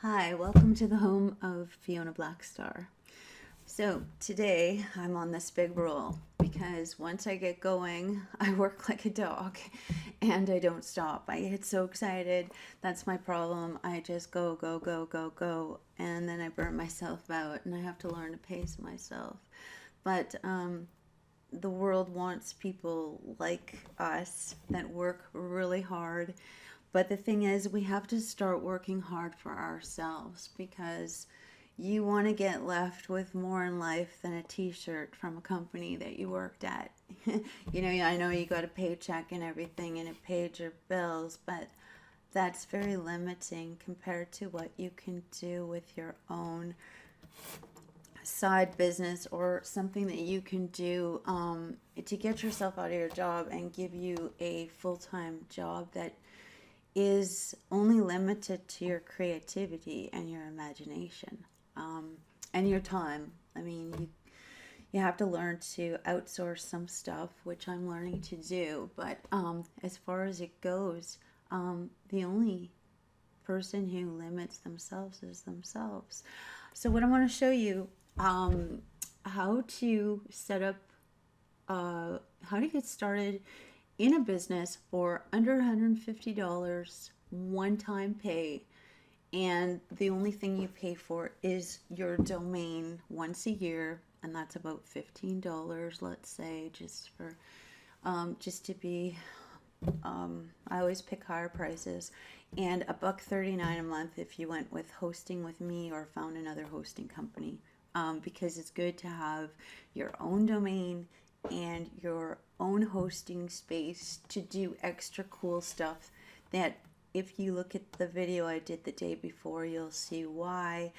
Hi, welcome to the home of Fiona Blackstar. So today I'm on this big roll because once I get going, I work like a dog and I don't stop. I get so excited. That's my problem. I just go, go, go, go, go, and then I burn myself out and I have to learn to pace myself. But the world wants people like us that work really hard. But the thing is, we have to start working hard for ourselves because you want to get left with more in life than a t-shirt from a company that you worked at. I know you got a paycheck and everything and it paid your bills, but that's very limiting compared to what you can do with your own side business or something that you can do to get yourself out of your job and give you a full-time job that is only limited to your creativity and your imagination and your time. I mean, you have to learn to outsource some stuff, which I'm learning to do. But as far as it goes, the only person who limits themselves is themselves. So what I want to show you how to set up, how to get started in a business for under $150 one-time pay, and the only thing you pay for is your domain once a year, and that's about $15, let's say, just to be I always pick higher prices, and $1.39 a month if you went with hosting with me or found another hosting company, because it's good to have your own domain and your own hosting space to do extra cool stuff that if you look at the video I did the day before, you'll see why,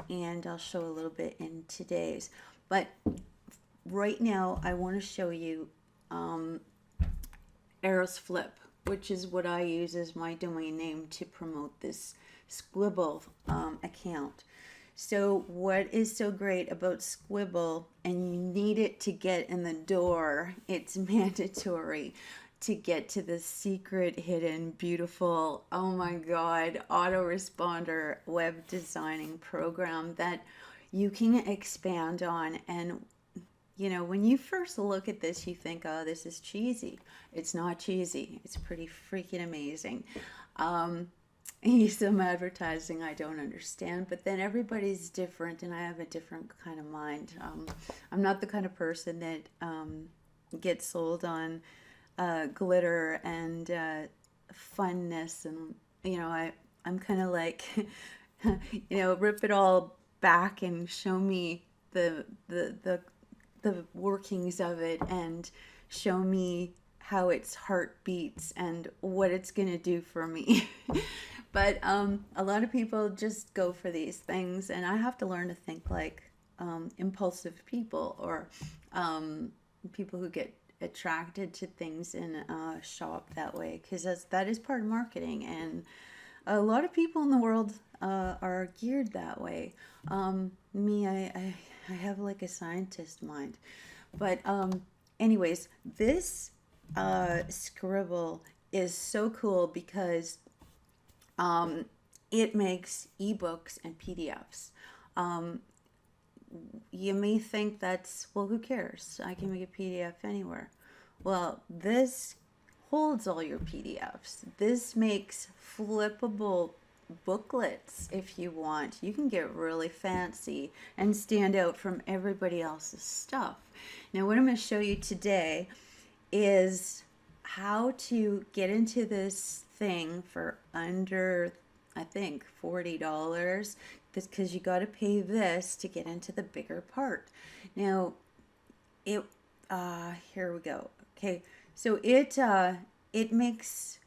and I'll show a little bit in today's. But right now I want to show you Eros Flip, which is what I use as my domain name to promote this Sqribble account. So what is so great about Sqribble, and you need it to get in the door, it's mandatory to get to the secret, hidden, beautiful, oh my God, autoresponder web designing program that you can expand on. And when you first look at this, you think, oh, this is cheesy. It's not cheesy. It's pretty freaking amazing. Some advertising I don't understand, but then everybody's different and I have a different kind of mind. I'm not the kind of person that gets sold on glitter and funness, and I'm kind of like rip it all back and show me the workings of it and show me how its heart beats and what it's gonna do for me. But a lot of people just go for these things, and I have to learn to think like impulsive people, or people who get attracted to things in a shop that way, because that is part of marketing, and a lot of people in the world are geared that way. Me, I have like a scientist mind. But anyways, this Sqribble is so cool because it makes eBooks and PDFs. You may think that's, well, who cares? I can make a PDF anywhere. Well, this holds all your PDFs. This makes flippable booklets if you want. You can get really fancy and stand out from everybody else's stuff. Now, what I'm going to show you today is how to get into this thing for under, I think, $40, because you got to pay this to get into the bigger part. Now, here we go. Okay, so it makes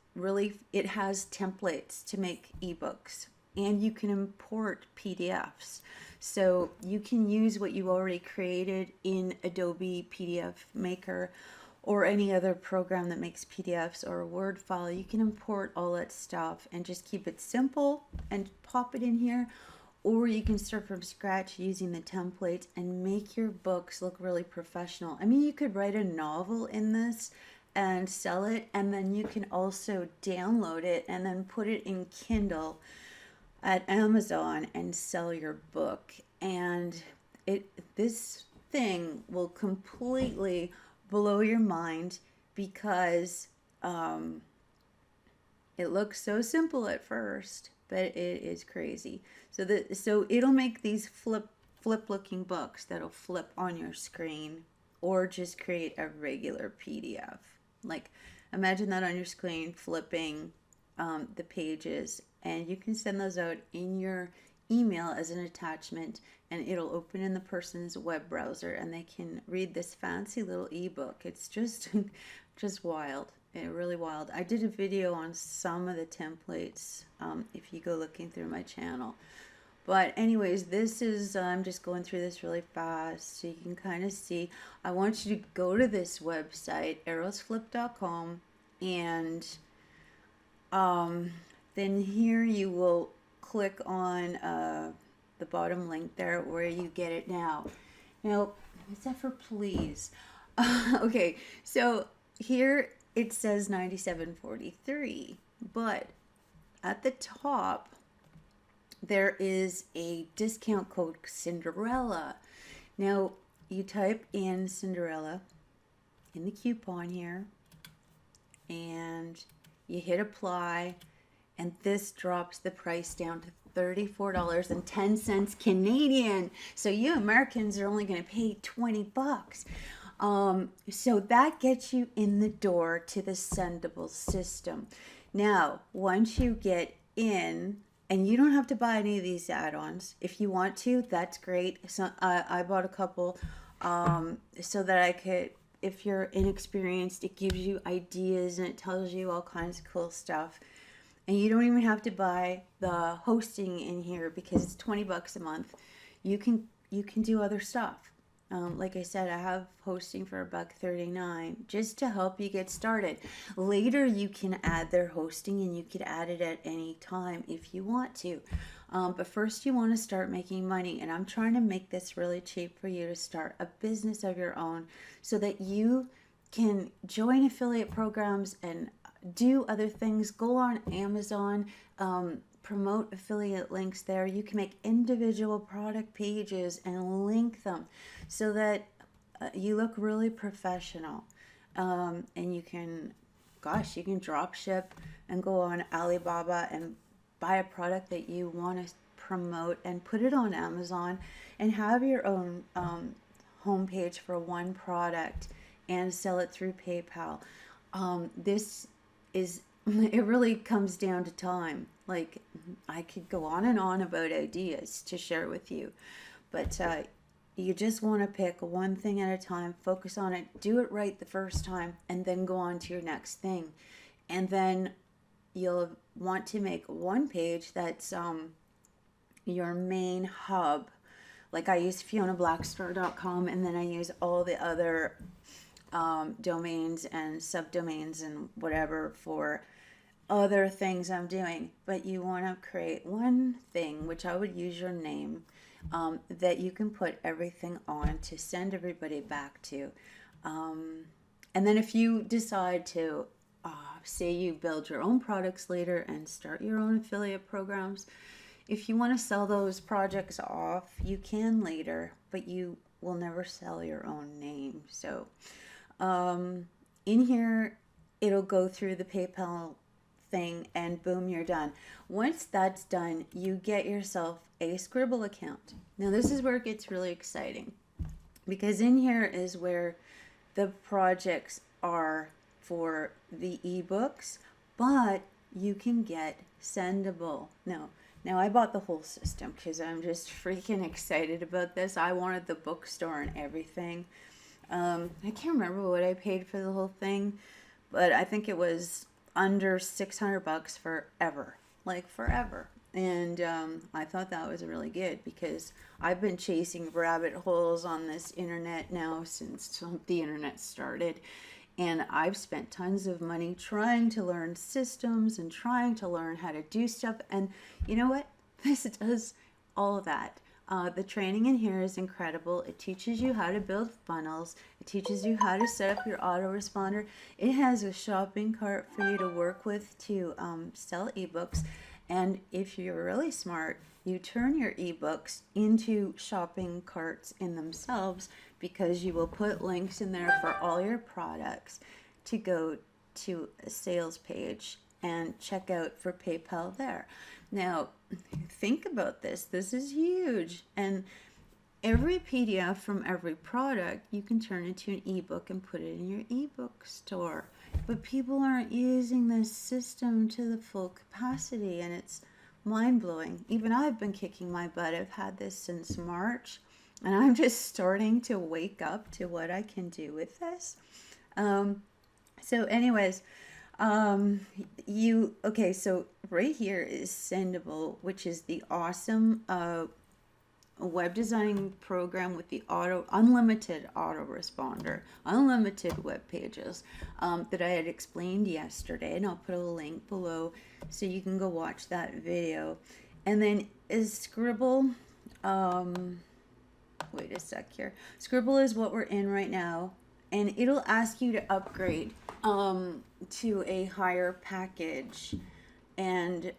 it has templates to make ebooks, and you can import PDFs. So you can use what you already created in Adobe PDF Maker or any other program that makes PDFs, or a Word file. You can import all that stuff and just keep it simple and pop it in here. Or you can start from scratch using the templates and make your books look really professional. I mean, you could write a novel in this and sell it, and then you can also download it and then put it in Kindle at Amazon and sell your book. And this thing will completely blow your mind because it looks so simple at first, but it is crazy. So it'll make these flip looking books that'll flip on your screen, or just create a regular PDF. Like, imagine that on your screen flipping the pages, and you can send those out in your email as an attachment, and it'll open in the person's web browser and they can read this fancy little ebook. It's just just wild. Really wild. I did a video on some of the templates if you go looking through my channel. But anyways, this is, I'm just going through this really fast so you can kind of see. I want you to go to this website, arrowsflip.com, and then here you will click on the bottom link there where you get it now. Now, except for please. Okay, so here it says $97.43, but at the top there is a discount code Cinderella. Now you type in Cinderella in the coupon here and you hit apply, and this drops the price down to $34.10 Canadian. So you Americans are only going to pay 20 bucks. So that gets you in the door to the Sendibble system. Now, once you get in, and you don't have to buy any of these add-ons. If you want to, that's great. So I bought a couple so that I could, if you're inexperienced, it gives you ideas and it tells you all kinds of cool stuff. And you don't even have to buy the hosting in here because it's 20 bucks a month. You can do other stuff. Like I said, I have hosting for $1.39 just to help you get started. Later, you can add their hosting, and you could add it at any time if you want to. But first, you want to start making money, and I'm trying to make this really cheap for you to start a business of your own so that you can join affiliate programs and do other things. Go on Amazon, promote affiliate links there. You can make individual product pages and link them so that you look really professional. And you can, you can drop ship and go on Alibaba and buy a product that you want to promote and put it on Amazon and have your own homepage for one product and sell it through PayPal. It really comes down to time. Like, I could go on and on about ideas to share with you, but you just want to pick one thing at a time, focus on it, do it right the first time, and then go on to your next thing. And then you'll want to make one page that's your main hub. Like, I use FionaBlackStar.com, and then I use all the other domains and subdomains and whatever for other things I'm doing. But you want to create one thing, which I would use your name, that you can put everything on to send everybody back to. And then if you decide to, say you build your own products later and start your own affiliate programs, if you want to sell those projects off, you can later, but you will never sell your own name. So in here, it'll go through the PayPal thing, and boom, you're done. Once that's done, you get yourself a Sqribble account. Now this is where it gets really exciting, because in here is where the projects are for the eBooks, but you can get Sendibble. Now I bought the whole system because I'm just freaking excited about this. I wanted the bookstore and everything. I can't remember what I paid for the whole thing, but I think it was under 600 bucks forever, like forever. And I thought that was really good because I've been chasing rabbit holes on this internet now since the internet started. And I've spent tons of money trying to learn systems and trying to learn how to do stuff. And you know what? This does all of that. The training in here is incredible. It teaches you how to build funnels. It teaches you how to set up your autoresponder. It has a shopping cart for you to work with to sell ebooks. And if you're really smart, you turn your ebooks into shopping carts in themselves, because you will put links in there for all your products to go to a sales page and check out for PayPal there. Now, think about this. This is huge. And every PDF from every product, you can turn into an ebook and put it in your ebook store. But people aren't using this system to the full capacity, and it's mind-blowing. Even I've been kicking my butt. I've had this since March, and I'm just starting to wake up to what I can do with this. So anyways, okay, so right here is Sendibble, which is the awesome web designing program with the unlimited autoresponder, unlimited web pages, that I had explained yesterday, and I'll put a link below so you can go watch that video. And then is Sqribble, wait a sec here. Sqribble is what we're in right now, and it'll ask you to upgrade to a higher package, and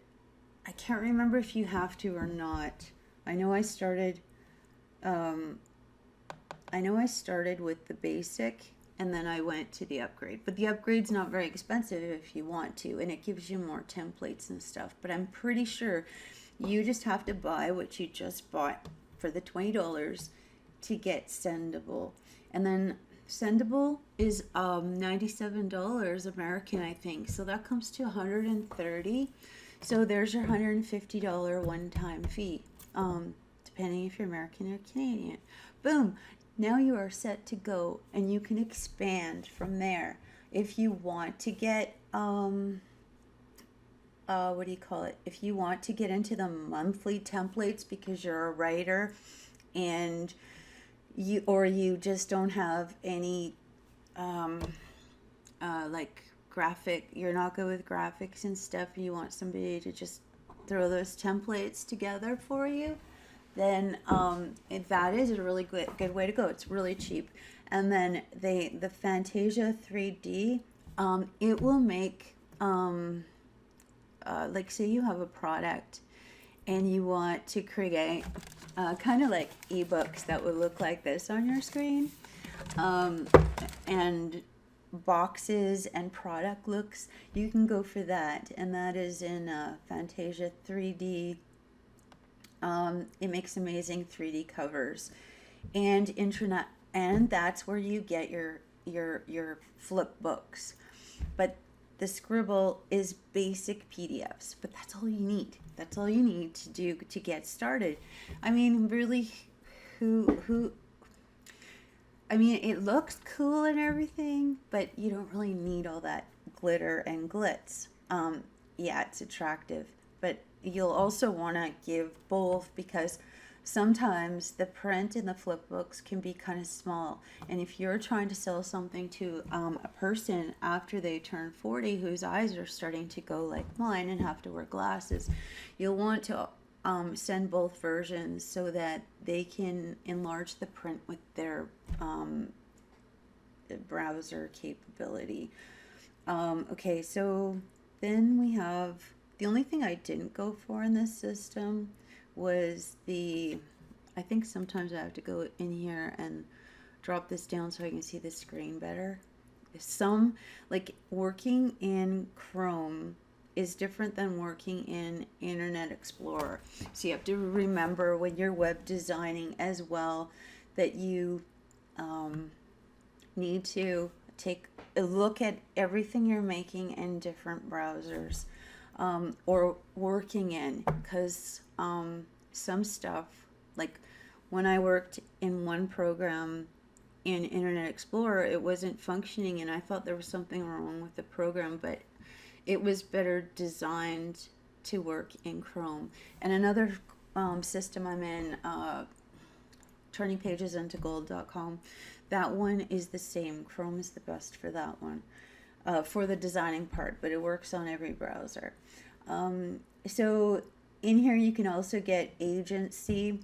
I can't remember if you have to or not. I know I started with the basic, and then I went to the upgrade. But the upgrade's not very expensive if you want to, and it gives you more templates and stuff. But I'm pretty sure you just have to buy what you just bought for the $20 to get Sendibble. And then Sendibble is $97 American, I think. So that comes to $130. So there's your $150 one-time fee, depending if you're American or Canadian. Boom. Now you are set to go, and you can expand from there. If you want to get, what do you call it? If you want to get into the monthly templates because you're a writer, and you just don't have any, like graphic, you're not good with graphics and stuff, and you want somebody to just throw those templates together for you, then that is a really good way to go. It's really cheap. And then the Fantasia 3D, it will make, like say you have a product and you want to create kind of like eBooks that would look like this on your screen, and boxes and product looks, you can go for that, and that is in Fantasia 3D. It makes amazing 3D covers and internet, and that's where you get your Flipbooks. But the Sqribble is basic PDFs, but that's all you need. That's all you need to do to get started. I mean, really, I mean, it looks cool and everything, but you don't really need all that glitter and glitz. Yeah, it's attractive, but you'll also want to give both, because sometimes the print in the Flipbooks can be kind of small. And if you're trying to sell something to a person after they turn 40 whose eyes are starting to go like mine and have to wear glasses, you'll want to send both versions so that they can enlarge the print with their browser capability. Okay, so then we have, the only thing I didn't go for in this system was I think sometimes I have to go in here and drop this down so I can see the screen better. Like working in Chrome is different than working in Internet Explorer. So you have to remember when you're web designing as well that you need to take a look at everything you're making in different browsers, or working in, because some stuff, like when I worked in one program in Internet Explorer, it wasn't functioning, and I thought there was something wrong with the program, but it was better designed to work in Chrome. And another system I'm in, turning pages into gold.com, that one is the same. Chrome is the best for that one, for the designing part, but it works on every browser. So in here you can also get agency,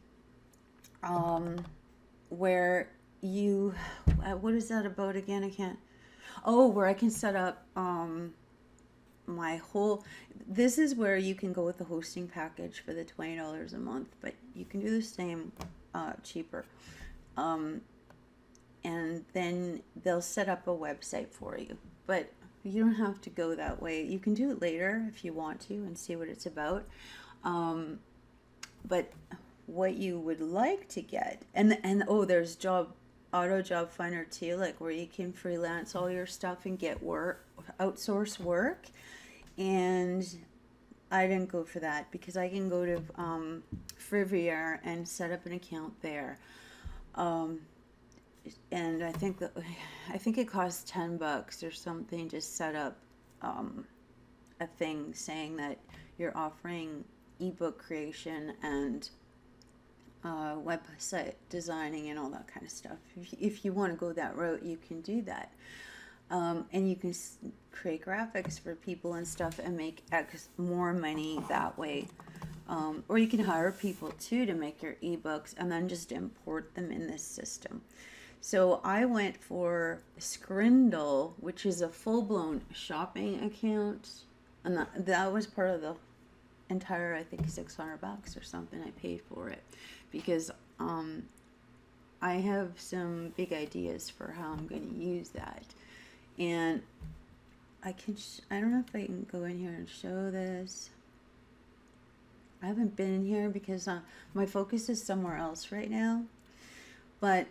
where you, what is that about again? I can't, oh, where I can set up my whole, this is where you can go with the hosting package for the $20 a month, but you can do the same cheaper. And then they'll set up a website for you, but you don't have to go that way. You can do it later if you want to and see what it's about. But what you would like to get, and oh, there's auto job finder too, like where you can freelance all your stuff and get work, outsource work. And I didn't go for that because I can go to Sqribble and set up an account there. And I think it costs $10 or something to set up a thing saying that you're offering ebook creation and website designing and all that kind of stuff. If you want to go that route, you can do that. And you can create graphics for people and stuff and make more money that way. Or you can hire people too to make your ebooks and then just import them in this system. So I went for Sqribble, which is a full-blown shopping account. And that was part of the entire, I think, $600 or something I paid for it. Because I have some big ideas for how I'm going to use that. And I don't know if I can go in here and show this. I haven't been in here because my focus is somewhere else right now. But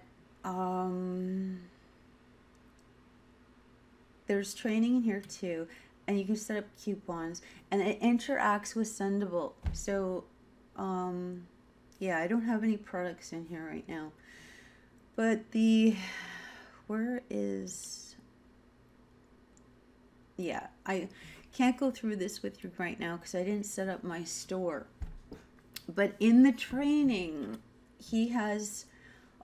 there's training in here too. And you can set up coupons. And it interacts with Sendibble. So, yeah, I don't have any products in here right now. But where is... Yeah, I can't go through this with you right now because I didn't set up my store. But in the training, he has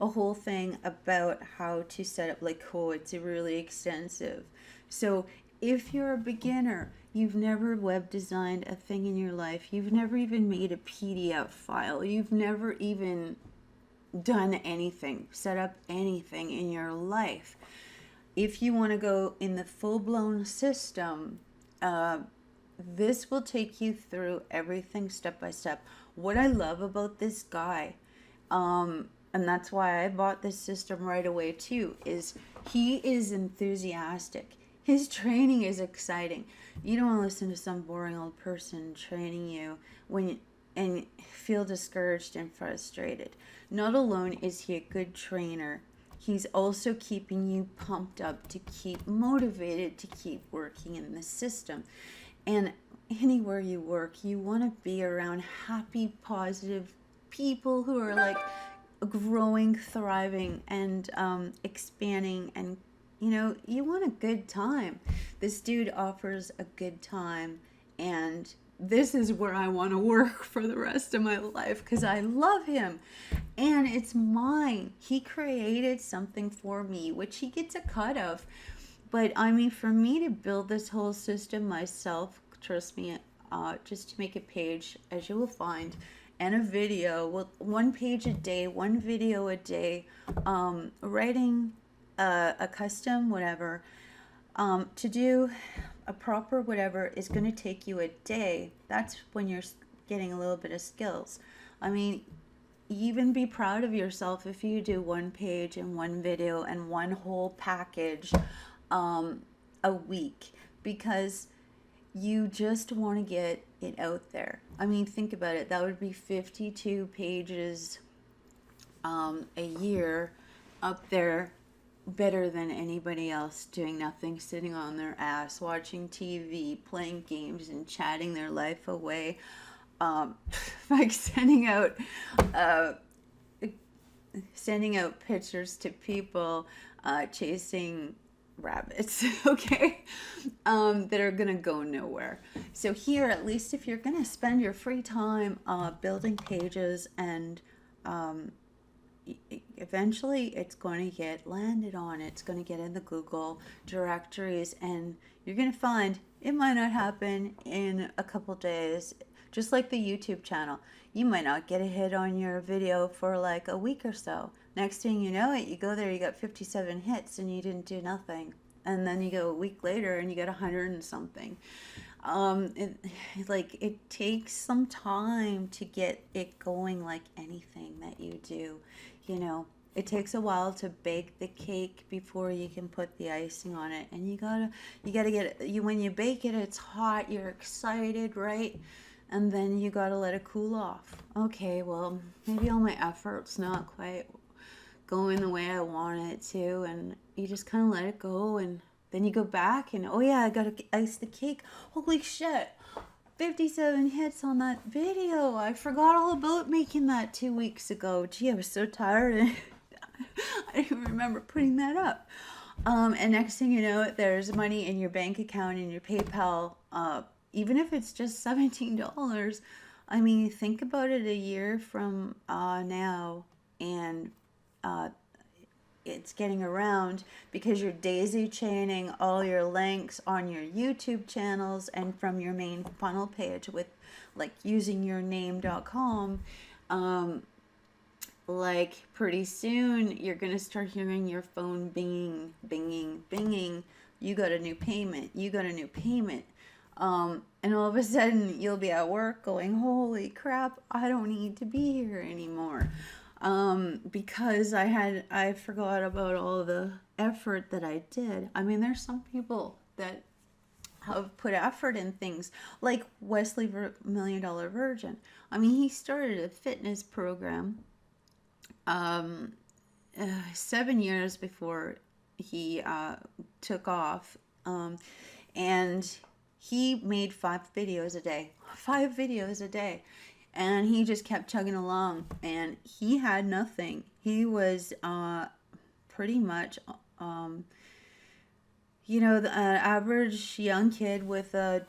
a whole thing about how to set up, like, it's really extensive. So if you're a beginner, you've never web designed a thing in your life, you've never even made a PDF file, you've never even done anything, set up anything in your life. If you want to go in the full-blown system, this will take you through everything step by step. What I love about this guy, and that's why I bought this system right away too, is he is enthusiastic. His training is exciting. You don't want to listen to some boring old person training you and feel discouraged and frustrated. Not alone is he a good trainer, he's also keeping you pumped up to keep motivated to keep working in the system. And anywhere you work, you want to be around happy, positive people who are like growing, thriving, and expanding, and you want a good time. This dude offers a good time, and this is where I want to work for the rest of my life because I love him and it's mine. He created something for me, which he gets a cut of. But I mean, for me to build this whole system myself, trust me, just to make a page, as you will find, and a video, one page a day, one video a day, writing a custom whatever, to do a proper whatever is going to take you a day. That's when you're getting a little bit of skills. I mean, even be proud of yourself if you do one page and one video and one whole package a week, because you just want to get it out there. I mean, think about it. That would be 52 pages a year up there, better than anybody else doing nothing, sitting on their ass, watching TV, playing games, and chatting their life away. Like sending out pictures to people chasing rabbits, okay, that are gonna go nowhere. So here, at least if you're gonna spend your free time building pages, and eventually it's going to get landed on, it's going to get in the Google directories, and you're going to find it might not happen in a couple days. Just like the YouTube channel, you might not get a hit on your video for like a week or so. Next thing you know it, you go there, you got 57 hits and you didn't do nothing. And then you go a week later and you got 100 and something. It takes some time to get it going, like anything that you do, you know. It takes a while to bake the cake before you can put the icing on it, and you gotta get it. When you bake it, it's hot, you're excited, right? And then you gotta let it cool off. Okay, well, maybe all my effort's not quite going the way I want it to, and you just kind of let it go, and then you go back and, oh yeah, I gotta ice the cake. Holy shit, 57 hits on that video. I forgot all about making that 2 weeks ago. Gee, I was so tired and I didn't even remember putting that up. And next thing you know, there's money in your bank account, in your PayPal, even if it's just $17. I mean, think about it a year from now, and it's getting around because you're daisy chaining all your links on your YouTube channels and from your main funnel page with, like, using your name.com. Like, pretty soon you're going to start hearing your phone binging, binging, binging. You got a new payment. You got a new payment. And all of a sudden you'll be at work going, holy crap, I don't need to be here anymore. Because I forgot about all the effort that I did. I mean, there's some people that have put effort in things, like Wesley Million Dollar Virgin. I mean, he started a fitness program 7 years before he took off, and he made 5 videos a day. 5 videos a day. And he just kept chugging along, and he had nothing. He was pretty much, the average young kid with a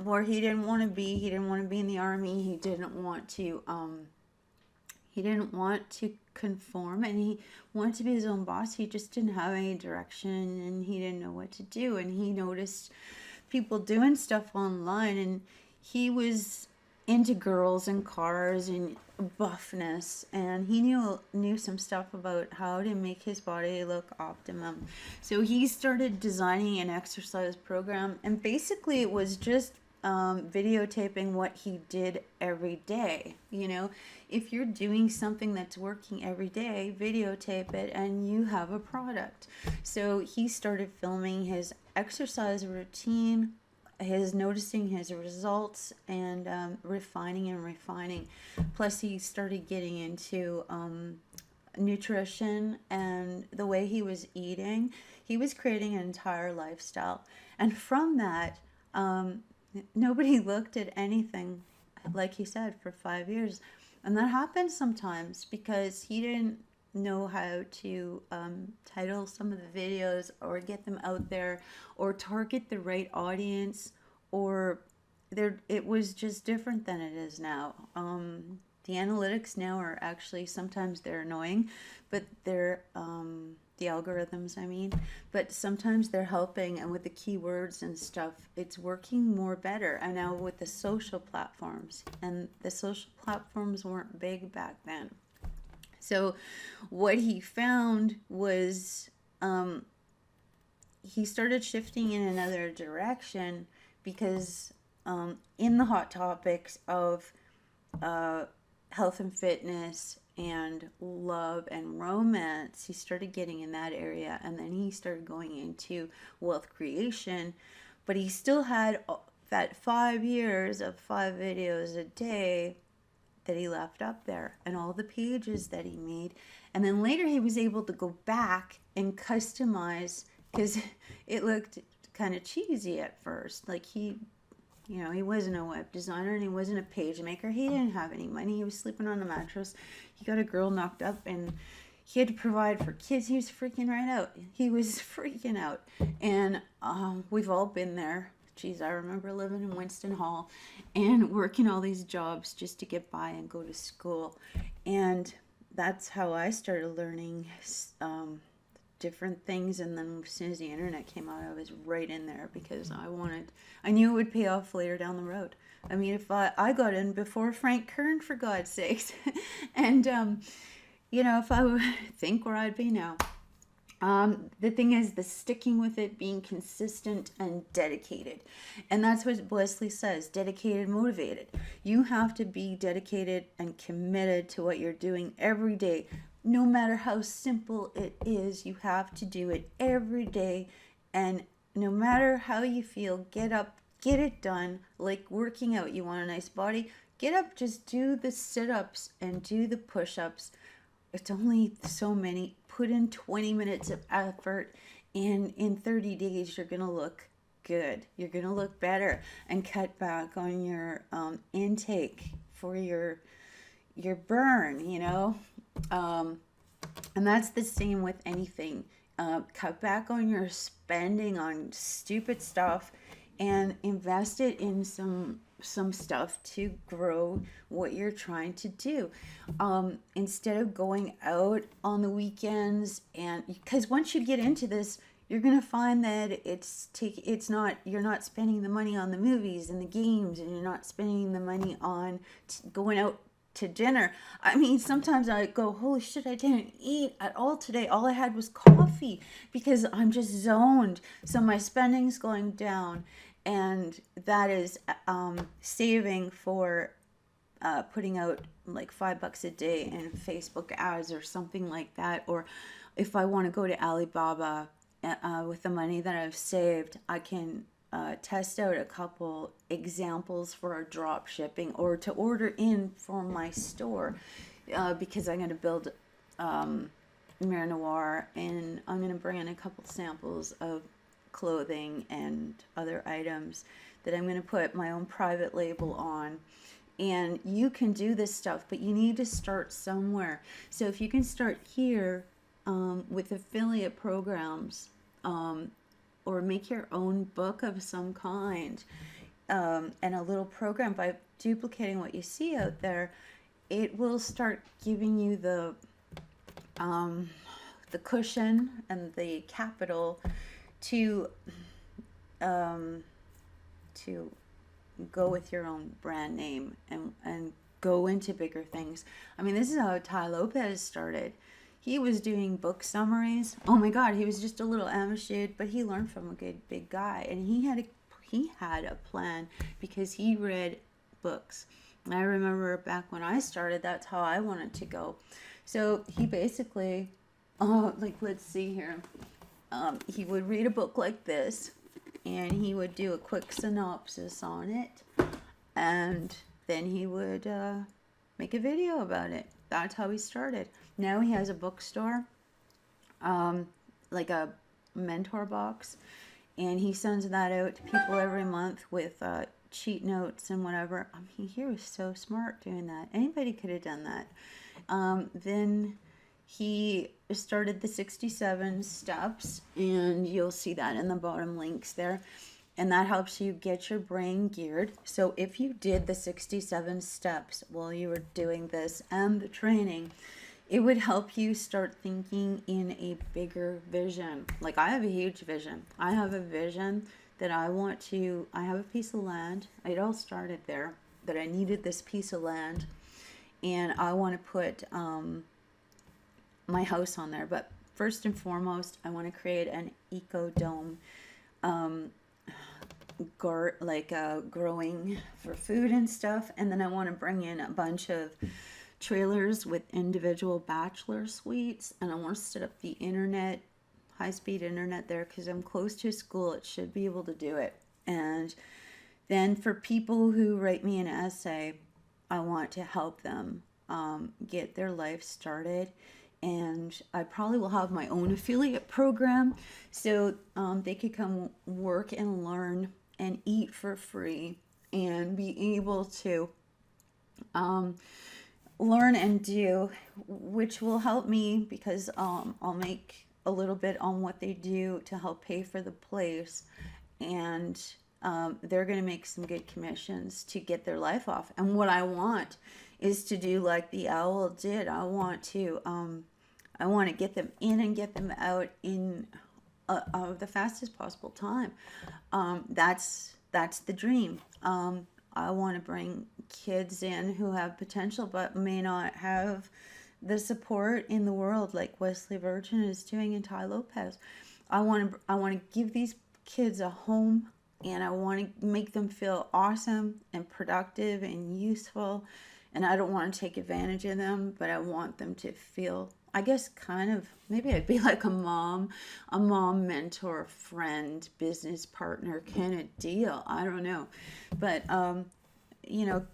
where he didn't want to be. He didn't want to be in the army. He didn't want to. He didn't want to conform, and he wanted to be his own boss. He just didn't have any direction, and he didn't know what to do. And he noticed people doing stuff online, and he was into girls and cars and buffness, and he knew some stuff about how to make his body look optimum. So he started designing an exercise program, and basically it was just videotaping what he did every day. If you're doing something that's working every day, videotape it and you have a product. So he started filming his exercise routine, noticing his results, and refining. Plus he started getting into nutrition and the way he was eating. He was creating an entire lifestyle, and from that, nobody looked at anything, like he said, for 5 years. And that happens sometimes because he didn't know how to title some of the videos, or get them out there, or target the right audience, or it was just different than it is now. The analytics now are actually, sometimes they're annoying, but they're the algorithms, I mean, but sometimes they're helping, and with the keywords and stuff, it's working more better. And now with the social platforms, and the social platforms weren't big back then. So what he found was he started shifting in another direction, because in the hot topics of health and fitness and love and romance, he started getting in that area, and then he started going into wealth creation. But he still had that 5 years of 5 videos a day that he left up there, and all the pages that he made. And then later he was able to go back and customize, because it looked kind of cheesy at first. Like he wasn't a web designer, and he wasn't a page maker. He didn't have any money. He was sleeping on a mattress. He got a girl knocked up, and he had to provide for kids. He was freaking right out. He was freaking out. And we've all been there. Geez, I remember living in Winston Hall and working all these jobs just to get by and go to school. And that's how I started learning different things. And then as soon as the internet came out, I was right in there, because I knew it would pay off later down the road. I mean, if I got in before Frank Kern, for God's sakes. And if I would think where I'd be now. The thing is, the sticking with it, being consistent and dedicated. And that's what Wesley says, dedicated, motivated. You have to be dedicated and committed to what you're doing every day. No matter how simple it is, you have to do it every day. And no matter how you feel, get up, get it done. Like working out, you want a nice body, get up, just do the sit-ups and do the push-ups. It's only so many. Put in 20 minutes of effort, and in 30 days you're gonna look good. You're gonna look better, and cut back on your intake for your burn. And that's the same with anything. Cut back on your spending on stupid stuff, and invest it in some stuff to grow what you're trying to do. Instead of going out on the weekends, and because once you get into this, you're gonna find that you're not spending the money on the movies and the games, and you're not spending the money on going out to dinner. I mean, sometimes I go, holy shit, I didn't eat at all today. All I had was coffee, because I'm just zoned. So my spending's going down, and that is saving for putting out like $5 a day in Facebook ads or something like that. Or if I want to go to Alibaba with the money that I've saved, I can test out a couple examples for our drop shipping, or to order in for my store, because I'm going to build Mare Noir, and I'm going to bring in a couple samples of clothing and other items that I'm going to put my own private label on. And you can do this stuff, but you need to start somewhere. So if you can start here with affiliate programs, or make your own book of some kind, and a little program, by duplicating what you see out there, it will start giving you the cushion and the capital to go with your own brand name, and go into bigger things. I mean, this is how Ty Lopez started. He was doing book summaries. Oh my God, he was just a little amateur, but he learned from a good big guy, and he had a plan, because he read books. And I remember back when I started, that's how I wanted to go. So he basically, let's see here. He would read a book like this, and he would do a quick synopsis on it, and then he would make a video about it. That's how he started. Now he has a bookstore, like a mentor box, and he sends that out to people every month with cheat notes and whatever. I mean, he was so smart doing that. Anybody could have done that. Then he started the 67 steps, and you'll see that in the bottom links there. And that helps you get your brain geared. So if you did the 67 steps while you were doing this and the training, it would help you start thinking in a bigger vision. Like, I have a huge vision. I have a vision that I have a piece of land. It all started there, that I needed this piece of land, and I want to put my house on there. But first and foremost, I want to create an eco dome, growing for food and stuff. And then I want to bring in a bunch of trailers with individual bachelor suites, and I want to set up the internet, high-speed internet there, because I'm close to a school. It should be able to do it. And then for people who write me an essay, I want to help them get their life started. And I probably will have my own affiliate program, so they could come work and learn and eat for free, and be able to learn and do, which will help me, because I'll make a little bit on what they do to help pay for the place, and they're going to make some good commissions to get their life off. And what I want is to do like the owl did. I want to get them in and get them out in the fastest possible time. That's the dream. I want to bring kids in who have potential but may not have the support in the world, like Wesley Virgin is doing and Ty Lopez. I want to give these kids a home, and I want to make them feel awesome and productive and useful. And I don't want to take advantage of them, but I want them to feel, I guess, kind of, maybe I'd be like a mom, mentor, friend, business partner kind of deal. I don't know. But,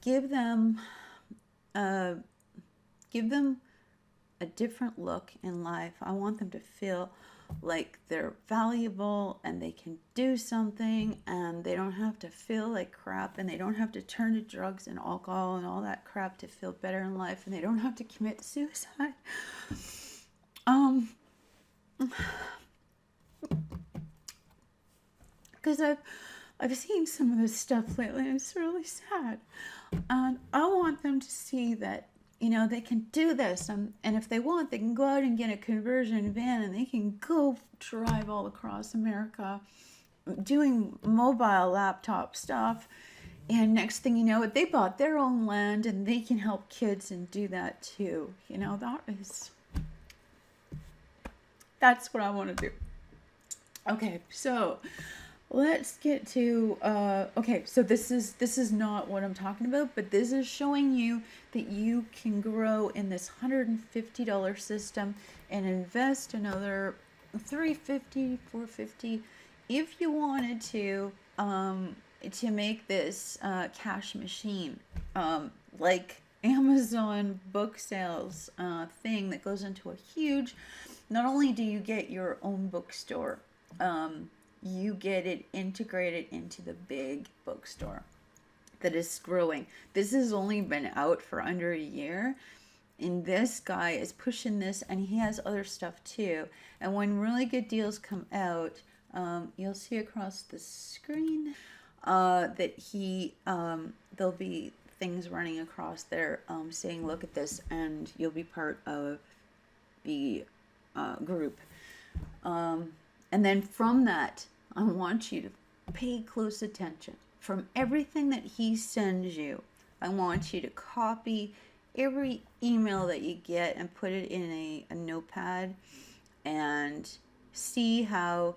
give them, uh, give them a different look in life. I want them to feel like they're valuable and they can do something, and they don't have to feel like crap, and they don't have to turn to drugs and alcohol and all that crap to feel better in life, and they don't have to commit suicide. Because I've seen some of this stuff lately, and it's really sad. And I want them to see that, they can do this. And if they want, they can go out and get a conversion van, and they can go drive all across America doing mobile laptop stuff. And next thing you know, they bought their own land, and they can help kids and do that too. That's what I want to do. Okay, so let's get to, so this is not what I'm talking about, but this is showing you that you can grow in this $150 system and invest another $350, $450 if you wanted to make this cash machine, like Amazon book sales thing that goes into a huge, not only do you get your own bookstore, you get it integrated into the big bookstore that is growing. This has only been out for under a year, and this guy is pushing this, and he has other stuff too. And when really good deals come out, you'll see across the screen that there'll be things running across there saying, look at this, and you'll be part of the group. And then from that, I want you to pay close attention. From everything that he sends you, I want you to copy every email that you get and put it in a notepad, and see how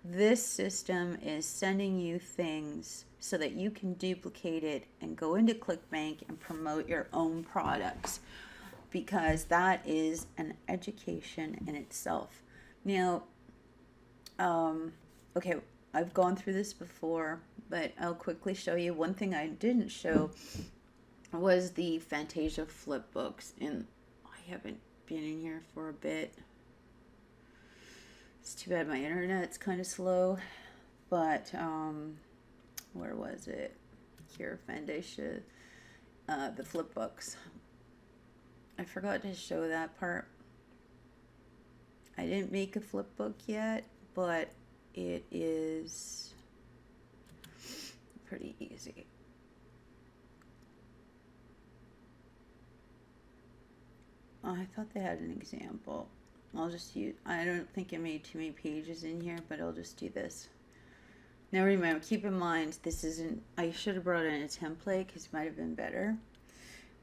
this system is sending you things so that you can duplicate it and go into ClickBank and promote your own products, because that is an education in itself. Now, okay, I've gone through this before, but I'll quickly show you. One thing I didn't show was the Fantasia Flipbooks, and I haven't been in here for a bit. It's too bad my internet's kind of slow, but where was it? Here, Fantasia, the Flipbooks. I forgot to show that part. I didn't make a flipbook yet, but it is pretty easy. I thought they had an example. I'll just use, I don't think I made too many pages in here, but I'll just do this. Now remember, keep in mind, this isn't, I should have brought in a template because it might have been better.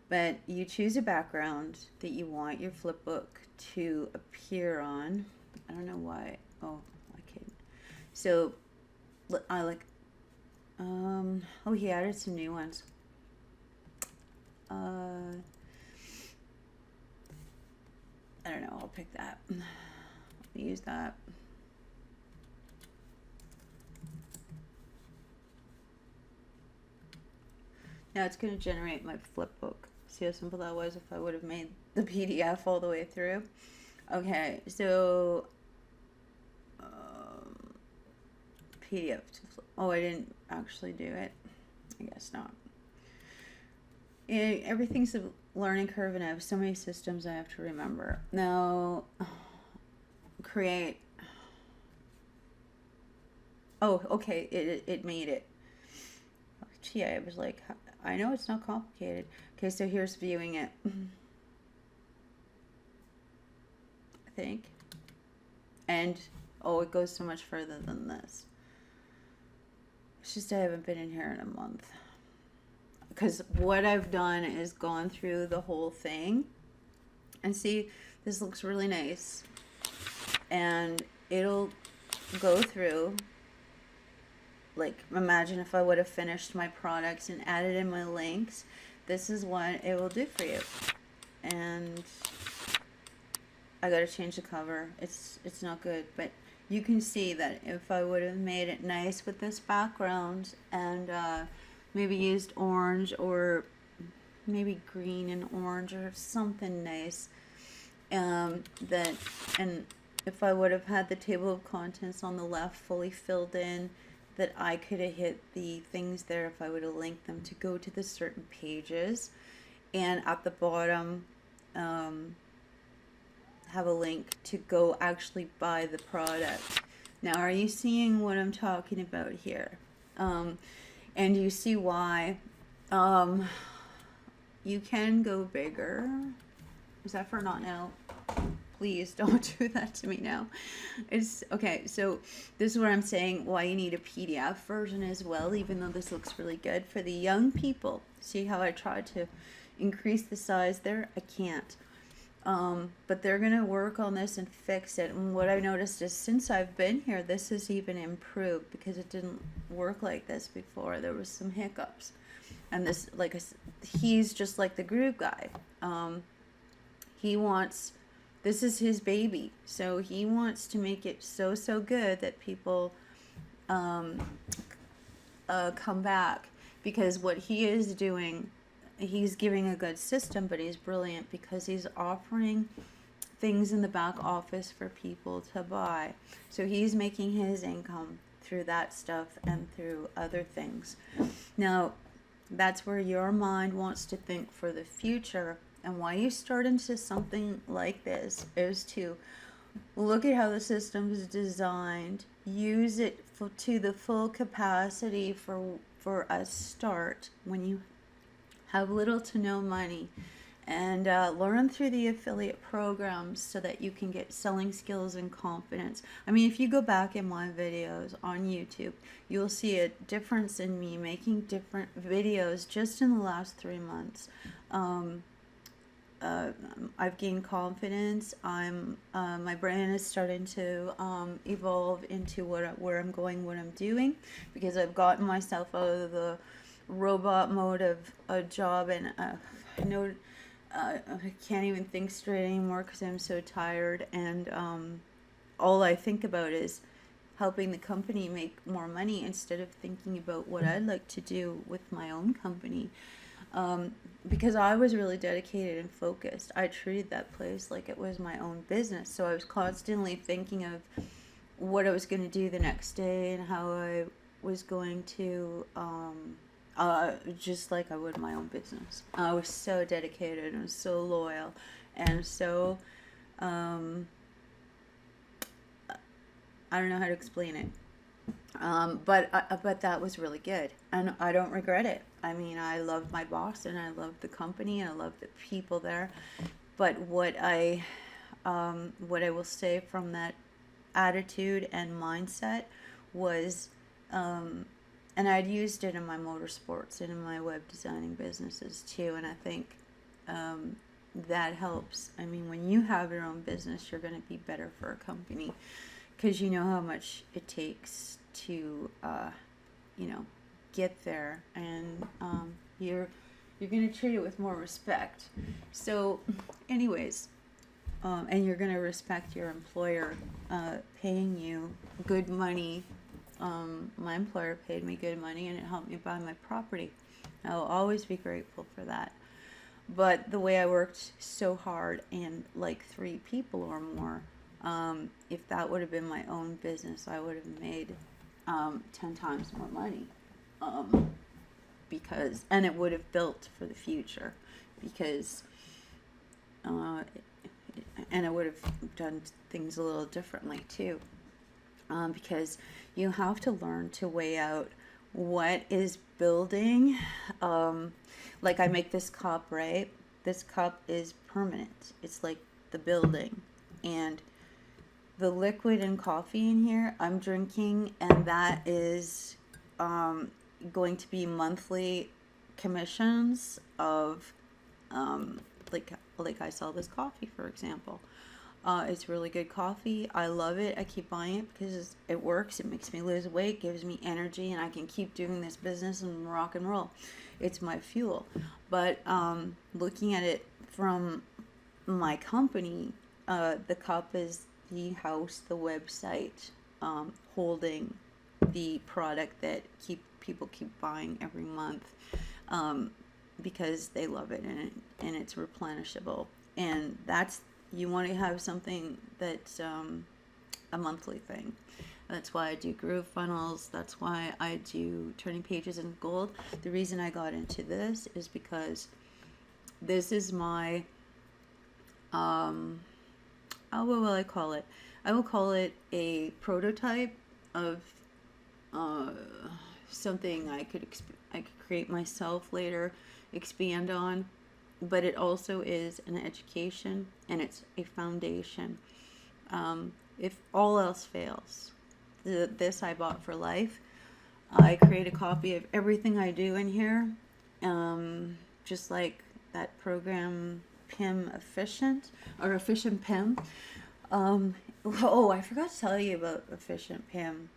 But you choose a background that you want your flipbook to appear on. I don't know why. Oh, I can't. So I like, oh, he added some new ones. I don't know, I'll pick that. I'll use that. Now it's going to generate my flipbook. See how simple that was if I would have made the PDF all the way through? Okay, so PDF to flip. Oh, I didn't actually do it. I guess not. Everything's a learning curve, and I have so many systems I have to remember. Now, create. Oh, okay, it made it. Gee, I was like, I know it's not complicated. Okay, so here's viewing it. I think. And, oh, it goes so much further than this. It's just I haven't been in here in a month. Because what I've done is gone through the whole thing And see, this looks really nice. And it'll go through, like, imagine if I would have finished my products and added in my links. This is what it will do for you. And I gotta change the cover. It's not good, but you can see that if I would have made it nice with this background and maybe used orange or maybe green and orange or something nice, that, and if I would have had the table of contents on the left fully filled in, that I could have hit the things there if I would have linked them to go to the certain pages, and at the bottom have a link to go actually buy the product. Now, are you seeing what I'm talking about here? And you see why you can go bigger. Is that for not now? Please don't do that to me now. It's okay. So this is what I'm saying, why you need a PDF version as well, even though this looks really good for the young people. See how I tried to increase the size there? I can't. But they're going to work on this and fix it. And what I've noticed is since I've been here, this has even improved because it didn't work like this before. There was some hiccups. And this, like, he's just like the group guy. He wants, this is his baby. So he wants to make it so good that people come back. Because what he is doing, he's giving a good system, but he's brilliant because he's offering things in the back office for people to buy. So he's making his income through that stuff and through other things. Now, that's where your mind wants to think for the future. And why you start into something like this is to look at how the system is designed, use it to the full capacity for a start when you have little to no money, and learn through the affiliate programs so that you can get selling skills and confidence. I mean, if you go back in my videos on YouTube, you'll see a difference in me making different videos just in the last 3 months. I've gained confidence. My brain is starting to evolve into where I'm going, what I'm doing, because I've gotten myself out of the robot mode of a job, and I know I can't even think straight anymore because I'm so tired, and all I think about is helping the company make more money instead of thinking about what I'd like to do with my own company. Because I was really dedicated and focused. I treated that place like it was my own business, so I was constantly thinking of what I was going to do the next day and how I was going to just like I would my own business. I was so dedicated and so loyal and so I don't know how to explain it, but that was really good, and I don't regret it. I mean, I love my boss and I love the company and I love the people there, but what I will say from that attitude and mindset was and I'd used it in my motorsports and in my web designing businesses too, and I think that helps. I mean, when you have your own business, you're going to be better for a company because you know how much it takes to, get there, and you're going to treat it with more respect. So, anyways, and you're going to respect your employer paying you good money. My employer paid me good money and it helped me buy my property. I'll always be grateful for that. But the way I worked so hard and like 3 people or more, if that would have been my own business, I would have made 10 times more money. And it would have built for the future because, and I would have done things a little differently too. Because you have to learn to weigh out what is building. Like I make this cup, right? This cup is permanent. It's like the building. And the liquid and coffee in here I'm drinking, and that is going to be monthly commissions of like I sell this coffee, for example. It's really good coffee. I love it. I keep buying it because it works. It makes me lose weight, gives me energy, and I can keep doing this business and rock and roll. It's my fuel. But looking at it from my company, the cup is the house, the website, holding the product that people keep buying every month, because they love it, and it's replenishable. And you want to have something that's a monthly thing. That's why I do groove funnels. That's why I do turning pages in gold. The reason I got into this is because this is my what will I call it? I will call it a prototype of something I could create myself later, expand on. But it also is an education, and it's a foundation. If all else fails, this I bought for life. I create a copy of everything I do in here, just like that program PIM Efficient, or Efficient PIM. Oh, I forgot to tell you about Efficient PIM.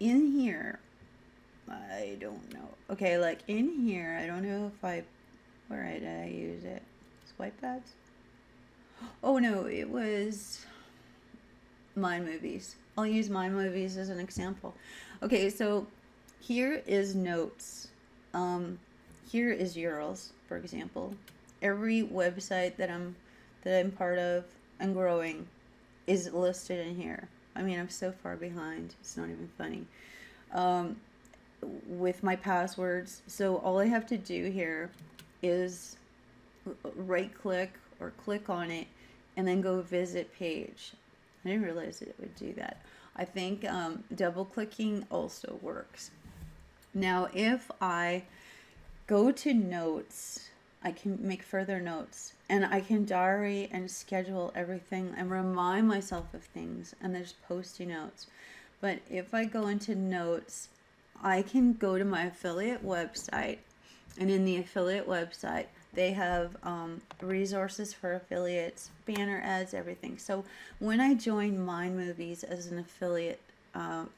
In here, I don't know. Okay, like in here, I don't know if where did I use it? Swipe pads? Oh no, it was Mind Movies. I'll use Mind Movies as an example. Okay, so here is notes. Here is URLs, for example. Every website that I'm part of and growing is listed in here. I mean, I'm so far behind. It's not even funny. With my passwords. So all I have to do here is right click or click on it and then go visit page. I didn't realize that it would do that. I think double clicking also works. Now if I go to notes, I can make further notes, and I can diary and schedule everything and remind myself of things, and there's post-it notes. But if I go into notes, I can go to my affiliate website, and in the affiliate website they have resources for affiliates, banner ads, everything. So when I joined Mind Movies as an affiliate,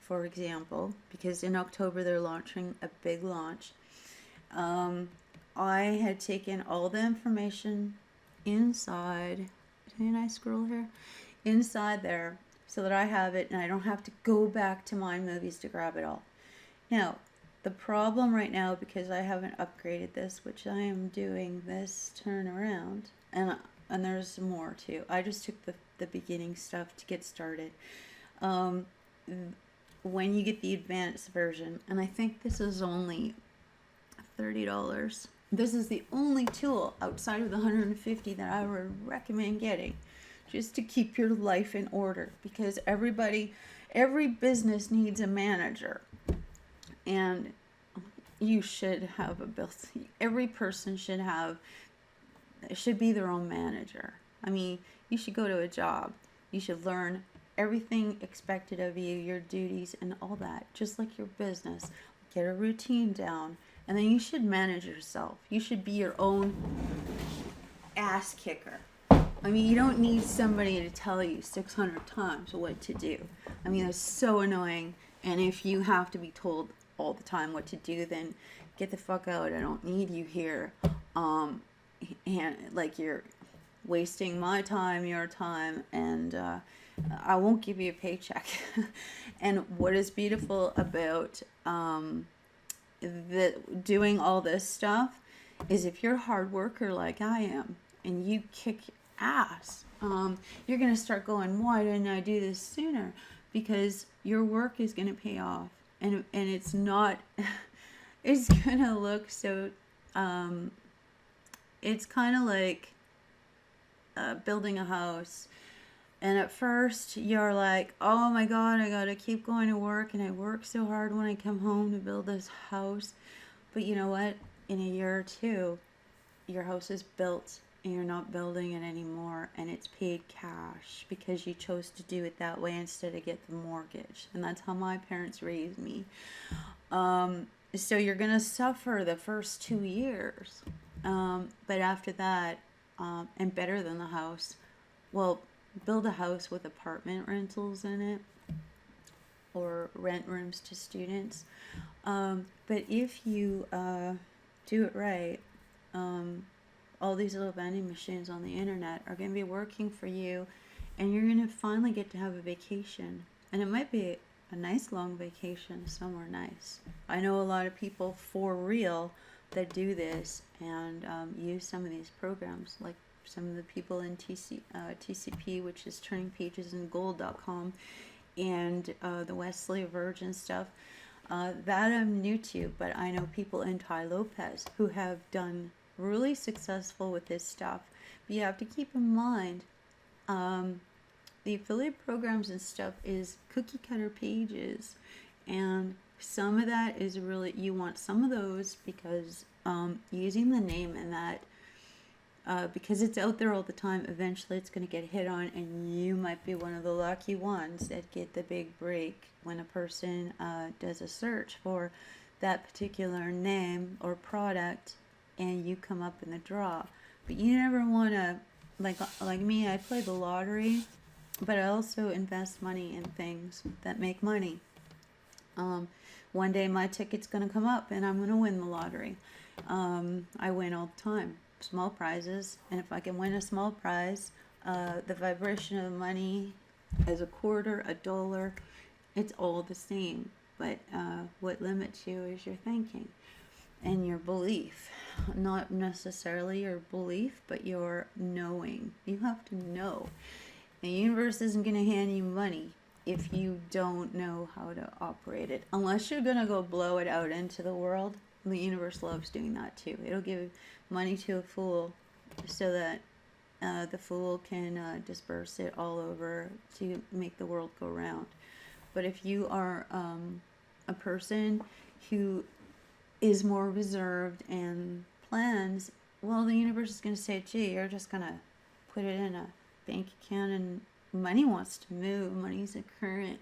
for example, because in October they're launching a big launch, I had taken all the information inside, can I scroll here? Inside there, so that I have it and I don't have to go back to Mind Movies to grab it all. Now, the problem right now, because I haven't upgraded this, which I am doing this turnaround, and there's more too. I just took the beginning stuff to get started. When you get the advanced version, and I think this is only $30. This is the only tool outside of the $150 that I would recommend getting, just to keep your life in order, because every business needs a manager. And you should have every person should be their own manager. I mean, you should go to a job. You should learn everything expected of you, your duties and all that, just like your business. Get a routine down, and then you should manage yourself. You should be your own ass kicker. I mean, you don't need somebody to tell you 600 times what to do. I mean, that's so annoying. And if you have to be told all the time what to do, then get the fuck out. I don't need you here. And like, you're wasting my time, your time, and I won't give you a paycheck. And what is beautiful about doing all this stuff is, if you're a hard worker like I am and you kick ass, you're gonna start going, why didn't I do this sooner? Because your work is gonna pay off. And it's not, it's gonna look so, it's kind of like building a house. And at first you're like, oh my God, I gotta keep going to work, and I work so hard when I come home to build this house. But you know what? In a year or two, your house is built and you're not building it anymore, and it's paid cash because you chose to do it that way instead of get the mortgage. And that's how my parents raised me. So you're gonna suffer the first 2 years, but after that, and better than the house. Well, build a house with apartment rentals in it, or rent rooms to students. But if you do it right, all these little vending machines on the internet are going to be working for you, and you're going to finally get to have a vacation. And it might be a nice long vacation somewhere nice. I know a lot of people for real that do this and use some of these programs, like some of the people in TCP, which is Turning Pages and Gold.com, and the Wesley Virgin stuff. That I'm new to, but I know people in Tai Lopez who have done really successful with this stuff. But you have to keep in mind, the affiliate programs and stuff is cookie cutter pages, and some of that is really, you want some of those because using the name and that, because it's out there all the time, eventually it's going to get hit on, and you might be one of the lucky ones that get the big break when a person does a search for that particular name or product, and you come up in the draw. But you never want to, like me, I play the lottery, but I also invest money in things that make money. One day my ticket's going to come up and I'm going to win the lottery. I win all the time, small prizes, and if I can win a small prize, the vibration of money as a quarter, a dollar, it's all the same. But what limits you is your thinking and your belief. Not necessarily your belief, but your knowing. You have to know. The universe isn't going to hand you money if you don't know how to operate it. Unless you're going to go blow it out into the world. The universe loves doing that too. It'll give money to a fool so that the fool can disperse it all over to make the world go round. But if you are a person who is more reserved and plans, well, the universe is going to say, gee, you're just going to put it in a bank account and money wants to move, money's a current.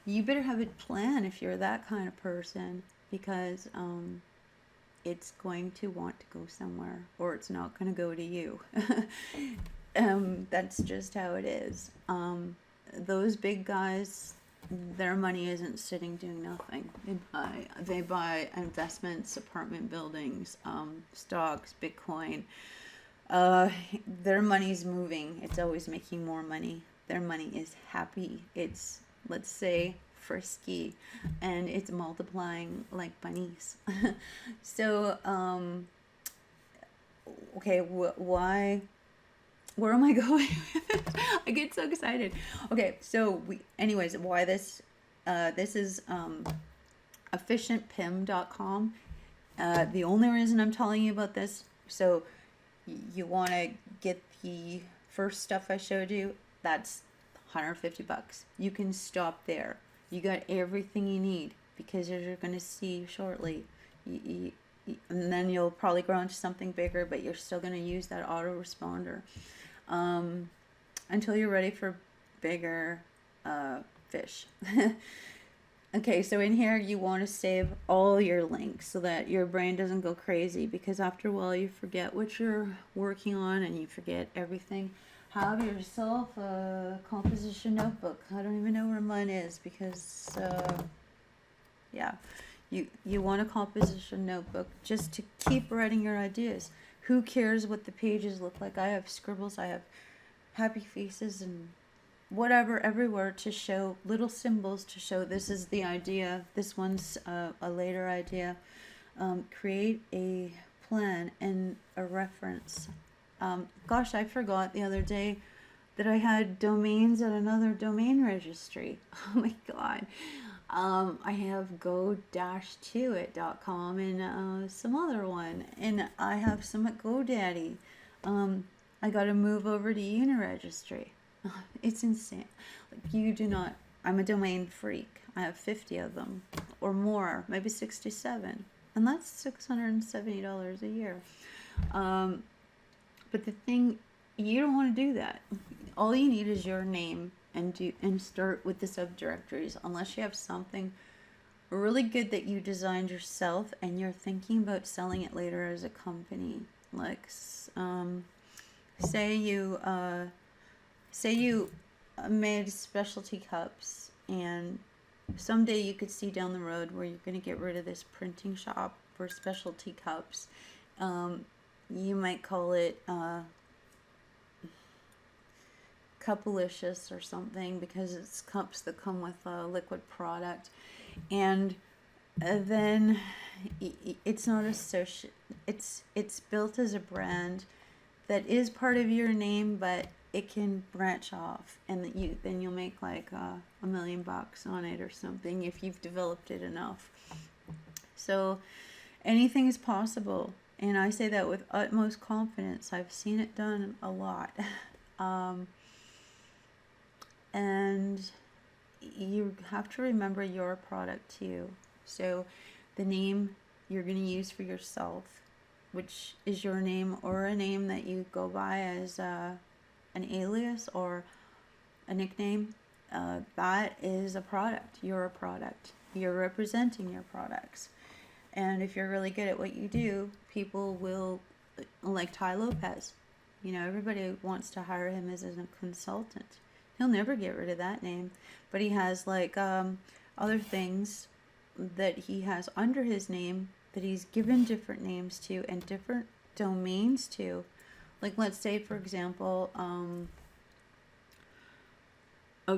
You better have a plan if you're that kind of person, because it's going to want to go somewhere, or it's not going to go to you. That's just how it is. Those big guys, their money isn't sitting doing nothing. They buy investments, apartment buildings, stocks, Bitcoin. Their money's moving. It's always making more money. Their money is happy. It's, let's say, frisky, and it's multiplying like bunnies. So, okay, why? Where am I going? I get so excited. Okay, so anyways, why this? This is efficientpim.com. The only reason I'm telling you about this, so you want to get the first stuff I showed you, that's $150. You can stop there. You got everything you need, because as you're going to see shortly, and then you'll probably grow into something bigger, but you're still going to use that autoresponder until you're ready for bigger fish. Okay, so in here you want to save all your links so that your brain doesn't go crazy, because after a while you forget what you're working on and you forget everything. Have yourself a composition notebook. I don't even know where mine is, because yeah, you want a composition notebook just to keep writing your ideas. Who cares what the pages look like? I have scribbles, I have happy faces and whatever everywhere to show little symbols to show this is the idea, this one's a later idea. Create a plan and a reference. Gosh, I forgot the other day that I had domains at another domain registry. Oh my god. I have go-to-it.com and some other one, and I have some at GoDaddy. I got to move over to Uniregistry. It's insane. Like, you do not. I'm a domain freak. I have 50 of them or more, maybe 67, and that's $670 a year. But the thing, you don't want to do that. All you need is your name, and start with the subdirectories, unless you have something really good that you designed yourself and you're thinking about selling it later as a company. Like say you made specialty cups, and someday you could see down the road where you're going to get rid of this printing shop for specialty cups. You might call it Cupalicious or something, because it's cups that come with a liquid product. And then it's not it's built as a brand that is part of your name, but it can branch off, and then you'll make like $1 million on it or something if you've developed it enough. So anything is possible, and I say that with utmost confidence. I've seen it done a lot. And you have to remember your product too. So the name you're going to use for yourself, which is your name or a name that you go by as an alias or a nickname, that is a product. You're a product. You're representing your products. And if you're really good at what you do, people will, like Ty Lopez, everybody wants to hire him as a consultant. He'll never get rid of that name, but he has like other things that he has under his name that he's given different names to and different domains to. Like, let's say, for example,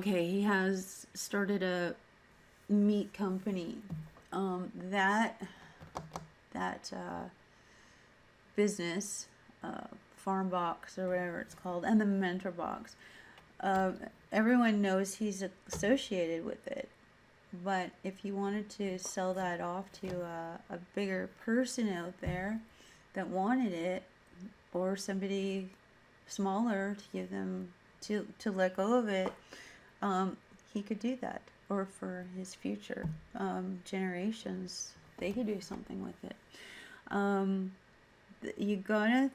he has started a meat company. That business, Farm Box or whatever it's called, and the Mentor Box, everyone knows he's associated with it. But if you wanted to sell that off to a bigger person out there that wanted it, or somebody smaller to give them to let go of it, he could do that. Or for his future generations, they could do something with it. You gotta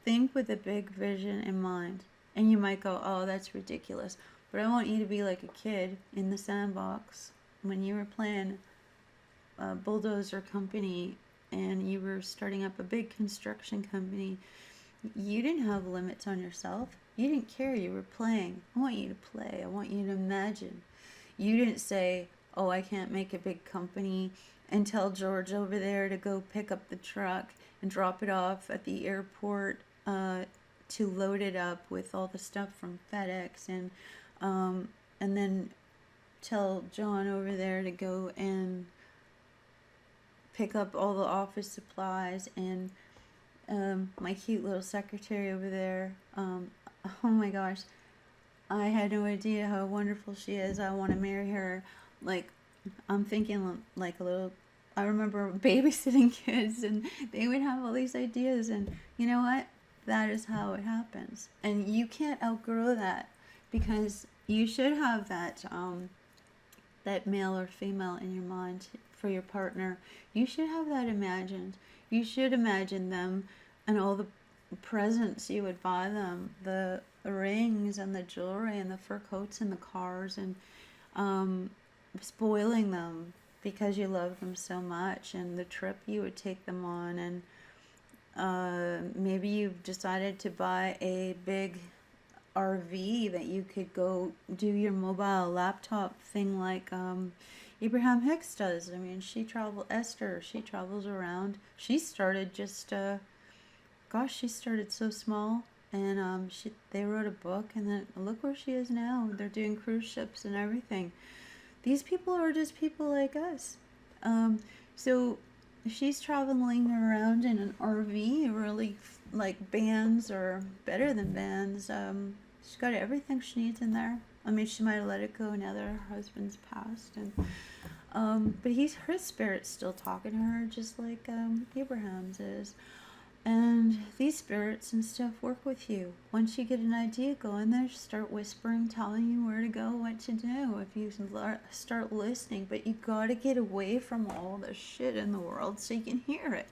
think with a big vision in mind. And you might go, oh, that's ridiculous. But I want you to be like a kid in the sandbox when you were playing Bulldozer Company and you were starting up a big construction company. You didn't have limits on yourself. You didn't care. You were playing. I want you to play. I want you to imagine. You didn't say, oh, I can't make a big company, and tell George over there to go pick up the truck and drop it off at the airport to load it up with all the stuff from FedEx, and then tell John over there to go and pick up all the office supplies, and my cute little secretary over there. Oh my gosh, I had no idea how wonderful she is. I want to marry her. Like, I'm thinking like a little, I remember babysitting kids and they would have all these ideas, and you know what? That is how it happens. And you can't outgrow that, because you should have that that male or female in your mind for your partner. You should have that imagined. You should imagine them and all the presents you would buy them, the rings and the jewelry and the fur coats and the cars, and spoiling them because you love them so much, and the trip you would take them on, and maybe you've decided to buy a big RV that you could go do your mobile laptop thing like Abraham Hicks does. I mean, she travels around. She started just, she started so small, and they wrote a book, and then look where she is now. They're doing cruise ships and everything. These people are just people like us. So she's traveling around in an RV, really, like bands or better than bands. She's got everything she needs in there. I mean, she might have let it go now that her husband's passed, and but her spirit's still talking to her, just like Abraham's is. And these spirits and stuff work with you. Once you get an idea, go in there, start whispering, telling you where to go, what to do, if you start listening. But you gotta get away from all the shit in the world so you can hear it.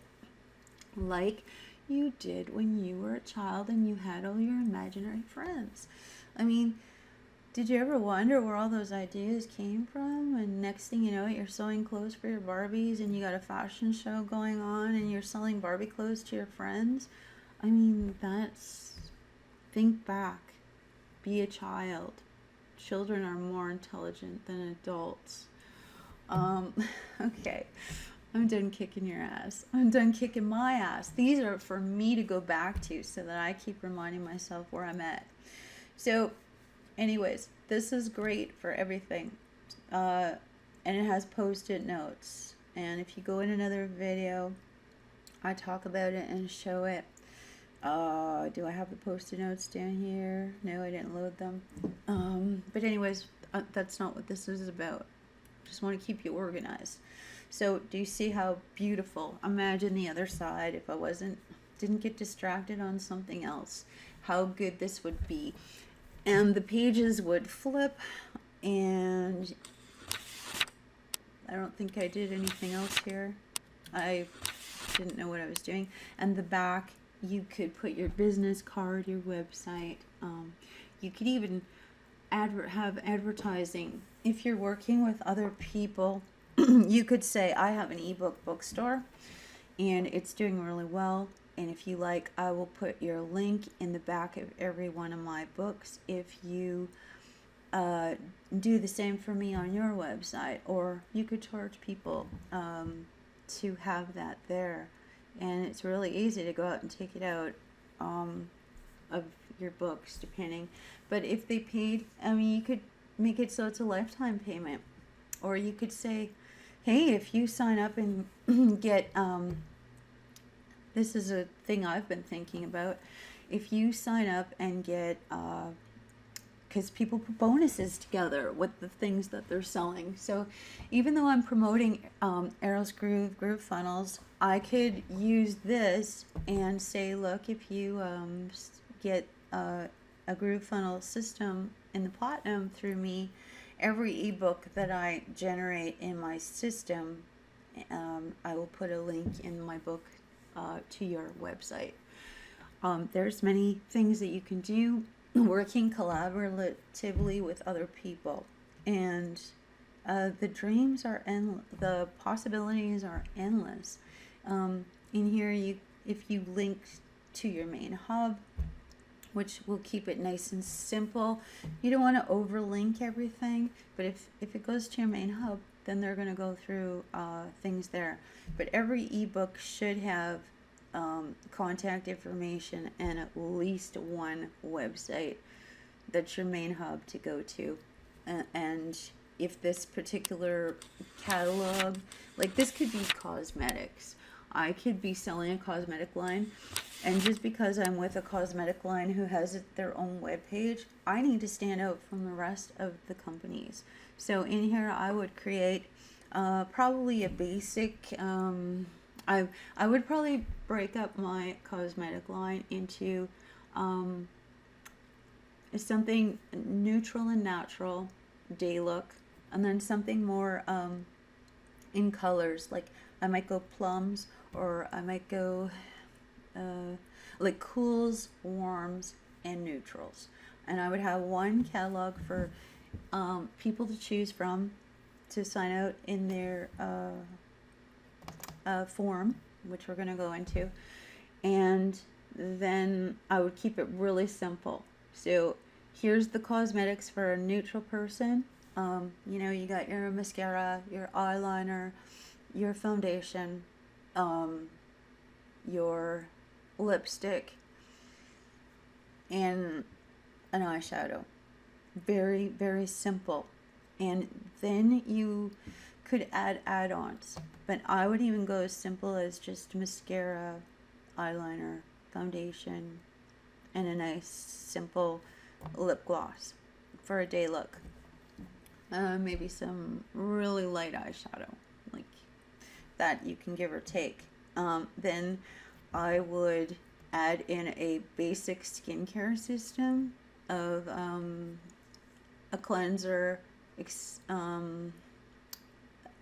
Like you did when you were a child and you had all your imaginary friends. I mean, did you ever wonder where all those ideas came from? And next thing you know, you're sewing clothes for your Barbies, and you got a fashion show going on, and you're selling Barbie clothes to your friends. I mean, that's Think back. Be a child. Children are more intelligent than adults. Okay. I'm done kicking your ass. I'm done kicking my ass. These are for me to go back to so that I keep reminding myself where I'm at. So, anyways, this is great for everything. And it has post-it notes. And if you go in another video, I talk about it and show it. Do I have the post-it notes down here? No, I didn't load them. But anyways, that's not what this is about. Just want to keep you organized. So do you see how beautiful? Imagine the other side if I didn't get distracted on something else. How good this would be. And the pages would flip, and I don't think I did anything else here. I didn't know what I was doing. And the back, you could put your business card, your website. You could even have advertising. If you're working with other people, you could say, I have an ebook bookstore and it's doing really well. And if you like, I will put your link in the back of every one of my books if you do the same for me on your website. Or you could charge people to have that there. And it's really easy to go out and take it out of your books, depending. But if they paid, I mean, you could make it so it's a lifetime payment. Or you could say, hey, if you sign up and get, this is a thing I've been thinking about. If you sign up and get, because people put bonuses together with the things that they're selling. So even though I'm promoting Arrows Groove Funnels, I could use this and say, look, if you get a Groove Funnel system in the Platinum through me, every ebook that I generate in my system, I will put a link in my book to your website. There's many things that you can do working collaboratively with other people, and the dreams are endless. The possibilities are endless. In here, if you link to your main hub, which will keep it nice and simple. You don't want to overlink everything, but if it goes to your main hub, then they're going to go through things there. But every ebook should have contact information and at least one website that's your main hub to go to. And if this particular catalog, like this could be cosmetics. I could be selling a cosmetic line, and just because I'm with a cosmetic line who has their own webpage, I need to stand out from the rest of the companies. So in here, I would create probably a basic, I would probably break up my cosmetic line into something neutral and natural, day look, and then something more in colors, like I might go plums, or I might go like cools, warms, and neutrals. And I would have one catalog for people to choose from to sign out in their form, which we're going to go into. And then I would keep it really simple. So here's the cosmetics for a neutral person. You know, you got your mascara, your eyeliner, your foundation, your lipstick, and an eyeshadow. Very, very simple. And then you could add add-ons, but I would even go as simple as just mascara, eyeliner, foundation, and a nice simple lip gloss for a day look. Maybe some really light eyeshadow, like that you can give or take. Then I would add in a basic skincare system of a cleanser,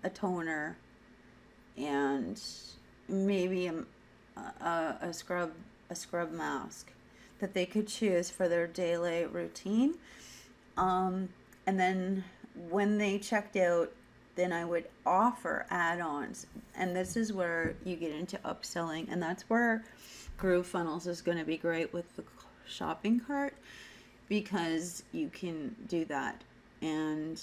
a toner, and maybe a scrub mask that they could choose for their daily routine. And then when they checked out, then I would offer add-ons, and this is where you get into upselling, and that's where Groove Funnels is going to be great with shopping cart, because you can do that. And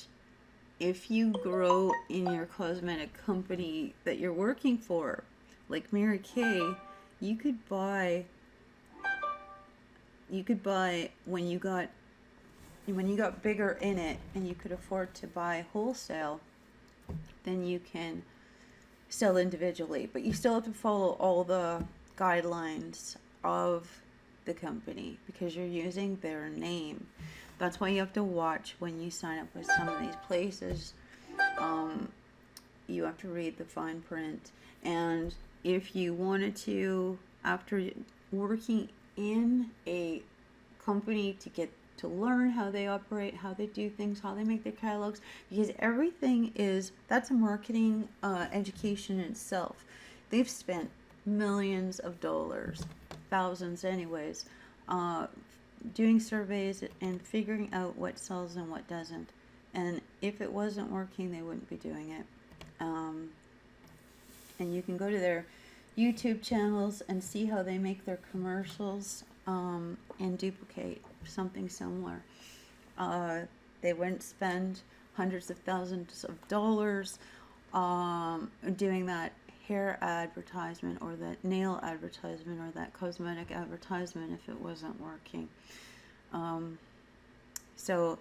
if you grow in your cosmetic company that you're working for, like Mary Kay, you could buy when you got bigger in it and you could afford to buy wholesale, then you can sell individually, but you still have to follow all the guidelines of the company because you're using their name. That's why you have to watch when you sign up with some of these places. You have to read the fine print. And if you wanted to, after working in a company, to get to learn how they operate, how they do things, how they make their catalogs, because everything that's a marketing education in itself. They've spent millions of dollars, thousands anyways, doing surveys and figuring out what sells and what doesn't. And if it wasn't working, they wouldn't be doing it. And you can go to their YouTube channels and see how they make their commercials, and duplicate something similar. They wouldn't spend hundreds of thousands of dollars doing that hair advertisement or that nail advertisement or that cosmetic advertisement if it wasn't working. So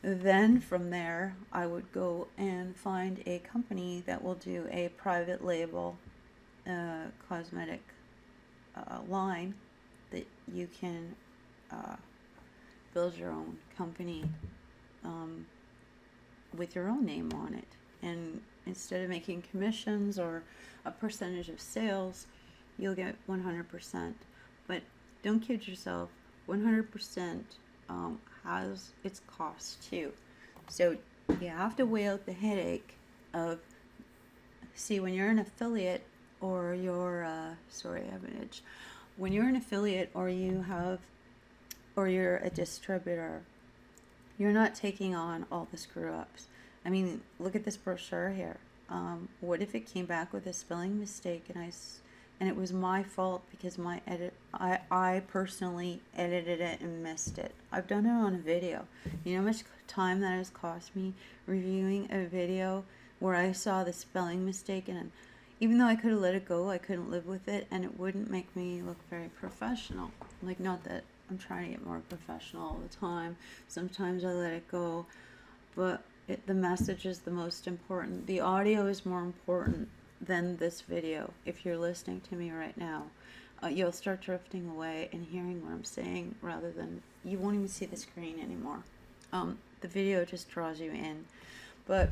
then from there, I would go and find a company that will do a private label cosmetic line that you can build your own company with your own name on it. And instead of making commissions or a percentage of sales, you'll get 100%. But don't kid yourself, 100% has its cost too. So you have to weigh out the headache of, see, when you're an affiliate or you're, sorry, I have an itch. When you're an affiliate or you're a distributor, you're not taking on all the screw ups. I mean, look at this brochure here. What if it came back with a spelling mistake and it was my fault because I personally edited it and missed it? I've done it on a video. You know how much time that has cost me reviewing a video where I saw the spelling mistake, and even though I could have let it go, I couldn't live with it, and it wouldn't make me look very professional. Like, not that I'm trying to get more professional all the time. Sometimes I let it go, but the message is the most important. The audio is more important than this video. If you're listening to me right now, you'll start drifting away and hearing what I'm saying rather than, you won't even see the screen anymore. The video just draws you in. But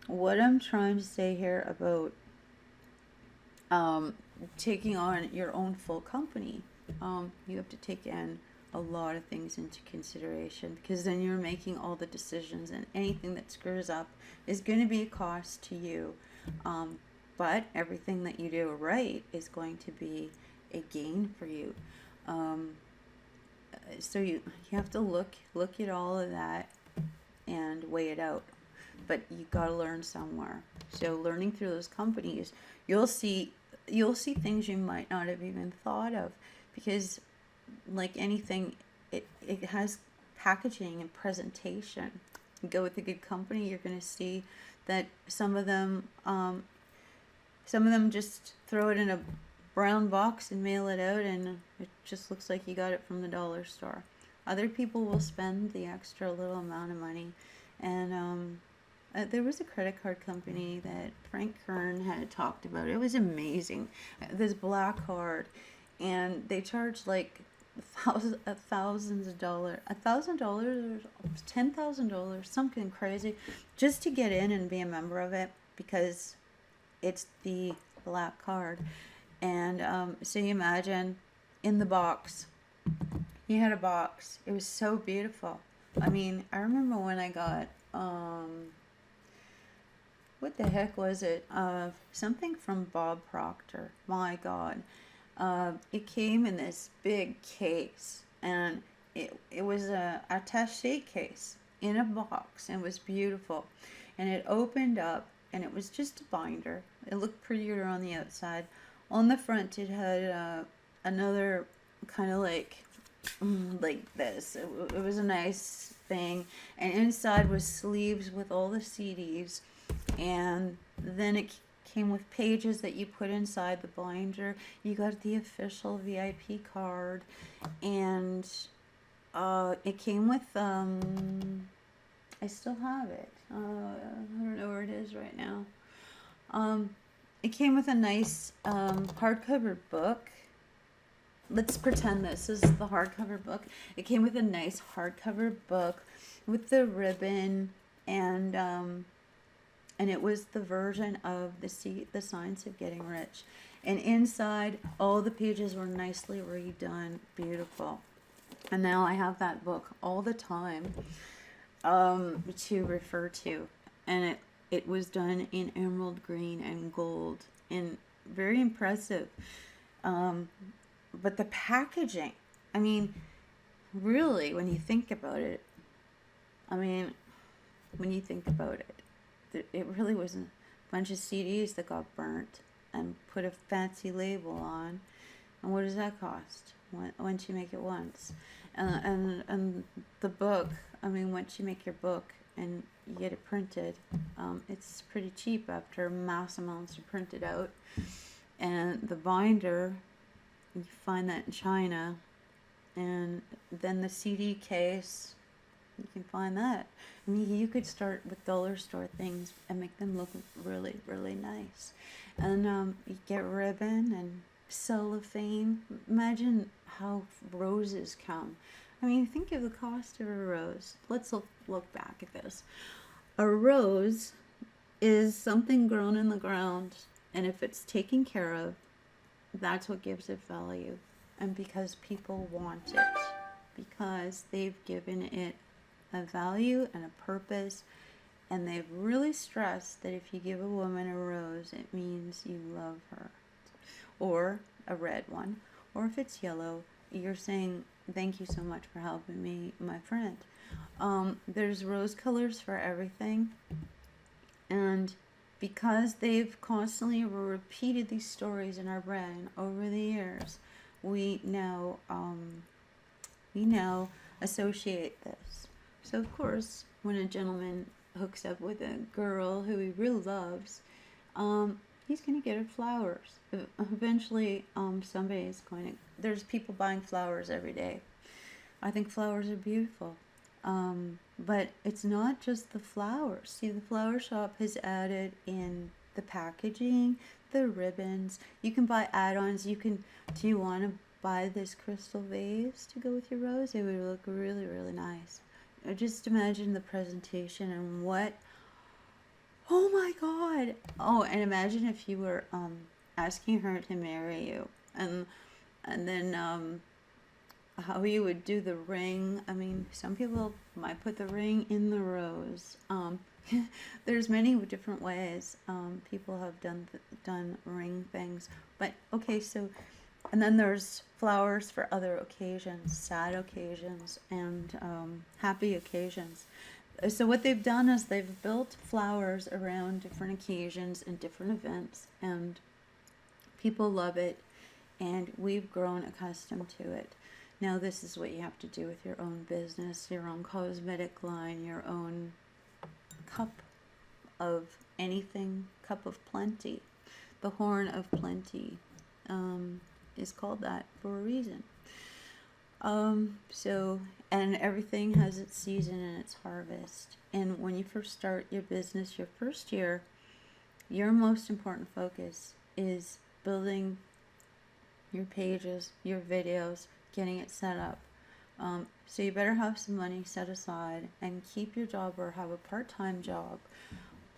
what I'm trying to say here about taking on your own full company, you have to take in a lot of things into consideration, because then you're making all the decisions, and anything that screws up is going to be a cost to you. But everything that you do right is going to be a gain for you. So you have to look at all of that and weigh it out. But you got to learn somewhere. So learning through those companies, you'll see things you might not have even thought of, because like anything, it has packaging and presentation. You go with a good company, you're going to see that some of them just throw it in a brown box and mail it out, and it just looks like you got it from the dollar store. Other people will spend the extra little amount of money. And there was a credit card company that Frank Kern had talked about. It was amazing. This black card, and they charged like $1,000, or $10,000, something crazy, just to get in and be a member of it, because it's the black card. And so you imagine in the box, he had a box. It was so beautiful. I mean, I remember when I got what the heck was it? Something from Bob Proctor. My God. It came in this big case, and it was a attaché case in a box, and it was beautiful. And it opened up, and it was just a binder. It looked prettier on the outside. On the front, it had another kind of like like this. It was a nice thing. And inside was sleeves with all the CDs. And then it came with pages that you put inside the binder. You got the official VIP card. And it came with, I still have it. I don't know where it is right now. It came with a nice hardcover book. Let's pretend this is the hardcover book. It came with a nice hardcover book with the ribbon, and it was the version of the Science of Getting Rich. And inside, all the pages were nicely redone, beautiful. And now I have that book all the time to refer to, and it was done in emerald green and gold, and very impressive. But the packaging, I mean, really, when you think about it, it really was a bunch of CDs that got burnt and put a fancy label on. And what does that cost once you make it once? And the book, once you make your book and you get it printed, it's pretty cheap after mass amounts are printed out. And the binder, you find that in China. And then the CD case, you can find that. You could start with dollar store things and make them look really, really nice. And you get ribbon and cellophane. Imagine how roses come. Think of the cost of a rose. Let's look back at this. A rose is something grown in the ground, and if it's taken care of, that's what gives it value. And because people want it, because they've given it a value and a purpose, and they've really stressed that if you give a woman a rose, it means you love her. Or a red one, or if it's yellow, you're saying, thank you so much for helping me, my friend. There's rose colors for everything, and because they've constantly repeated these stories in our brain over the years, we now associate this. So of course, when a gentleman hooks up with a girl who he really loves, he's going to get her flowers. Eventually, somebody's going to... There's people buying flowers every day. I think flowers are beautiful. But it's not just the flowers. See, the flower shop has added in the packaging, the ribbons. You can buy add-ons. Do you want to buy this crystal vase to go with your rose? It would look really, really nice. Just imagine the presentation and what... Oh my God! Oh, and imagine if you were asking her to marry you, and then how you would do the ring. Some people might put the ring in the rose. There's many different ways people have done ring things. But okay, so, and then there's flowers for other occasions, sad occasions, and happy occasions. So what they've done is they've built flowers around different occasions and different events, and people love it, and we've grown accustomed to it. Now this is what you have to do with your own business, your own cosmetic line, your own cup of anything, cup of plenty. The horn of plenty is called that for a reason. And everything has its season and its harvest. And when you first start your business, your first year, your most important focus is building your pages, your videos, getting it set up. So you better have some money set aside and keep your job or have a part-time job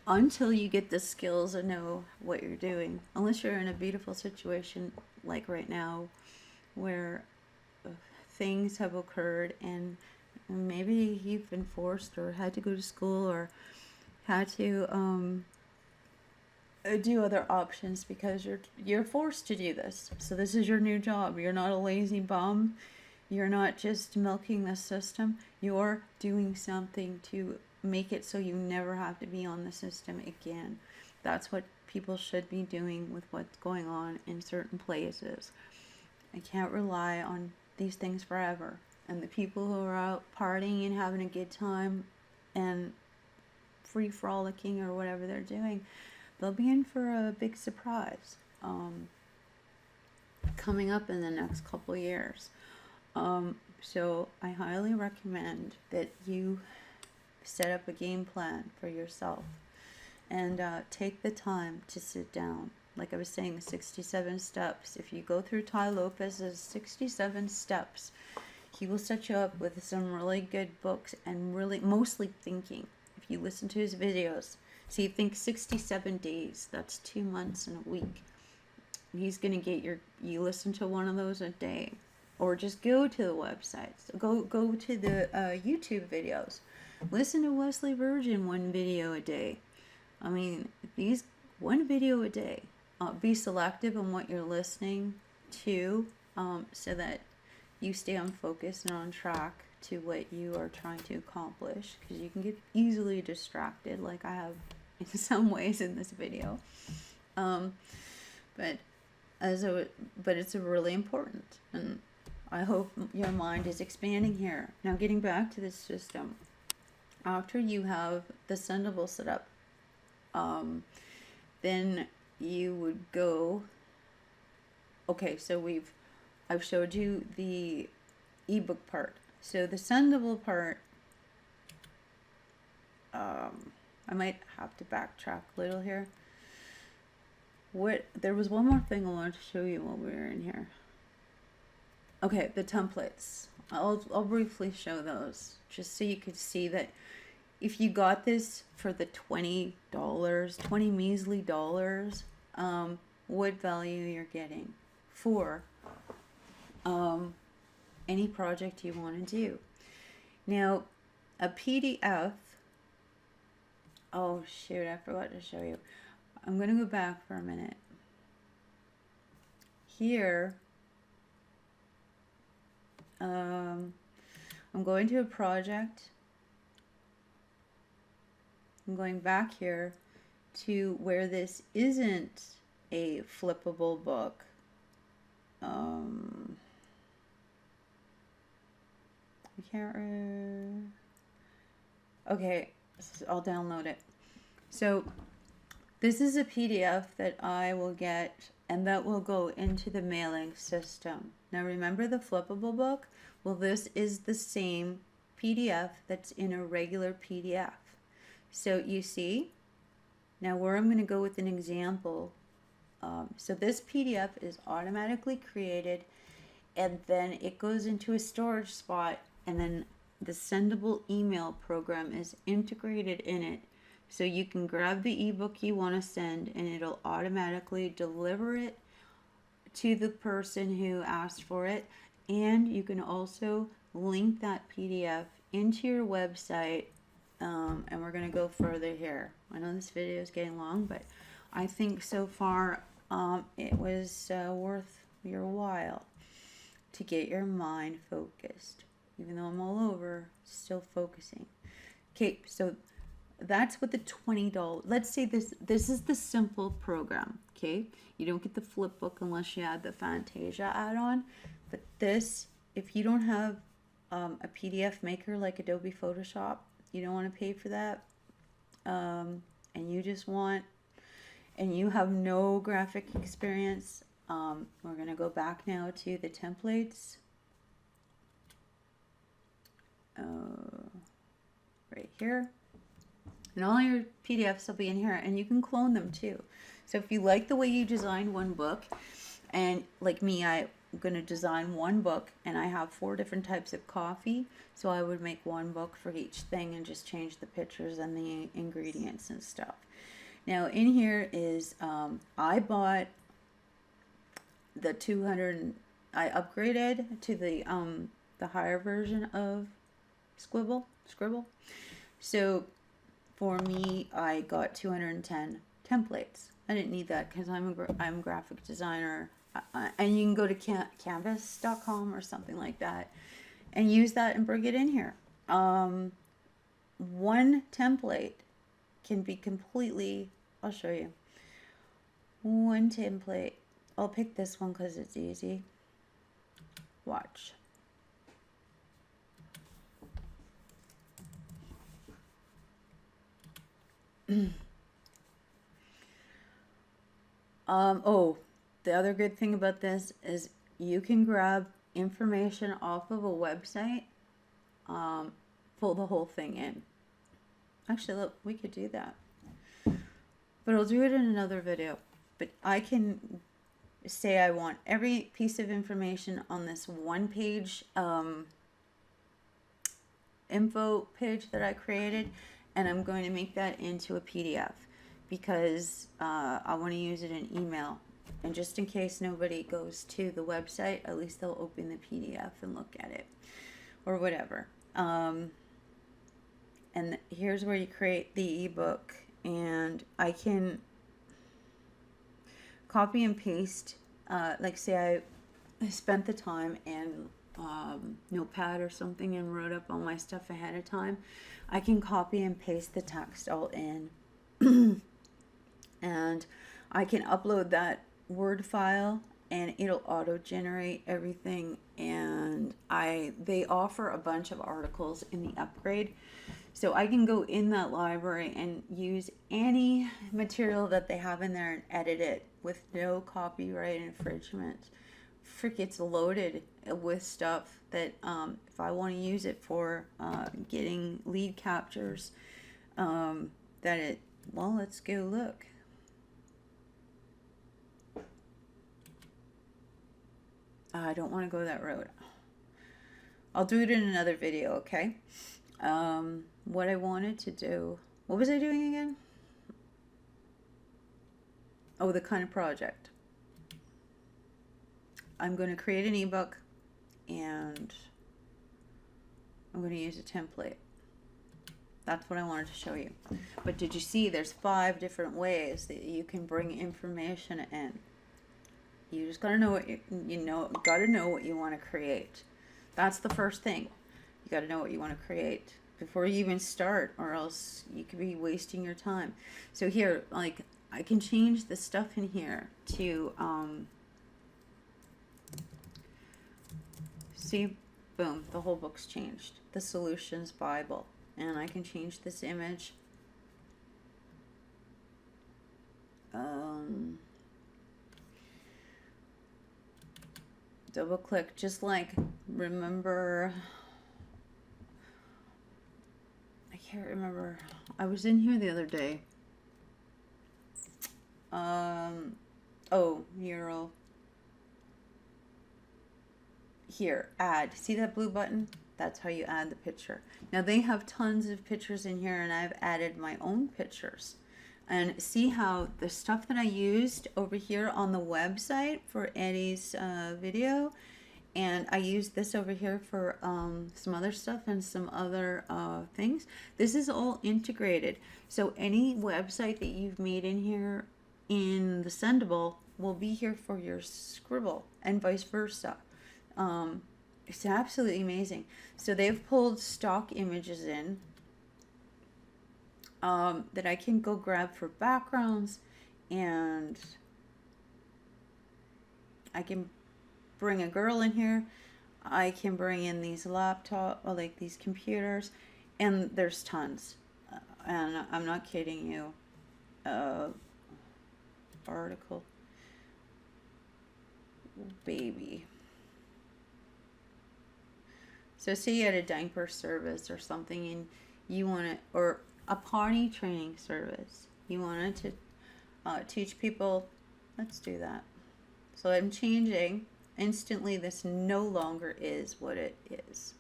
until you get the skills and know what you're doing. Unless you're in a beautiful situation like right now where things have occurred and maybe you've been forced or had to go to school or had to do other options because you're forced to do this. So this is your new job. You're not a lazy bum. You're not just milking the system. You're doing something to make it so you never have to be on the system again. That's what people should be doing with what's going on in certain places. I can't rely on these things forever. and the people who are out partying and having a good time and free frolicking or whatever they're doing, they'll be in for a big surprise coming up in the next couple years. So I highly recommend that you set up a game plan for yourself and take the time to sit down. Like I was saying, 67 steps. If you go through Ty Lopez's 67 steps, he will set you up with some really good books and really mostly thinking. If you listen to his videos, so you think 67 days, that's 2 months and a week. He's going to get you listen to one of those a day. Or just go to the websites. Go to the YouTube videos. Listen to Wesley Virgin, 1 video a day. I mean, these 1 video a day. Be selective on what you're listening to, so that you stay on focus and on track to what you are trying to accomplish. Because you can get easily distracted, like I have in some ways in this video. But it's really important, and I hope your mind is expanding here. Now, getting back to this system, after you have the Sendibble set up, then you would go, okay, so I've showed you the ebook part. So the Sendibble part, I might have to backtrack a little here. There was one more thing I wanted to show you while we were in here. Okay, the templates. I'll briefly show those just so you could see that if you got this for the $20, 20 measly dollars, what value you're getting for any project you want to do. Now, a PDF, oh shoot, I forgot to show you. I'm going to go back for a minute. Here, I'm going to a project. I'm going back here to where this isn't a flippable book. I can't. Okay, I'll download it. So this is a PDF that I will get, and that will go into the mailing system. Now remember the flippable book? Well, this is the same PDF that's in a regular PDF. So you see, now where I'm going to go with an example. So this PDF is automatically created, and then it goes into a storage spot, and then the Sendibble email program is integrated in it. So you can grab the ebook you want to send, and it'll automatically deliver it to the person who asked for it. And you can also link that PDF into your website. And we're going to go further here. I know this video is getting long, but I think so far it was worth your while to get your mind focused. Even though I'm all over, still focusing. Okay, so that's what the $20. Let's say this is the simple program. Okay, you don't get the Flipbook unless you add the Fantasia add-on. But this, if you don't have a PDF maker like Adobe Photoshop, you don't want to pay for that, and you just want, and you have no graphic experience, we're going to go back now to the templates. Right here. And all your PDFs will be in here, and you can clone them too. So if you like the way you designed one book, and like me, I'm going to design one book, and I have 4 different types of coffee, so I would make one book for each thing and just change the pictures and the ingredients and stuff. Now in here is, I bought the 200, I upgraded to the higher version of Sqribble. So for me, I got 210 templates. I didn't need that because I'm a graphic designer, and you can go to canvas.com or something like that and use that and bring it in here. One template can be completely, I'll show you. One template, I'll pick this one because it's easy. Watch. Oh, the other good thing about this is you can grab information off of a website, pull the whole thing in. Actually, look, we could do that. But I'll do it in another video. But I can say I want every piece of information on this one page info page that I created, and I'm going to make that into a PDF because I want to use it in email. And just in case nobody goes to the website, at least they'll open the PDF and look at it or whatever. And here's where you create the ebook, and I can copy and paste, like say I spent the time and notepad or something and wrote up all my stuff ahead of time. I can copy and paste the text all in and I can upload that Word file and it'll auto generate everything. And they offer a bunch of articles in the upgrade, so I can go in that library and use any material that they have in there and edit it with no copyright infringement. Frick, it's loaded with stuff that if I want to use it for getting lead captures, well, let's go look. I don't want to go that road. I'll do it in another video, okay? What I wanted to do, what was I doing again? Oh, the kind of project. I'm going to create an ebook and I'm going to use a template. That's what I wanted to show you. But did you see there's 5 different ways that you can bring information in? You just got to know what got to know what you want to create. That's the first thing. You got to know what you want to create before you even start, or else you could be wasting your time. So here, like, I can change the stuff in here to see, boom, the whole book's changed. The Solutions Bible. And I can change this image. Double click, just like, remember, I can't remember. I was in here the other day. Oh, mural. Here, add. See that blue button? That's how you add the picture. Now they have tons of pictures in here, and I've added my own pictures. And see how the stuff that I used over here on the website for Eddie's video, and I used this over here for some other stuff and some other things. This is all integrated. So any website that you've made in here in the Sendibble will be here for your Sqribble and vice versa. It's absolutely amazing. So they've pulled stock images in that I can go grab for backgrounds, and I can bring a girl in here. I can bring in these laptop, or like these computers, and there's tons. And I'm not kidding you. Article. Baby. So say you had a diaper service or something, and you want it, or a potty training service. You wanted to teach people. Let's do that. So I'm changing. Instantly, this no longer is what it is.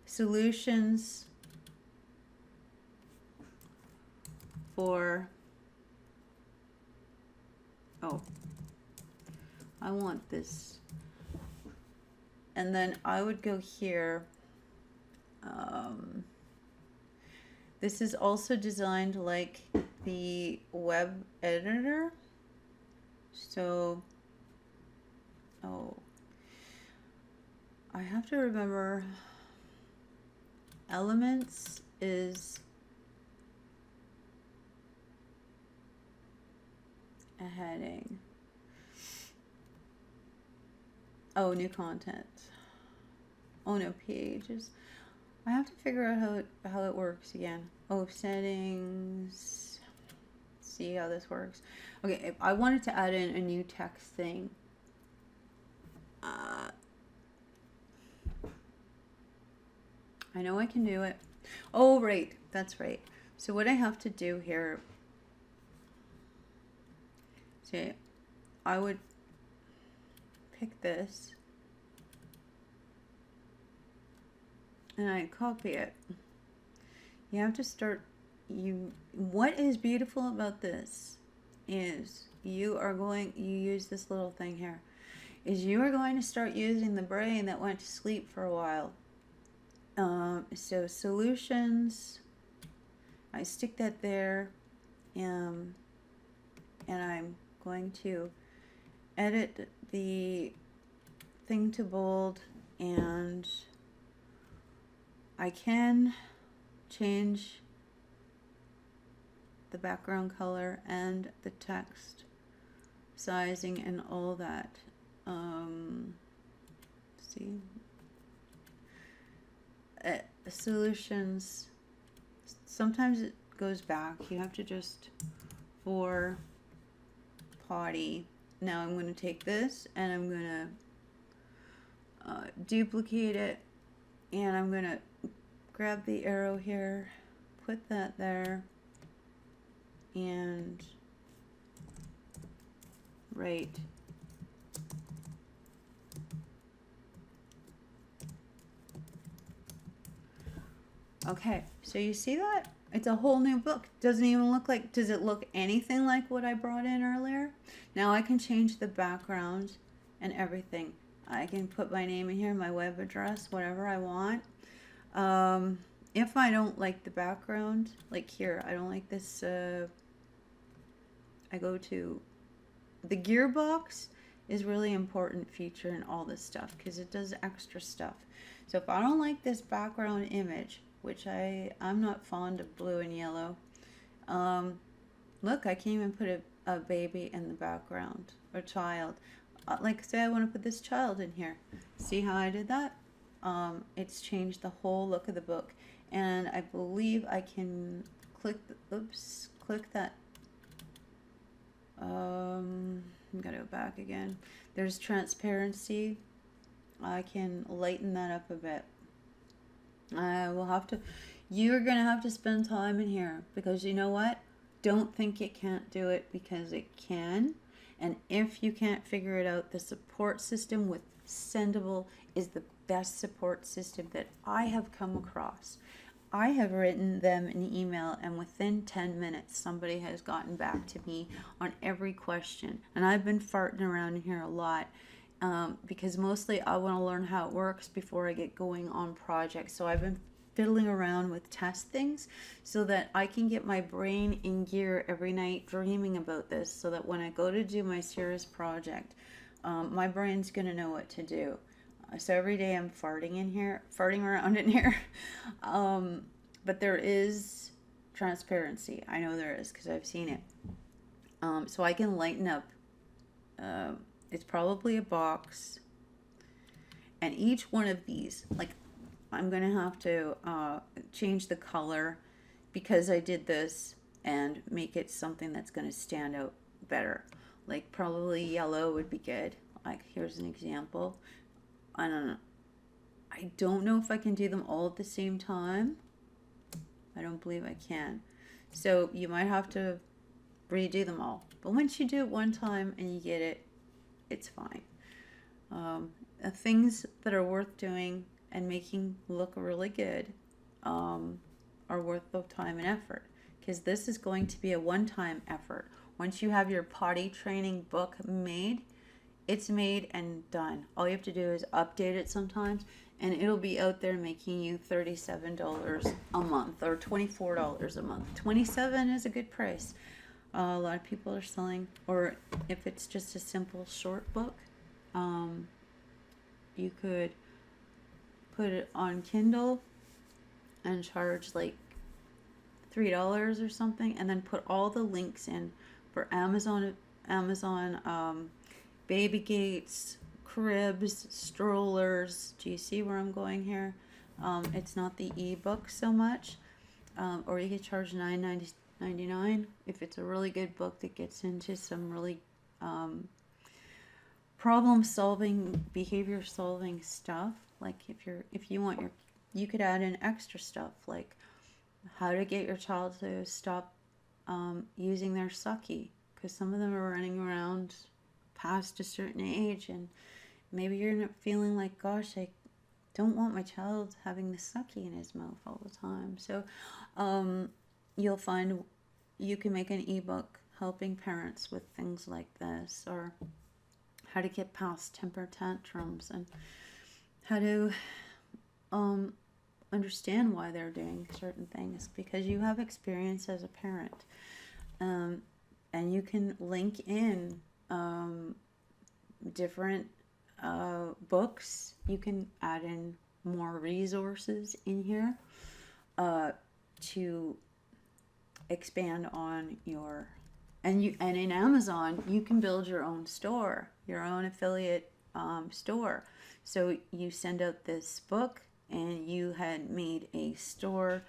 Solutions for, oh, I want this. And then I would go here. This is also designed like the web editor. So, oh, I have to remember elements is a heading. Oh, new content. Oh no, pages. I have to figure out how it works again. Oh, settings. See how this works. Okay, if I wanted to add in a new text thing. I know I can do it. Oh, right. That's right. So what I have to do here. See, I would pick this. And I copy it. You have to start. What is beautiful about this is you use this little thing here. Is you are going to start using the brain that went to sleep for a while. So solutions, I stick that there, and I'm going to edit the thing to bold, and I can change the background color and the text sizing and all that. See, solutions, sometimes it goes back. You have to just, for potty, now I'm going to take this and I'm going to duplicate it, and I'm going to grab the arrow here, put that there, and right. Okay, so you see that? It's a whole new book. Doesn't even look like, does it look anything like what I brought in earlier? Now I can change the background and everything. I can put my name in here, my web address, whatever I want. If I don't like the background, like here, I don't like this, I go to the gearbox is really important feature in all this stuff because it does extra stuff. So if I don't like this background image, which I'm not fond of blue and yellow. Look, I can even put a baby in the background, or child. Like say I want to put this child in here. See how I did that? It's changed the whole look of the book. And I believe I can click that. I'm gonna go back again. There's transparency. I can lighten that up a bit. You're gonna have to spend time in here, because you know what? Don't think it can't do it, because it can. And if you can't figure it out, the support system with Sendibble is the best support system that I have come across. I have written them an email, and within 10 minutes somebody has gotten back to me on every question. And I've been farting around in here a lot. Because mostly I want to learn how it works before I get going on projects. So I've been fiddling around with test things so that I can get my brain in gear every night dreaming about this, so that when I go to do my serious project, my brain's going to know what to do. So every day I'm farting around in here. But there is transparency. I know there is because I've seen it. So I can lighten up. It's probably a box, and each one of these, like, I'm gonna have to change the color because I did this, and make it something that's gonna stand out better. Like probably yellow would be good. Like here's an example. I don't know if I can do them all at the same time. I don't believe I can. So you might have to redo them all. But once you do it one time and you get it, it's fine. Things that are worth doing and making look really good are worth both time and effort, because this is going to be a one-time effort. Once you have your potty training book made, it's made and done. All you have to do is update it sometimes, and it'll be out there making you $37 a month or $24 a month. $27 is a good price. A lot of people are selling, or if it's just a simple short book, you could put it on Kindle and charge like $3 or something, and then put all the links in for Amazon, baby gates, cribs, strollers. Do you see where I'm going here? It's not the ebook so much, or you could charge $9.99 if it's a really good book that gets into some really problem solving, behavior solving stuff. Like if you want you could add in extra stuff like how to get your child to stop using their sucky, because some of them are running around past a certain age, and maybe you're not feeling like, gosh, I don't want my child having the sucky in his mouth all the time. So you'll find you can make an ebook helping parents with things like this, or how to get past temper tantrums, and how to understand why they're doing certain things, because you have experience as a parent. And you can link in different books. You can add in more resources in here to expand on your, and in Amazon you can build your own store, your own affiliate store. So you send out this book and you had made a store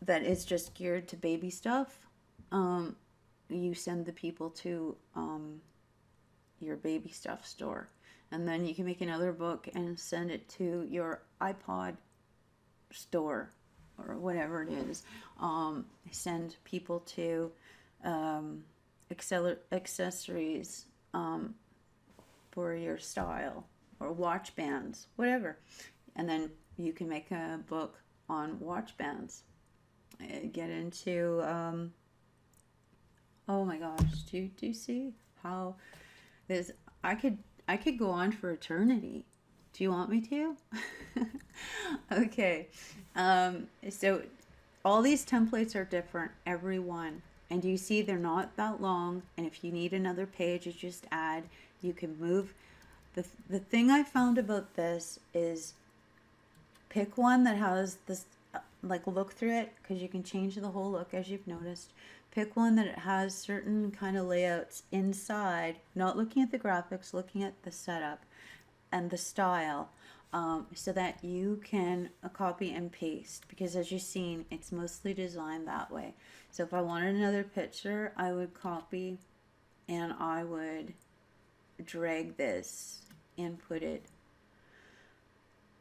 that is just geared to baby stuff. You send the people to your baby stuff store, and then you can make another book and send it to your iPod store or whatever it is. Send people to accessories for your style, or watch bands, whatever. And then you can make a book on watch bands. Get into oh my gosh, do you see how this, I could go on for eternity. Do you want me to? Okay. So all these templates are different, every one. And you see they're not that long. And if you need another page, you just add. You can move. The thing I found about this is pick one that has this, like, look through it, because you can change the whole look, as you've noticed. Pick one that it has certain kind of layouts inside, not looking at the graphics, looking at the setup and the style, so that you can copy and paste, because as you've seen, it's mostly designed that way. So if I wanted another picture, I would copy and I would drag this and put it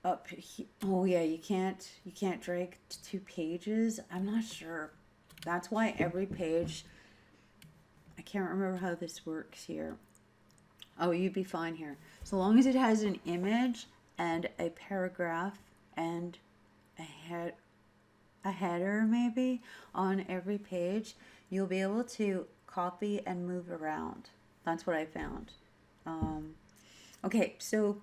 up here. Oh yeah, you can't drag 2 pages. I'm not sure. That's why every page, I can't remember how this works here. Oh, you'd be fine here. So long as it has an image and a paragraph and a header maybe on every page, you'll be able to copy and move around. That's what I found. Okay, so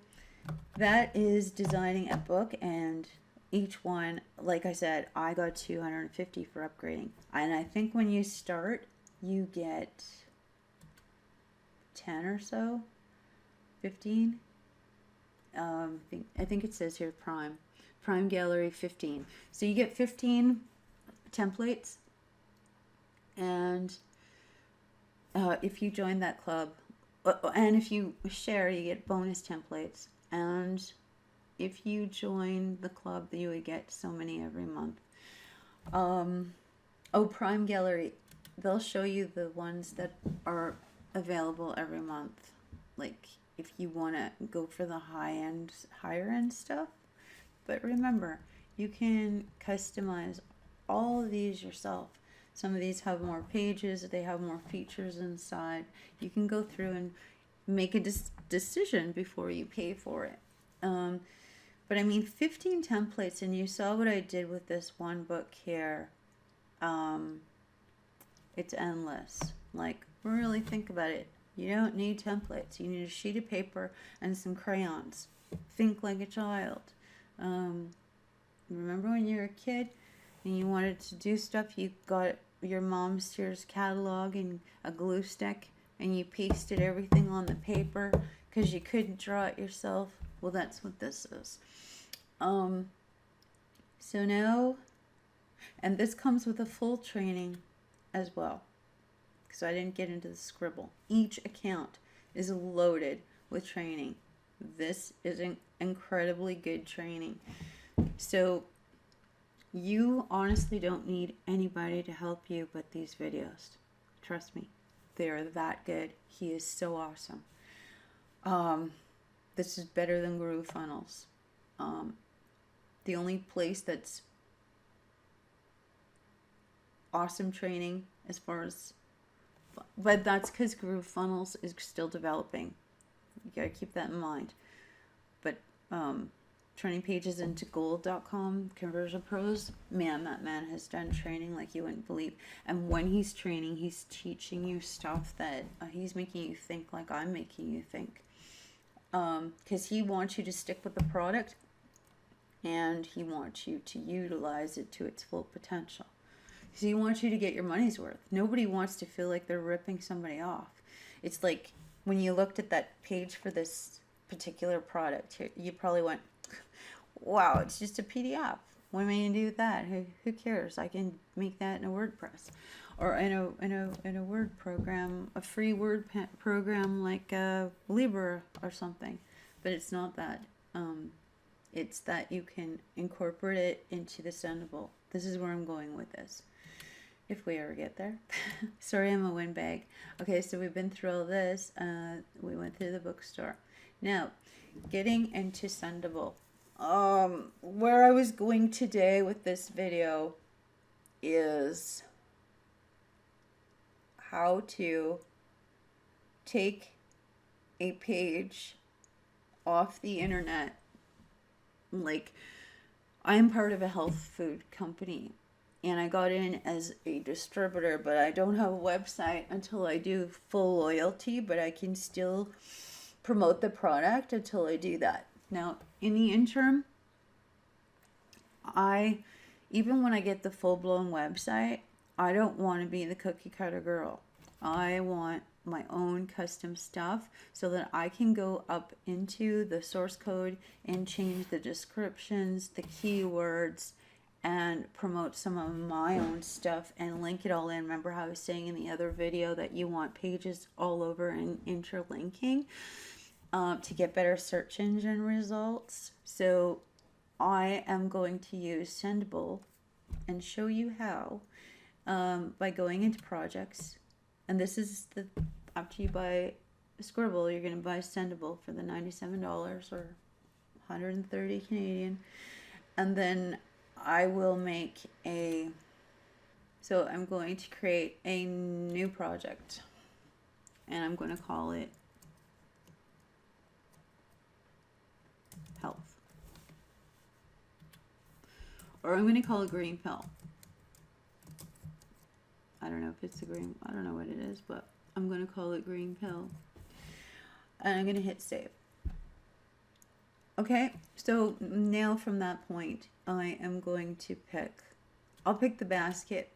that is designing a book, and each one, like I said, I got 250 for upgrading. And I think when you start, you get 10 or so, 15. I think it says here Prime Gallery 15. So you get 15 templates, and if you join that club, and if you share, you get bonus templates. And if you join the club, you would get so many every month. Oh, Prime Gallery, they'll show you the ones that are available every month. Like if you want to go for the higher end stuff. But remember, you can customize all of these yourself. Some of these have more pages, they have more features inside. You can go through and make a decision before you pay for it. But I mean, 15 templates, and you saw what I did with this one book here. It's endless. Like, really think about it. You don't need templates. You need a sheet of paper and some crayons. Think like a child. Remember when you were a kid and you wanted to do stuff, you got your mom's Sears catalog and a glue stick, and you pasted everything on the paper because you couldn't draw it yourself? Well, that's what this is. So now, and this comes with a full training as well, because I didn't get into the Sqribble. Each account is loaded with training. This is an incredibly good training. So you honestly don't need anybody to help you but these videos. Trust me, they're that good. He is so awesome. This is better than GrooveFunnels. The only place that's awesome training as far as, but that's because GrooveFunnels is still developing. You gotta keep that in mind. But turning pages into gold.com, Conversion Pros, man, that man has done training like you wouldn't believe. And when he's training, he's teaching you stuff that he's making you think like I'm making you think. Because he wants you to stick with the product, and he wants you to utilize it to its full potential. Because he wants you to get your money's worth. Nobody wants to feel like they're ripping somebody off. It's like when you looked at that page for this particular product, you probably went, wow, it's just a PDF. What am I going to do with that? Who cares? I can make that in a WordPress or in a Word program, a free Word program like Libra or something. But it's not that. It's that you can incorporate it into the Sendibble. This is where I'm going with this, if we ever get there. Sorry, I'm a windbag. Okay, so we've been through all this. We went through the bookstore. Now, getting into Sendibble. Where I was going today with this video is how to take a page off the internet. Like, I'm part of a health food company, and I got in as a distributor, but I don't have a website until I do full loyalty, but I can still promote the product until I do that. Now, in the interim, even when I get the full-blown website, I don't want to be the cookie cutter girl. I want my own custom stuff so that I can go up into the source code and change the descriptions, the keywords, and promote some of my own stuff and link it all in. Remember how I was saying in the other video that you want pages all over and interlinking to get better search engine results? So I am going to use Sendibble and show you how by going into projects. And this is after you buy Sqribble, you're going to buy Sendibble for the $97 or 130 Canadian. And then I will make so I'm going to create a new project, and I'm going to call it Health. Or I'm going to call it Green Pill. I don't know if it's I don't know what it is, but I'm going to call it Green Pill. And I'm going to hit save. Okay, so now from that point, I am going to I'll pick the basket.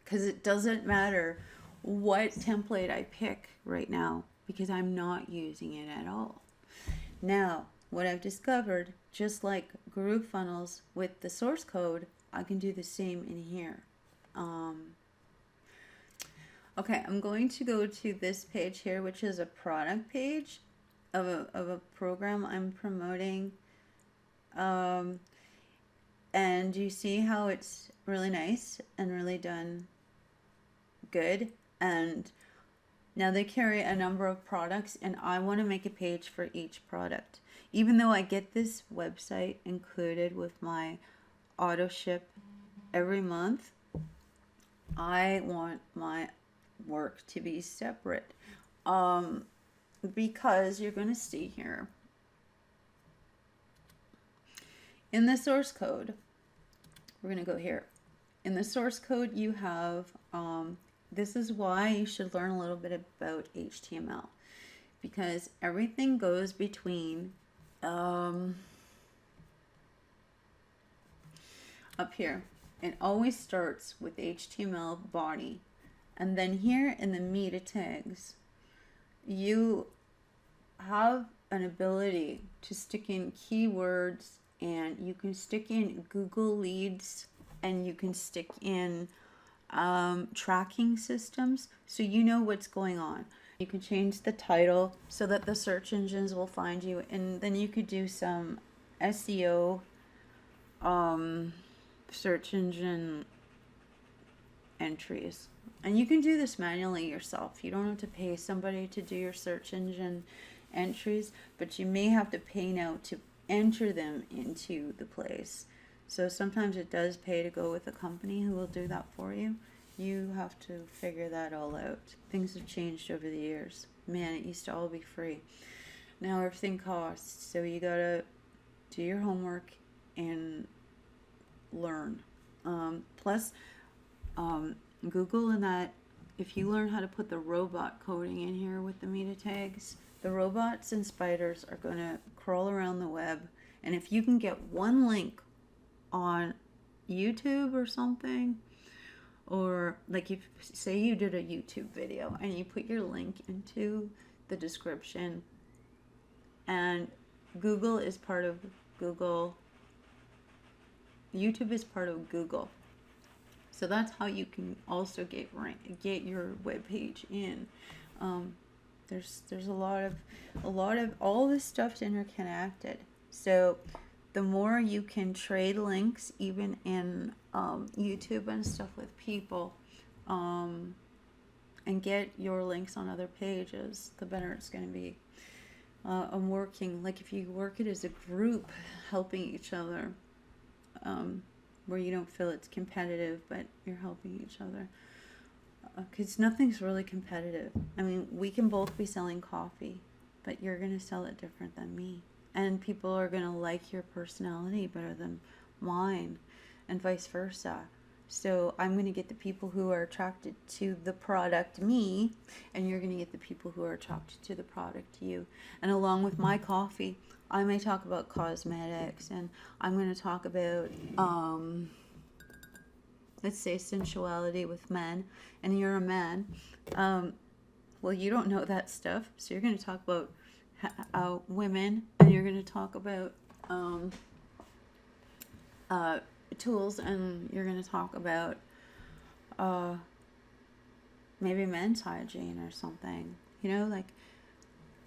Because it doesn't matter what template I pick right now, because I'm not using it at all. Now, what I've discovered, just like GrooveFunnels with the source code, I can do the same in here. Okay, I'm going to go to this page here, which is a product page of a program I'm promoting. And you see how it's really nice and really done good. And now they carry a number of products, and I want to make a page for each product. Even though I get this website included with my auto ship every month, I want my work to be separate. Because you're going to see here in the source code, we're going to go here. In the source code, you have, this is why you should learn a little bit about HTML, because everything goes between, up here. It always starts with HTML body. And then here in the meta tags, you have an ability to stick in keywords, and you can stick in Google leads, and you can stick in tracking systems, so you know what's going on. You can change the title so that the search engines will find you, and then you could do some SEO, search engine entries. And you can do this manually yourself. You don't have to pay somebody to do your search engine entries, but you may have to pay now to enter them into the place. So sometimes it does pay to go with a company who will do that for you. You have to figure that all out. Things have changed over the years. Man, it used to all be free. Now everything costs. So you gotta do your homework and learn. Plus, Google and that, if you learn how to put the robot coding in here with the meta tags, the robots and spiders are going to crawl around the web. And if you can get one link on YouTube or something, or like if say you did a YouTube video and you put your link into the description, and Google is part of Google, YouTube is part of Google. So that's how you can also get your web page in. There's a lot of all this stuff's interconnected. So the more you can trade links, even in YouTube and stuff with people, and get your links on other pages, the better it's going to be. I'm working, like if you work it as a group, helping each other, where you don't feel it's competitive, but you're helping each other. Because nothing's really competitive. I mean, we can both be selling coffee, but you're going to sell it different than me. And people are going to like your personality better than mine, and vice versa. So I'm going to get the people who are attracted to the product, me, and you're going to get the people who are attracted to the product, you. And along with my coffee, I may talk about cosmetics, and I'm going to talk about, let's say, sensuality with men, and you're a man. Well, you don't know that stuff, so you're going to talk about women, and you're going to talk about tools, and you're going to talk about maybe men's hygiene or something. You know, like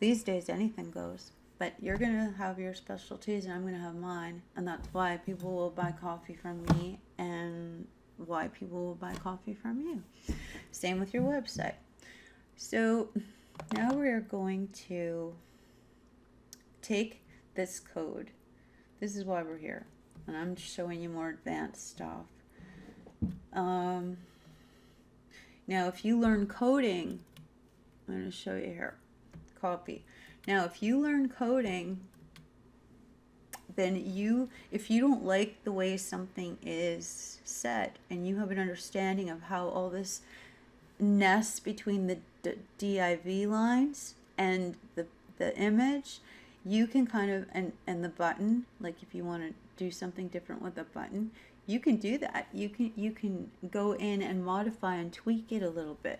these days anything goes. But you're going to have your specialties and I'm going to have mine. And that's why people will buy coffee from me and why people will buy coffee from you. Same with your website. So now we're going to take this code. This is why we're here. And I'm showing you more advanced stuff. Now, if you learn coding, I'm going to show you here. Copy. Now, if you learn coding, then if you don't like the way something is set and you have an understanding of how all this nests between the div lines and the image, you can kind of, and the button, like if you want to do something different with a button, you can do that. You can go in and modify and tweak it a little bit.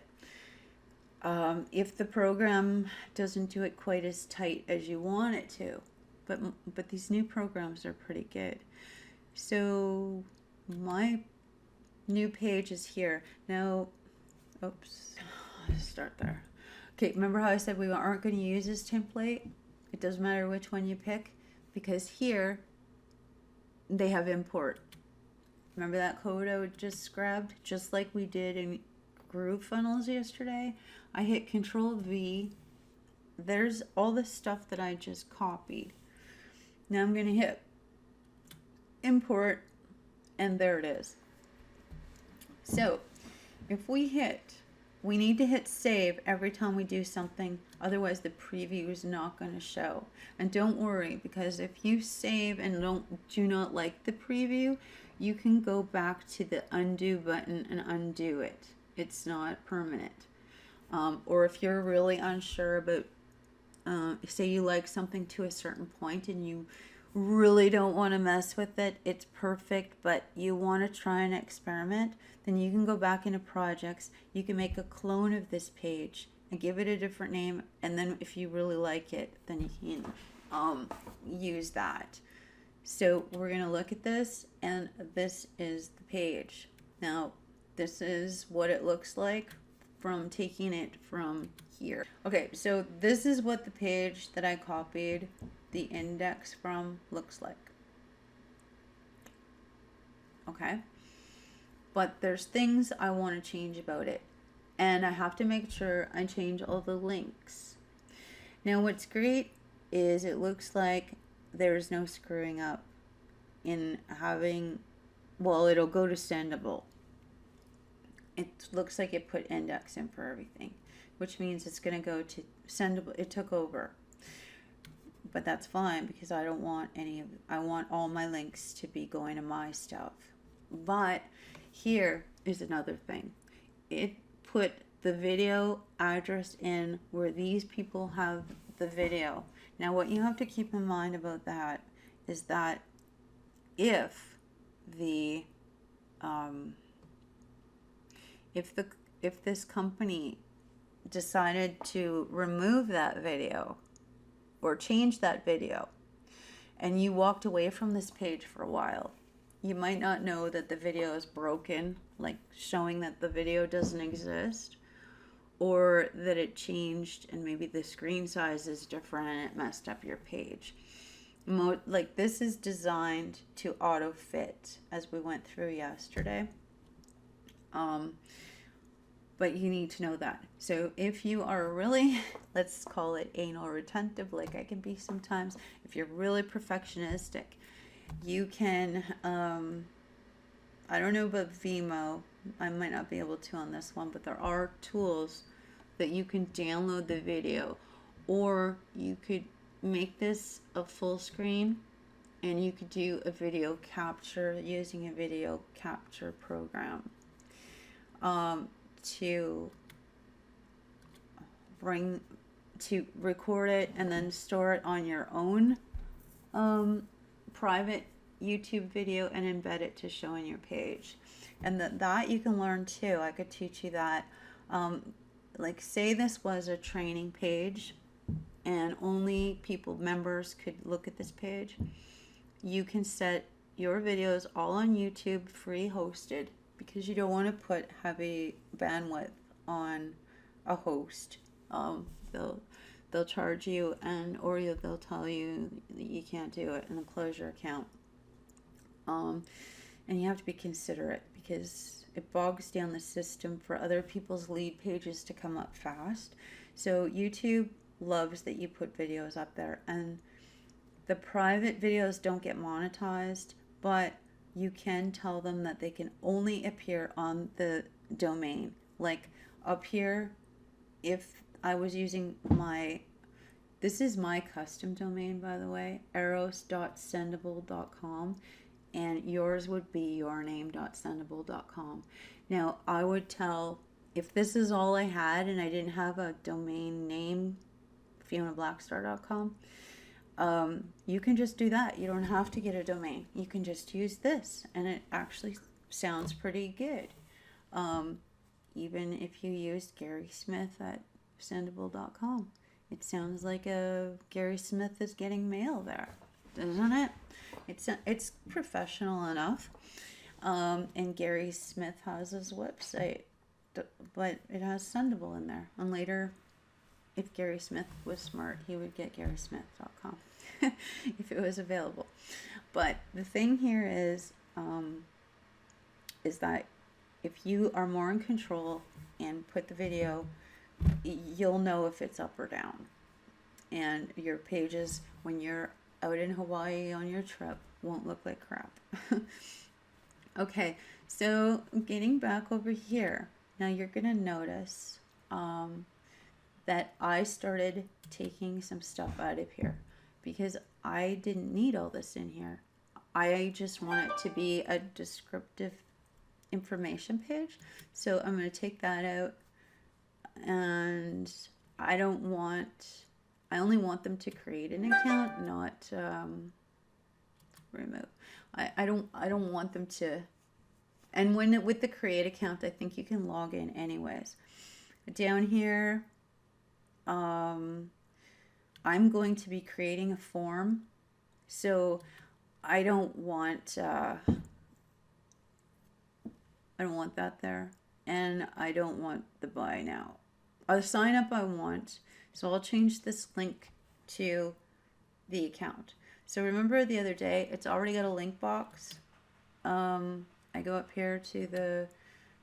If the program doesn't do it quite as tight as you want it to, but these new programs are pretty good. So my new page is here now. Oops, start there. Okay, remember how I said we aren't going to use this template? It doesn't matter which one you pick, because here they have import. Remember that code I just grabbed, just like we did in GrooveFunnels yesterday? I hit Control V. There's all the stuff that I just copied. Now I'm going to hit import, and there it is. So if we need to hit save every time we do something, otherwise the preview is not going to show. And don't worry, because if you save and do not like the preview, you can go back to the undo button and undo it. It's not permanent. Or if you're really unsure about, say you like something to a certain point and you really don't want to mess with it, it's perfect, but you want to try and experiment, then you can go back into projects. You can make a clone of this page and give it a different name, and then if you really like it, then you can use that. So we're going to look at this, and this is the page. Now, this is what it looks like from taking it from here. Okay, so this is what the page that I copied the index from looks like. Okay, but there's things I want to change about it, and I have to make sure I change all the links. Now what's great is it looks like there's no screwing up in having, well, it'll go to Sendibble. It looks like it put index in for everything, which means it's going to go to Sendibble. It took over, but that's fine because I don't want any of, I want all my links to be going to my stuff. But here is another thing. It put the video address in where these people have the video. Now what you have to keep in mind about that is that if this company decided to remove that video or change that video and you walked away from this page for a while, you might not know that the video is broken, like showing that the video doesn't exist, or that it changed and maybe the screen size is different and it messed up your page. Like this is designed to auto fit, as we went through yesterday. But you need to know that. So if you are really, let's call it anal retentive, like I can be sometimes, if you're really perfectionistic, you can, I don't know about Vimeo, I might not be able to on this one, but there are tools that you can download the video, or you could make this a full screen and you could do a video capture using a video capture program to record it and then store it on your own private YouTube video and embed it to show in your page. And that you can learn too. I could teach you that. Like say this was a training page and only members could look at this page. You can set your videos all on YouTube, free hosted, because you don't want to put heavy bandwidth on a host. They'll charge you, or they'll tell you that you can't do it and they'll close your account. And you have to be considerate because it bogs down the system for other people's lead pages to come up fast. So YouTube loves that you put videos up there, and the private videos don't get monetized, but you can tell them that they can only appear on the domain. Like up here, if I was using this is my custom domain, by the way, eros.sendibble.com, and yours would be yourname.sendibble.com. Now I would tell, if this is all I had and I didn't have a domain name, FionaBlackstar.com, you can just do that. You don't have to get a domain. You can just use this, and it actually sounds pretty good. Even if you used Gary Smith at Sendibble.com, it sounds like Gary Smith is getting mail there, doesn't it? It's professional enough. And Gary Smith has his website, but it has Sendibble in there. And later, if Gary Smith was smart, he would get GarySmith.com if it was available. But the thing here is that if you are more in control and put the video, you'll know if it's up or down. And your pages, when you're out in Hawaii on your trip, won't look like crap. Okay, so getting back over here, now you're going to notice that I started taking some stuff out of here because I didn't need all this in here. I just want it to be a descriptive information page. So I'm going to take that out, and I only want them to create an account, not remove. I don't want them to, and with the create account, I think you can log in anyways. Down here, I'm going to be creating a form, so I don't want that there. and I don't want the buy now. The sign up I want. So I'll change this link to the account. So remember the other day, it's already got a link box. I go up here to the,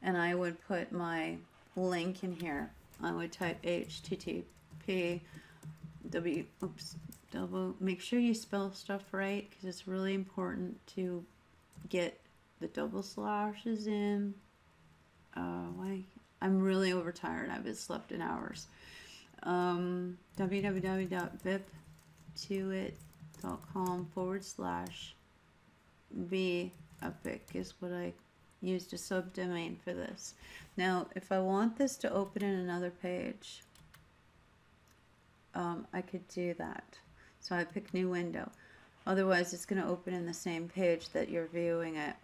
and I would put my link in here. I would type HTTP make sure you spell stuff right, because it's really important to get the double slashes in. I'm really overtired. I've been slept in hours. www.viptoit.com/b epic is what I used a subdomain for this. Now, if I want this to open in another page, I could do that. So I pick new window. Otherwise, it's going to open in the same page that you're viewing it.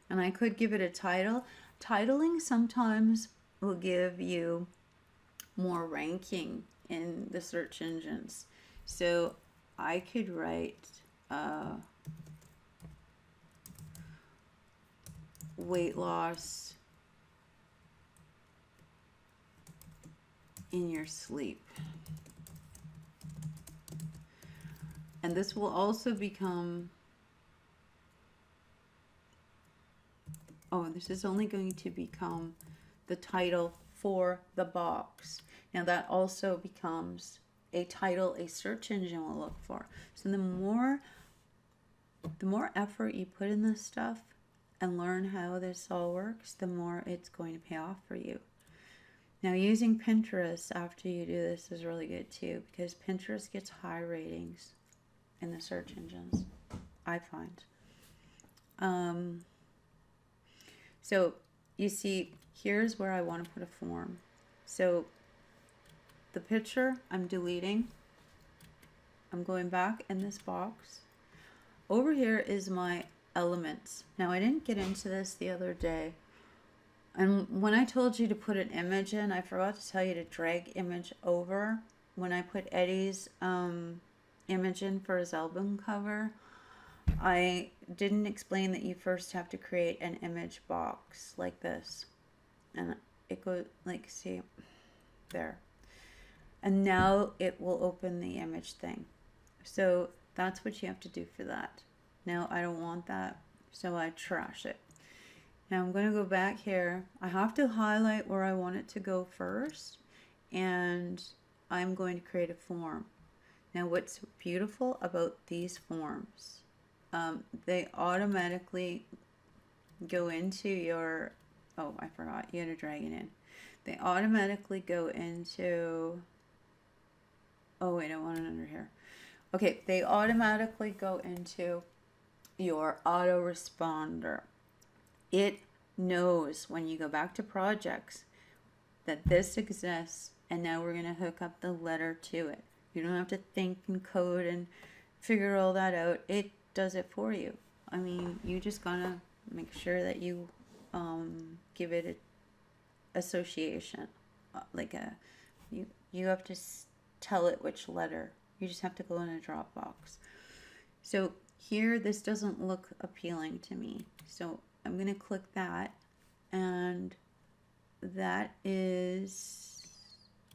And I could give it a title. Titling sometimes will give you more ranking in the search engines. So I could write weight loss in your sleep. And this will also become, this is only going to become the title for the box. Now that also becomes a title a search engine will look for. So the more effort you put in this stuff and learn how this all works, the more it's going to pay off for you. Now, using Pinterest after you do this is really good too, because Pinterest gets high ratings in the search engines, I find. So you see, here's where I want to put a form. So the picture I'm deleting. I'm going back in this box. Over here is my elements. Now, I didn't get into this the other day. And when I told you to put an image in, I forgot to tell you to drag image over. When I put Eddie's image in for his album cover, I didn't explain that you first have to create an image box like this. And it goes like, see, there. And now it will open the image thing. So that's what you have to do for that. Now I don't want that, so I trash it. Now I'm going to go back here. I have to highlight where I want it to go first, and I'm going to create a form. Now what's beautiful about these forms, they automatically go into your, oh, I forgot, you had to drag it in. They automatically go into, oh wait, I want it under here. Okay, they automatically go into your autoresponder. It knows when you go back to projects that this exists, and now we're going to hook up the letter to it. You don't have to think and code and figure all that out. It does it for you. I mean, you just gotta make sure that you give it an association, like you have to tell it which letter. You just have to go in a Dropbox. So here, this doesn't look appealing to me. So I'm going to click that, and that is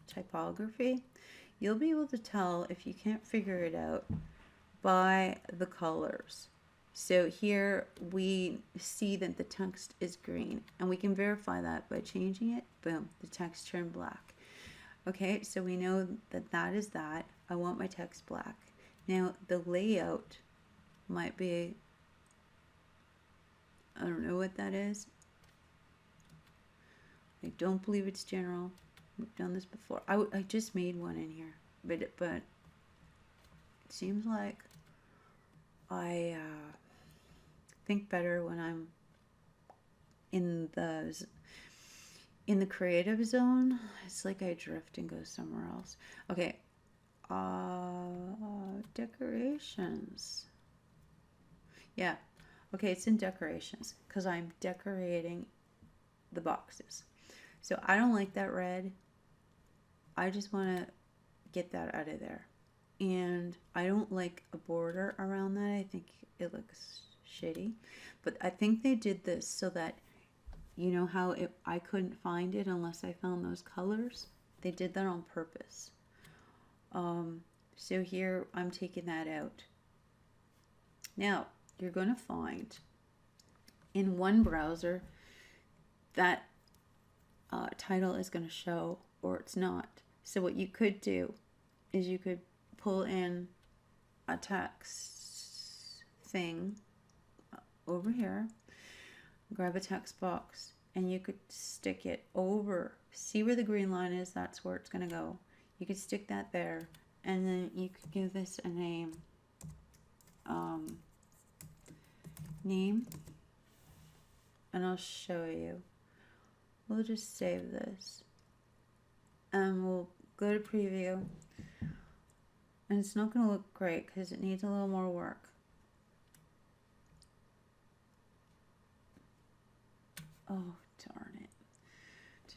typography. You'll be able to tell if you can't figure it out by the colors. So here we see that the text is green, and we can verify that by changing it. Boom, the text turned black. Okay, so we know that that is that. I want my text black. Now the layout might be, I don't know what that is. I don't believe it's general. We've done this before. I just made one in here, but it seems like I think better when I'm in the creative zone. It's like I drift and go somewhere else. Okay, decorations. Yeah, okay, it's in decorations because I'm decorating the boxes. So I don't like that red. I just want to get that out of there. And I don't like a border around that. I think it looks shitty. But I think they did this so that you know how I couldn't find it unless I found those colors? They did that on purpose. So here I'm taking that out. Now you're going to find in one browser that title is going to show or it's not. So what you could do is you could pull in a text thing over here, grab a text box, and you could stick it over. See where the green line is? That's where it's going to go. You could stick that there, and then you could give this a name. And I'll show you. We'll just save this, and we'll go to preview. And it's not going to look great because it needs a little more work. Oh, darn it.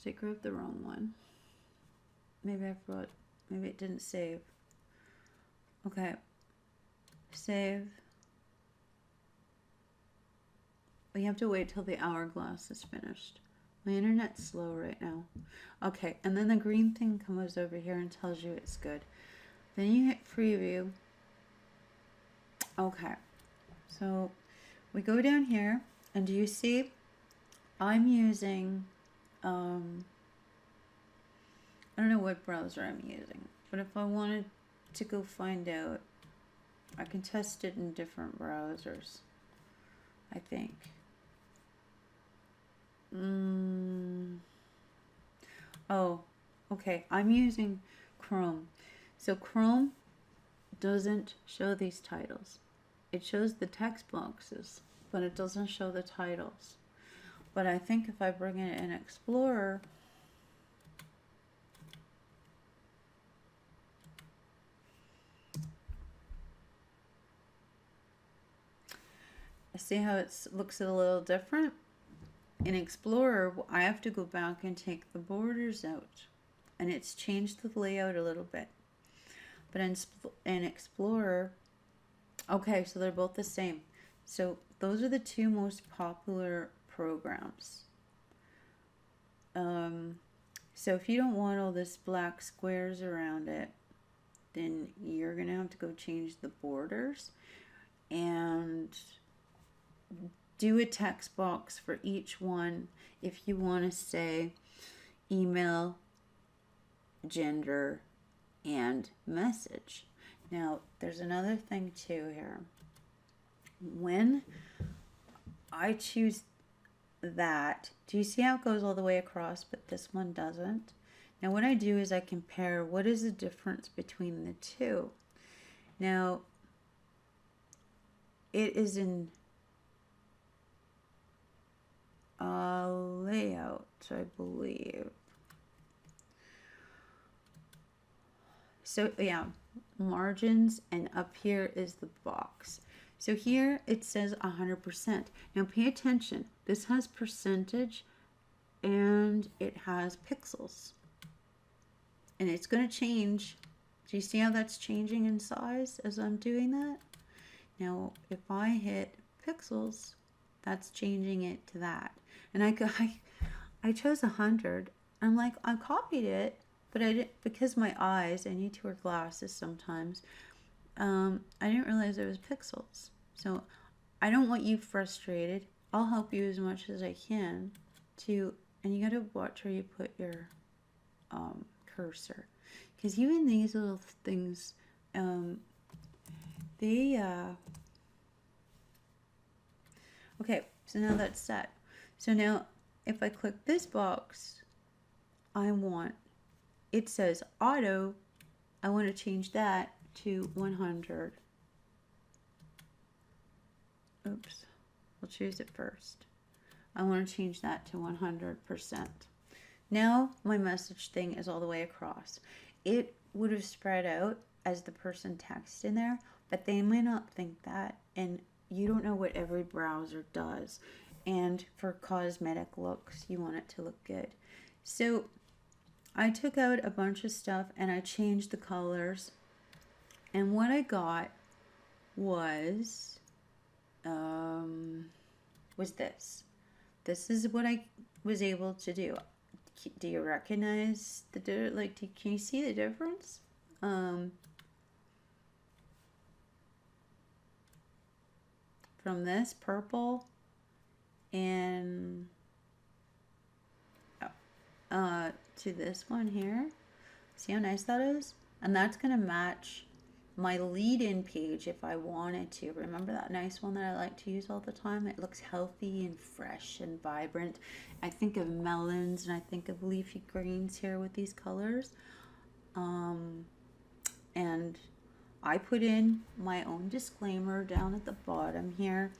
Did I grab the wrong one? Maybe I forgot. Maybe it didn't save. Okay. Save. We have to wait till the hourglass is finished. My internet's slow right now. Okay, and then the green thing comes over here and tells you it's good. Then you hit preview. Okay, so we go down here, and do you see I'm using, I don't know what browser I'm using, but if I wanted to go find out, I can test it in different browsers, I think. Oh, okay, I'm using Chrome. So Chrome doesn't show these titles. It shows the text boxes, but it doesn't show the titles. But I think if I bring it in Explorer, see how it looks a little different? In Explorer, I have to go back and take the borders out, and it's changed the layout a little bit. But in Explorer, okay, so they're both the same. So those are the two most popular programs. So if you don't want all this black squares around it, then you're gonna have to go change the borders and do a text box for each one if you want to say email, gender, and message. Now, there's another thing too here. When I choose that, do you see how it goes all the way across, but this one doesn't? Now, what I do is I compare what is the difference between the two. Now, it is in layout, I believe. So yeah, margins, and up here is the box. So here it says 100%. Now pay attention. This has percentage and it has pixels. And it's going to change. Do you see how that's changing in size as I'm doing that? Now if I hit pixels, that's changing it to that. And I chose 100. I'm like, I copied it, but I didn't, because my eyes, I need to wear glasses sometimes. I didn't realize it was pixels. So I don't want you frustrated. I'll help you as much as I can to, and you got to watch where you put your cursor, because even these little things, okay, so now that's set. So now if I click this box, it says auto, I want to change that to 100. Oops, we'll choose it first. I want to change that to 100%. Now my message thing is all the way across. It would have spread out as the person texts in there, but they may not think that, and you don't know what every browser does. And for cosmetic looks, you want it to look good. So I took out a bunch of stuff and I changed the colors, and what I got was this. This is what I was able to do. Do you recognize can you see the difference? From this purple and to this one here. See how nice that is? And that's going to match my lead-in page if I wanted to. Remember that nice one that I like to use all the time? It looks healthy and fresh and vibrant. I think of melons and I think of leafy greens here with these colors. And I put in my own disclaimer down at the bottom here.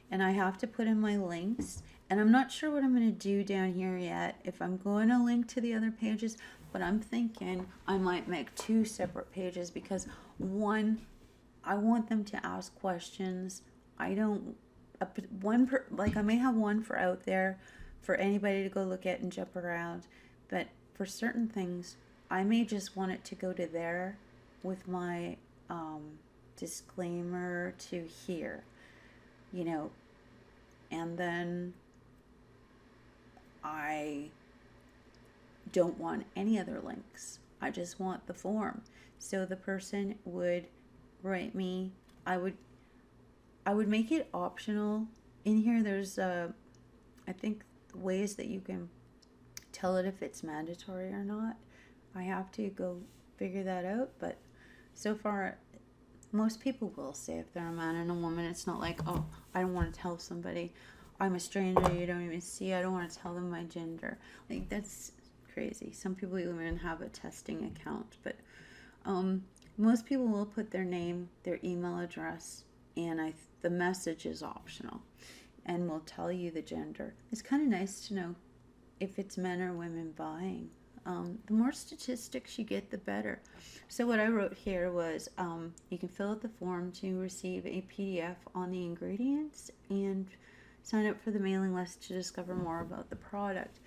And I have to put in my links. And I'm not sure what I'm going to do down here yet, if I'm going to link to the other pages, but I'm thinking I might make 2 separate pages because one, I want them to ask questions. I don't, I may have one for out there for anybody to go look at and jump around, but for certain things, I may just want it to go to there with my disclaimer to here, and then I don't want any other links. I just want the form. So the person would write me. I would make it optional. In here there's I think ways that you can tell it if it's mandatory or not. I have to go figure that out, but so far most people will say if they're a man and a woman. It's not like, oh, I don't want to tell somebody I'm a stranger you don't even see. I don't want to tell them my gender. Like, that's crazy. Some people even have a testing account, but most people will put their name, their email address, and the message is optional, and will tell you the gender. It's kind of nice to know if it's men or women buying. The more statistics you get, the better. So what I wrote here was you can fill out the form to receive a PDF on the ingredients and sign up for the mailing list to discover more about the product.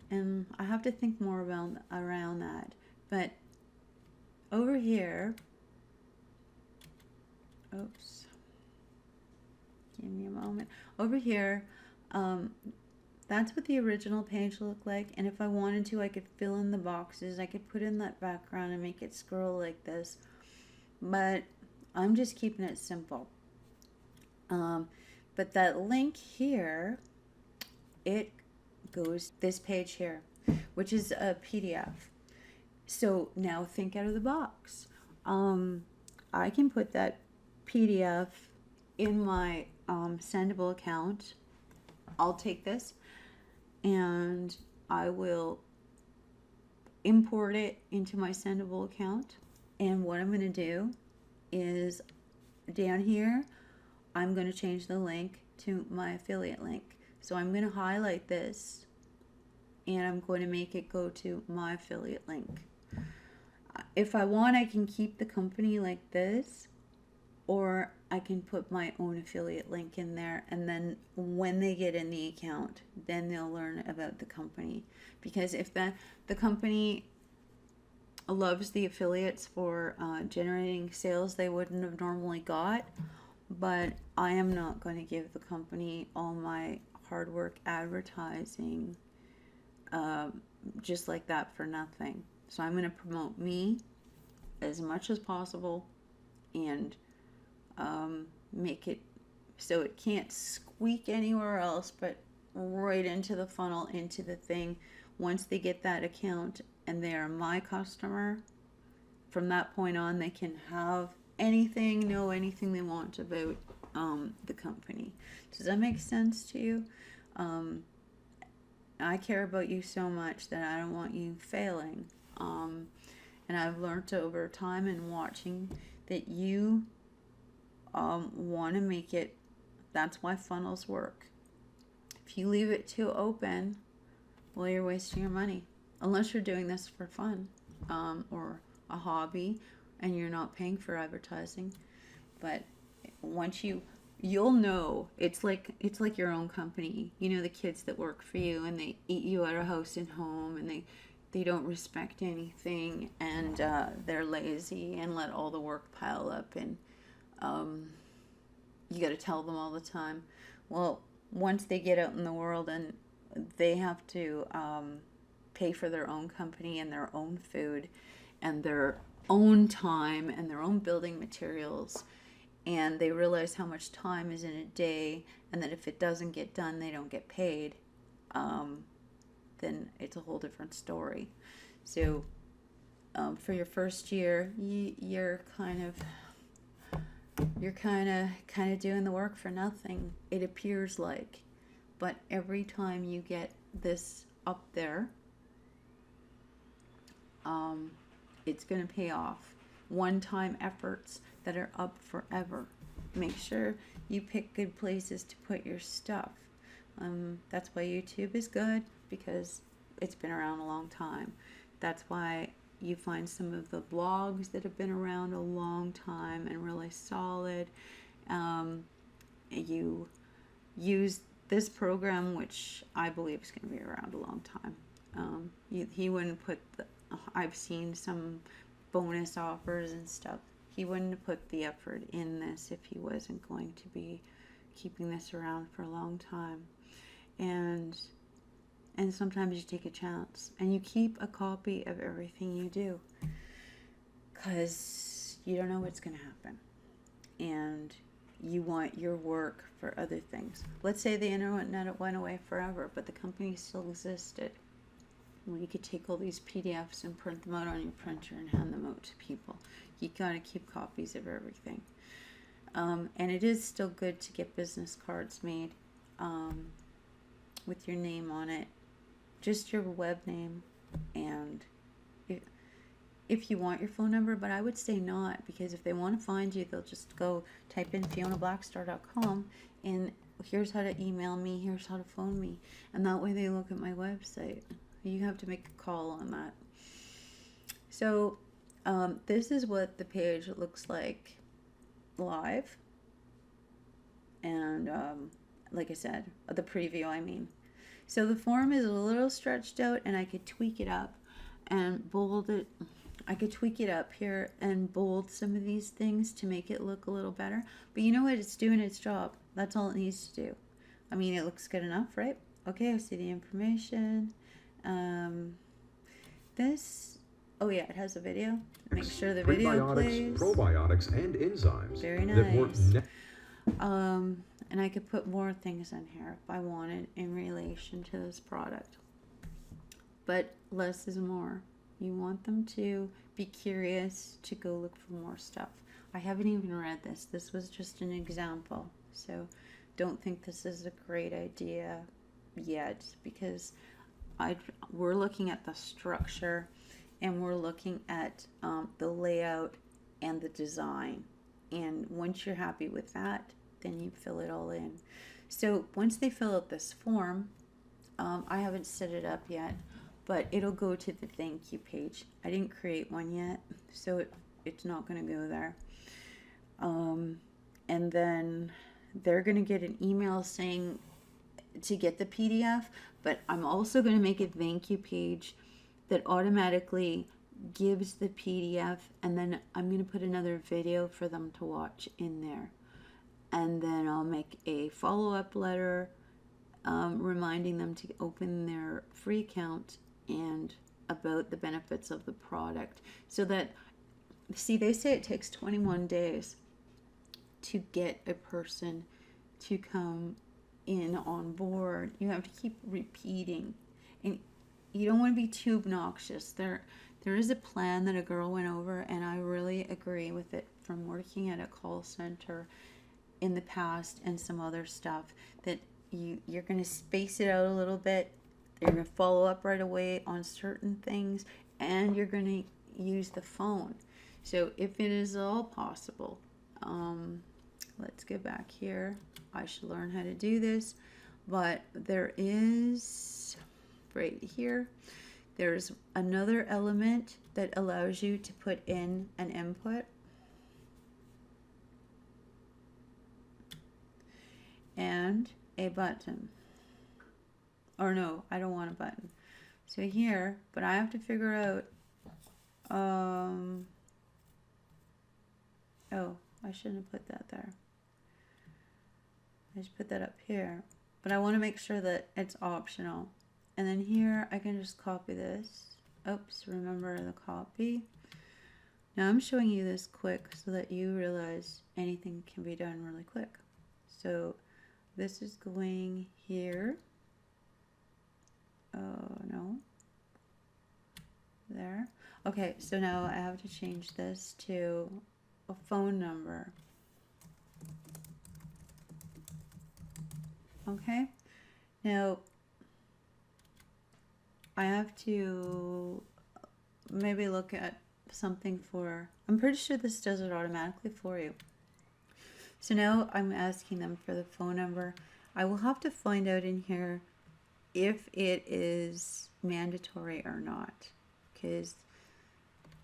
And I have to think more around that. But over here, oops, give me a moment. Over here, that's what the original page looked like. And if I wanted to, I could fill in the boxes. I could put in that background and make it scroll like this. But I'm just keeping it simple. But that link here, it goes this page here, which is a PDF. So now think out of the box. I can put that PDF in my Sendibble account. I'll take this and I will import it into my Sendibble account. And what I'm going to do is down here, I'm going to change the link to my affiliate link. So I'm going to highlight this and I'm going to make it go to my affiliate link. If I want, I can keep the company like this, or I can put my own affiliate link in there, and then when they get in the account, then they'll learn about the company. Because if the company loves the affiliates for generating sales they wouldn't have normally got, but I am not going to give the company all my hard work advertising just like that for nothing. So I'm going to promote me as much as possible and make it so it can't squeak anywhere else, but right into the funnel, into the thing. Once they get that account and they are my customer, from that point on they can have anything, know anything they want about the company. Does that make sense to you? I care about you so much that I don't want you failing. And I've learned over time and watching that you want to make it. That's why funnels work. If you leave it too open, well, you're wasting your money. Unless you're doing this for fun or a hobby and you're not paying for advertising. But once you'll know, it's like your own company. You know, the kids that work for you and they eat you out of house and home, and they don't respect anything, and they're lazy and let all the work pile up, and you got to tell them all the time. Well, once they get out in the world and they have to pay for their own company and their own food and their own time and their own building materials. And they realize how much time is in a day, and that if it doesn't get done, they don't get paid. Then it's a whole different story. So for your first year, you're kind of doing the work for nothing, it appears like. But every time you get this up there, it's going to pay off. One-time efforts that are up forever. Make sure you pick good places to put your stuff. That's why YouTube is good, because it's been around a long time. That's why you find some of the blogs that have been around a long time and really solid. You use this program, which I believe is going to be around a long time. He wouldn't put I've seen some bonus offers and stuff. He wouldn't have put the effort in this if he wasn't going to be keeping this around for a long time. And sometimes you take a chance and you keep a copy of everything you do, because you don't know what's going to happen, and you want your work for other things. Let's say the internet went away forever, but the company still existed. Well, you could take all these PDFs and print them out on your printer and hand them out to people. You got to keep copies of everything. And it is still good to get business cards made with your name on it, just your web name, and if you want your phone number, but I would say not, because if they want to find you, they'll just go type in FionaBlackstar.com and here's how to email me, here's how to phone me, and that way they look at my website. You have to make a call on that. So this is what the page looks like live, and like I said, the preview, I mean. So the form is a little stretched out, and I could tweak it up and bold it. I could tweak it up here and bold some of these things to make it look a little better. But you know what? It's doing its job. That's all it needs to do. I mean, it looks good enough, right? Okay, I see the information. Oh yeah, it has a video. Make sure the video plays. Probiotics and enzymes. Very nice. And I could put more things in here if I wanted in relation to this product. But less is more. You want them to be curious to go look for more stuff. I haven't even read this. This was just an example. So don't think this is a great idea yet, because we're looking at the structure, and we're looking at the layout and the design. And once you're happy with that, then you fill it all in. So once they fill out this form, I haven't set it up yet, but it'll go to the thank you page. I didn't create one yet, so it's not going to go there. And then they're going to get an email saying to get the PDF, but I'm also going to make a thank you page that automatically gives the PDF, and then I'm going to put another video for them to watch in there. And then I'll make a follow-up letter reminding them to open their free account and about the benefits of the product. So that, see, they say it takes 21 days to get a person to come in on board. You have to keep repeating, and you don't want to be too obnoxious. There is a plan that a girl went over, and I really agree with it from working at a call center in the past and some other stuff, that you're going to space it out a little bit. You're going to follow up right away on certain things, and you're going to use the phone. So if it is all possible, let's go back here. I should learn how to do this, but there is right here, there's another element that allows you to put in an input. And a button. Or no, I don't want a button. So here, but I have to figure out, oh, I shouldn't have put that there. I just put that up here. but I want to make sure that it's optional. And then here I can just copy this. Oops, remember the copy. Now I'm showing you this quick so that you realize anything can be done really quick. So this is going here. Oh, no. There. Okay, so now I have to change this to a phone number. Okay, now I have to maybe look at something for, I'm pretty sure this does it automatically for you. So now I'm asking them for the phone number. I will have to find out in here if it is mandatory or not, because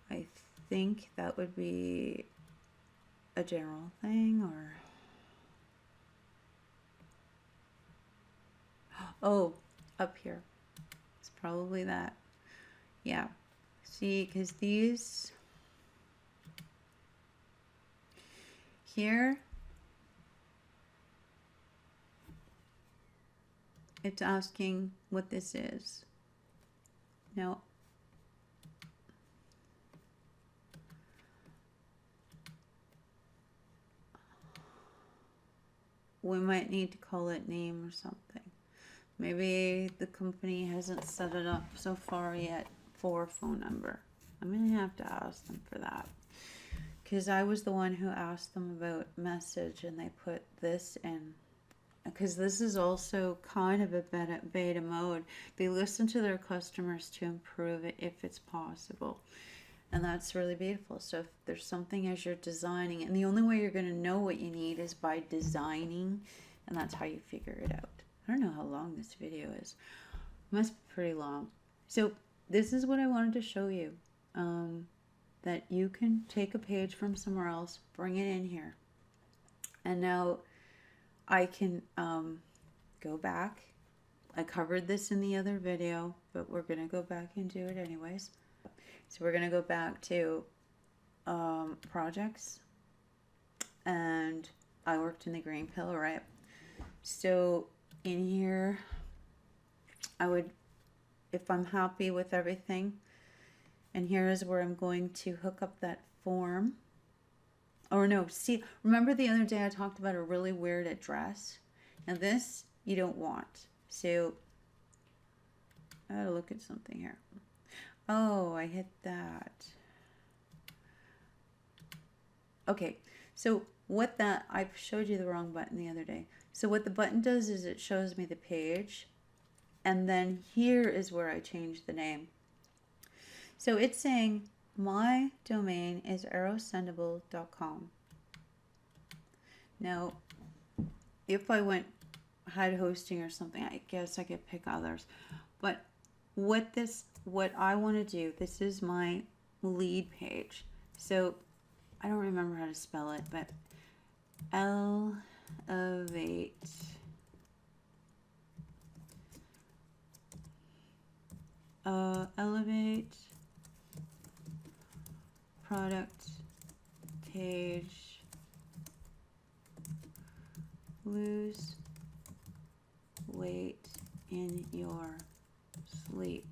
I think that would be a general thing, or oh, up here. It's probably that. Yeah. See, because these here, it's asking what this is. Now, we might need to call it name or something. Maybe the company hasn't set it up so far yet for a phone number. I'm going to have to ask them for that. Because I was the one who asked them about message and they put this in. Because this is also kind of a beta mode. They listen to their customers to improve it if it's possible. And that's really beautiful. So if there's something as you're designing, and the only way you're going to know what you need is by designing, and that's how you figure it out. I don't know how long this video is. It must be pretty long. So this is what I wanted to show you. That you can take a page from somewhere else, bring it in here. And now I can go back. I covered this in the other video, but we're going to go back and do it anyways. So we're going to go back to projects. And I worked in the green pill, right? So in here, I would, if I'm happy with everything, and here is where I'm going to hook up that form. Or no, see, remember the other day I talked about a really weird address? Now this, you don't want. So, I gotta look at something here. Oh, I hit that. Okay, so what that, I showed you the wrong button the other day. So what the button does is it shows me the page. And then here is where I change the name. So it's saying my domain is Sendibble.com. Now, if I had hosting or something, I guess I could pick others. But what I want to do, this is my lead page. So I don't remember how to spell it, but elevate product page, lose weight in your sleep.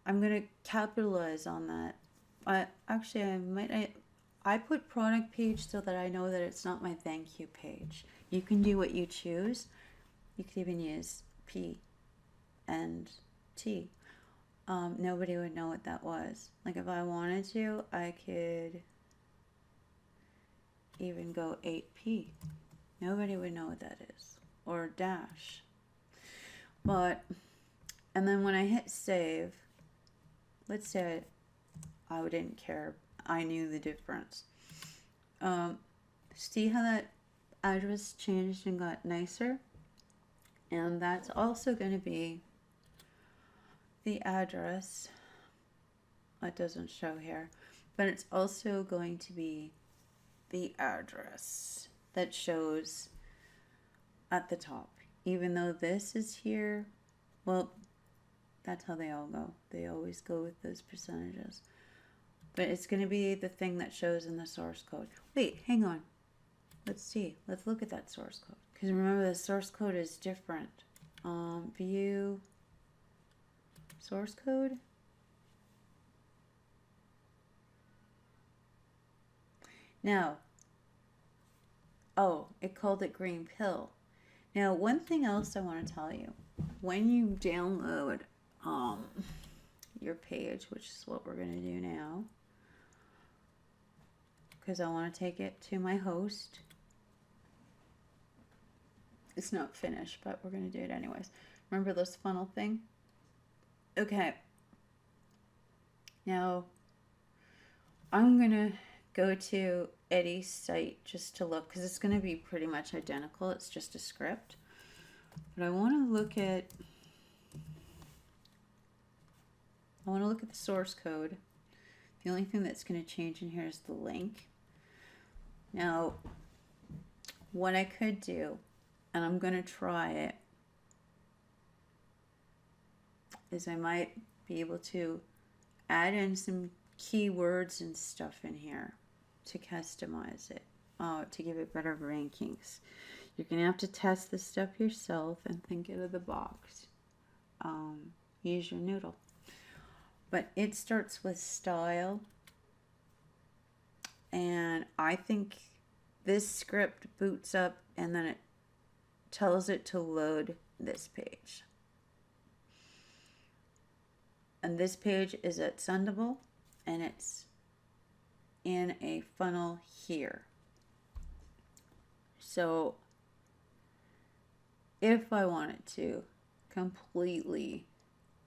I'm going to capitalize on that. I put product page so that I know that it's not my thank you page. You can do what you choose. You could even use P and T. Nobody would know what that was. Like if I wanted to, I could even go 8P. Nobody would know what that is. Or dash. But, and then when I hit save, let's say I didn't care. I knew the difference. See how that address changed and got nicer? And that's also going to be the address. It doesn't show here, but it's also going to be the address that shows at the top. Even though this is here, well, that's how they all go. They always go with those percentages. But it's going to be the thing that shows in the source code. Wait, hang on. Let's see. Let's look at that source code. Because remember, the source code is different. View source code. Now, oh, it called it green pill. Now, one thing else I want to tell you. When you download your page, which is what we're going to do now, because I want to take it to my host. It's not finished, but we're going to do it anyways. Remember this funnel thing? Okay. Now, I'm going to go to Eddie's site just to look, because it's going to be pretty much identical. It's just a script. But I want to look at the source code. The only thing that's going to change in here is the link. Now, what I could do, and I'm going to try it, is I might be able to add in some keywords and stuff in here to customize it, to give it better rankings. You're going to have to test this stuff yourself and think out of the box. Use your noodle. But it starts with style. And I think this script boots up and then it tells it to load this page. And this page is at Sendibble, and it's in a funnel here. So if I wanted to completely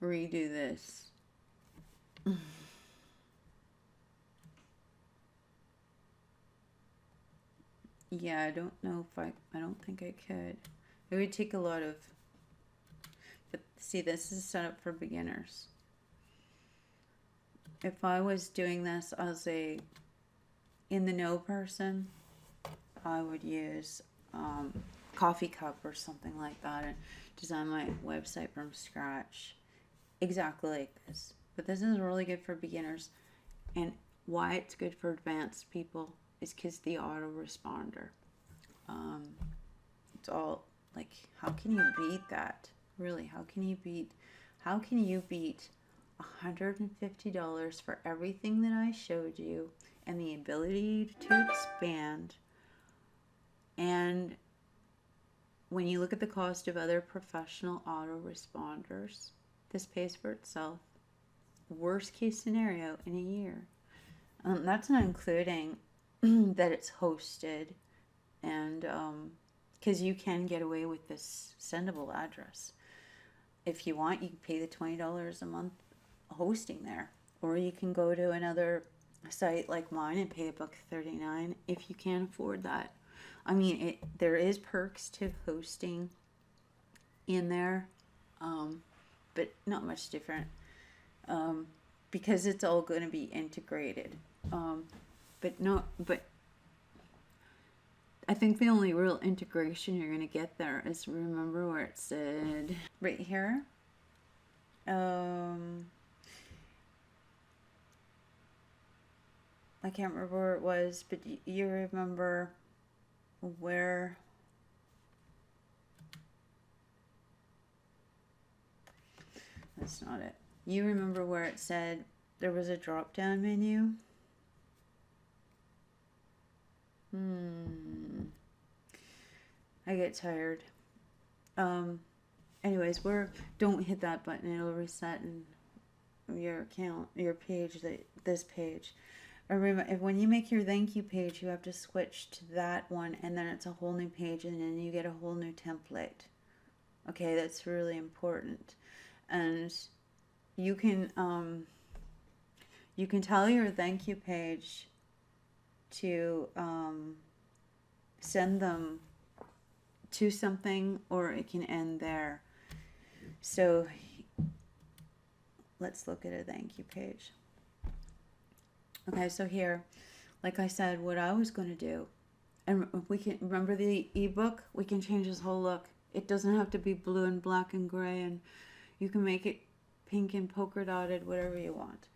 redo this, yeah, I don't know if I don't think I could. It would take a lot of, but see, this is set up for beginners. If I was doing this as a in the know person, I would use Coffee Cup or something like that and design my website from scratch exactly like this. But this is really good for beginners, and why it's good for advanced people is because the autoresponder. It's all like, how can you beat that? Really, how can you beat $150 for everything that I showed you, and the ability to expand? And when you look at the cost of other professional autoresponders, this pays for itself. Worst case scenario in a year. That's not including that it's hosted, and because you can get away with this Sendibble address. If you want, you can pay the $20 a month hosting there, or you can go to another site like mine and pay $1.39 if you can't afford that. I mean, there is perks to hosting in there, but not much different, because it's all going to be integrated. But I think the only real integration you're going to get there is, remember where it said right here. I can't remember where it was, but you remember where that's not it. You remember where it said there was a drop down menu? I get tired. Anyways, don't hit that button. It'll reset your account, your page, this page. Remember, when you make your thank you page, you have to switch to that one, and then it's a whole new page, and then you get a whole new template. Okay, that's really important. And you can tell your thank you page to send them to something, or it can end there. So let's look at a thank you page. Okay, so here, like I said, what I was going to do, and we can remember the ebook, we can change this whole look. It doesn't have to be blue and black and gray, and you can make it pink and polka dotted, whatever you want.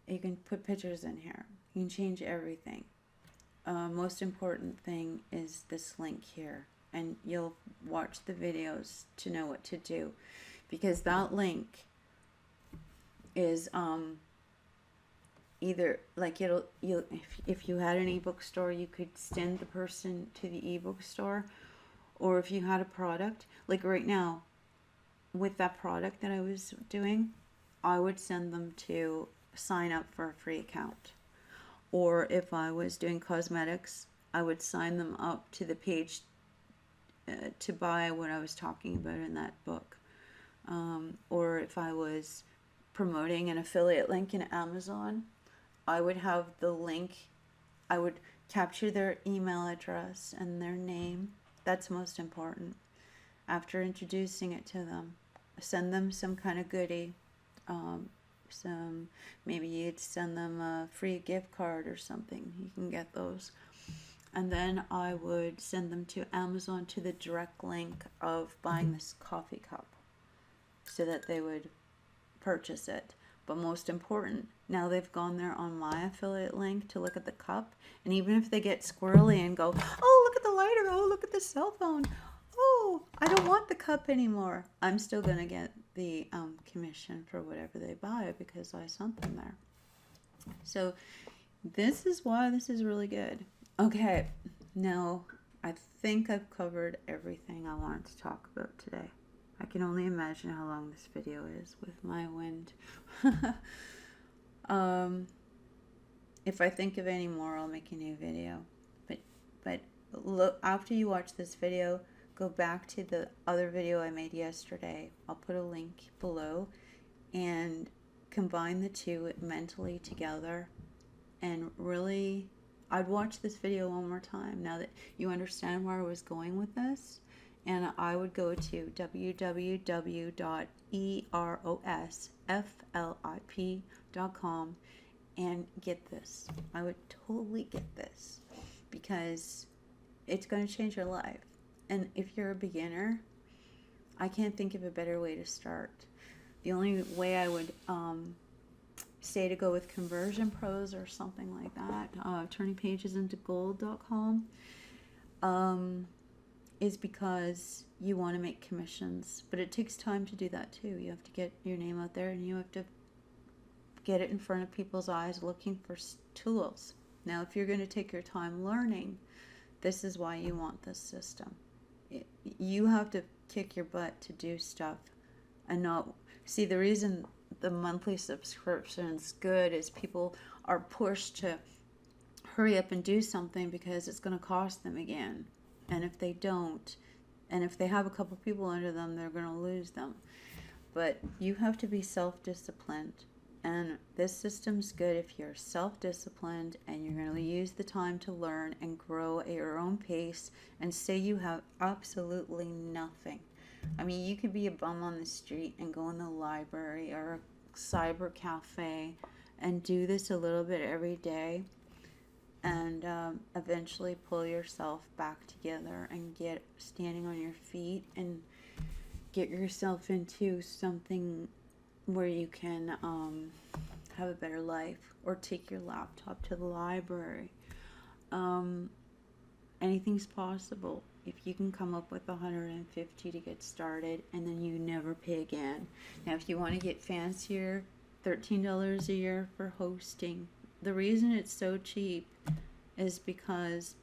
You can put pictures in here. You can change everything. Most important thing is this link here. and you'll watch the videos to know what to do, because that link is either like if you had an ebook store, you could send the person to the ebook store, or if you had a product, like right now with that product that I was doing, I would send them to sign up for a free account. Or if I was doing cosmetics, I would sign them up to the page to buy what I was talking about in that book. Or if I was promoting an affiliate link in Amazon, I would have the link, I would capture their email address and their name. That's most important. After introducing it to them, send them some kind of goodie. Maybe you'd send them a free gift card or something. You can get those. And then I would send them to Amazon to the direct link of buying this coffee cup, so that they would purchase it. But most important, now they've gone there on my affiliate link to look at the cup, and even if they get squirrely and go, oh, look at the lighter, oh, look at the cell phone, oh, I don't want the cup anymore, I'm still going to get the commission for whatever they buy, because I sent them there. So this is why this is really good. Okay, now I think I've covered everything I wanted to talk about today. I can only imagine how long this video is with my wind. If I think of any more, I'll make a new video. But look, after you watch this video, go back to the other video I made yesterday. I'll put a link below, and combine the two mentally together. And really, I'd watch this video one more time now that you understand where I was going with this. And I would go to www.autoresponder.com and get this. I would totally get this, because it's going to change your life. And if you're a beginner, I can't think of a better way to start. The only way I would say to go with Conversion Pros or something like that, turning pages into gold.com, is because you want to make commissions. But it takes time to do that too. You have to get your name out there, and you have to get it in front of people's eyes looking for tools. Now, if you're going to take your time learning, this is why you want this system. You have to kick your butt to do stuff and not see. The reason the monthly subscription's good is people are pushed to hurry up and do something because it's going to cost them again. And if they don't, and if they have a couple people under them, they're going to lose them. But you have to be self-disciplined. And this system's good if you're self-disciplined and you're going to use the time to learn and grow at your own pace, and say you have absolutely nothing. I mean, you could be a bum on the street and go in the library or a cyber cafe and do this a little bit every day, and eventually pull yourself back together and get standing on your feet and get yourself into something where you can have a better life, or take your laptop to the library. Anything's possible if you can come up with $150 to get started, and then you never pay again. Now, if you want to get fancier, $13 a year for hosting. The reason it's so cheap is because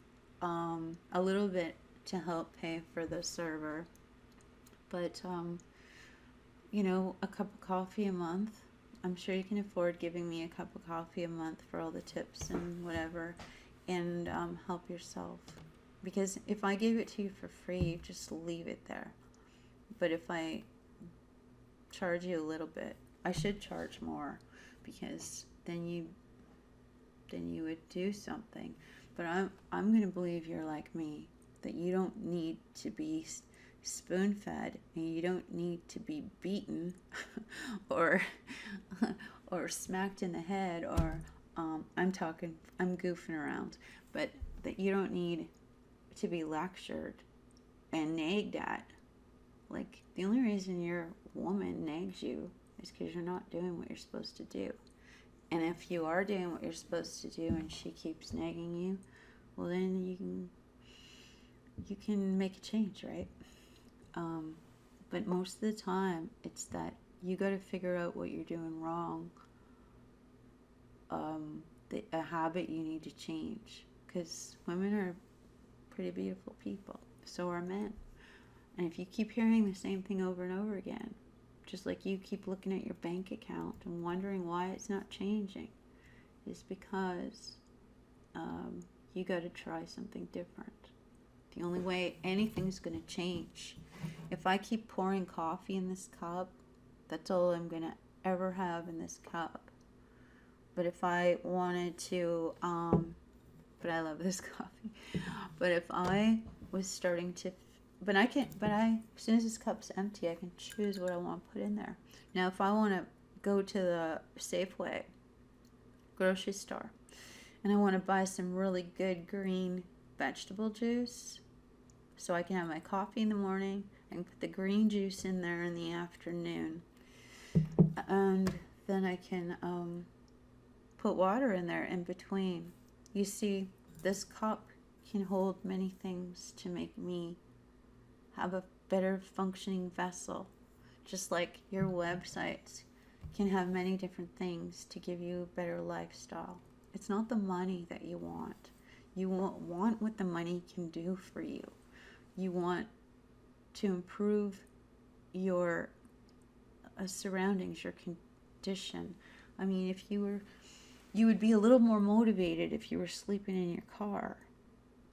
a little bit to help pay for the server, but you know, a cup of coffee a month. I'm sure you can afford giving me a cup of coffee a month for all the tips and whatever, and help yourself. Because if I gave it to you for free, you just leave it there. But if I charge you a little bit, I should charge more, because then you would do something. But I'm going to believe you're like me, that you don't need to be spoon-fed, and you don't need to be beaten or smacked in the head, or I'm goofing around, but that you don't need to be lectured and nagged at. Like, the only reason your woman nags you is because you're not doing what you're supposed to do. And if you are doing what you're supposed to do and she keeps nagging you, well, then you can make a change, right? But most of the time, it's that you got to figure out what you're doing wrong. A habit you need to change, because women are pretty beautiful people. So are men. And if you keep hearing the same thing over and over again, just like you keep looking at your bank account and wondering why it's not changing, is because you got to try something different. The only way anything's going to change. If I keep pouring coffee in this cup, that's all I'm going to ever have in this cup. But if I wanted to, but I love this coffee. But if I was starting to, as soon as this cup's empty, I can choose what I want to put in there. Now, if I want to go to the Safeway grocery store and I want to buy some really good green vegetable juice so I can have my coffee in the morning and put the green juice in there in the afternoon, and then I can put water in there in between. You see, this cup can hold many things to make me have a better functioning vessel, just like your websites can have many different things to give you a better lifestyle. It's not the money that you want. You want what the money can do for you. You want to improve your surroundings, your condition. I mean, if you would be a little more motivated if you were sleeping in your car,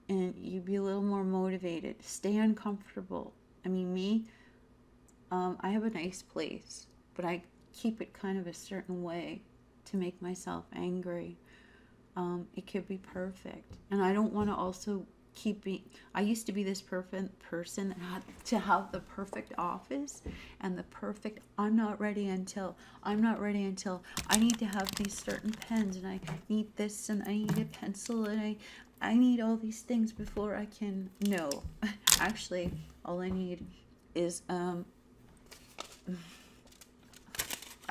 and you'd be a little more motivated. Stay uncomfortable. I mean, me, I have a nice place, but I keep it kind of a certain way to make myself angry. It could be perfect, and I don't want to also keep being. I used to be this perfect person that had to have the perfect office and the perfect. I'm not ready until I need to have these certain pens, and I need this, and I need a pencil, and I need all these things before I can. No, actually, all I need is I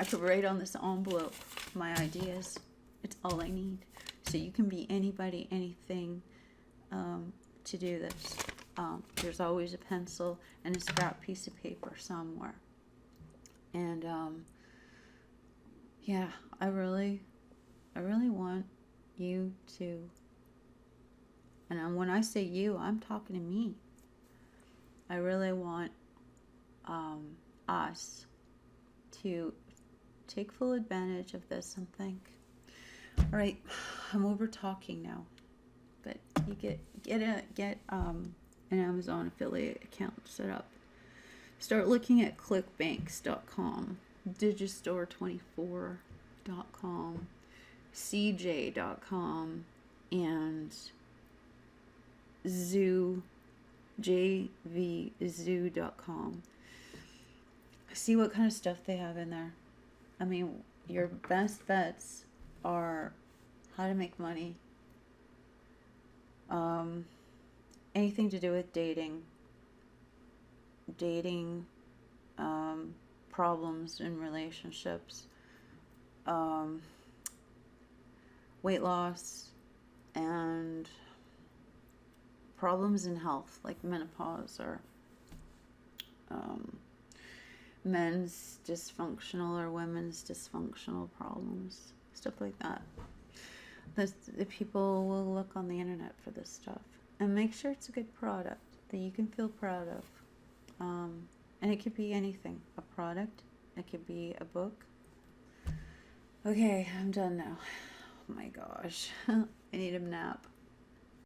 could write on this envelope my ideas. It's all I need. So you can be anybody, anything, to do this. There's always a pencil and a scrap piece of paper somewhere. And yeah, I really want you to, and when I say you, I'm talking to me. I really want us to take full advantage of this and think, all right, I'm over talking now, but you get an Amazon affiliate account set up. Start looking at clickbanks.com, digistore24.com, cj.com, and jvzoo.com. See what kind of stuff they have in there. I mean, your best bets are how to make money, anything to do with dating, problems in relationships, weight loss, and problems in health like menopause or men's dysfunctional or women's dysfunctional problems, stuff like that. The people will look on the internet for this stuff, and make sure it's a good product that you can feel proud of. And it could be anything, a product, it could be a book. Okay, I'm done now. Oh my gosh, I need a nap.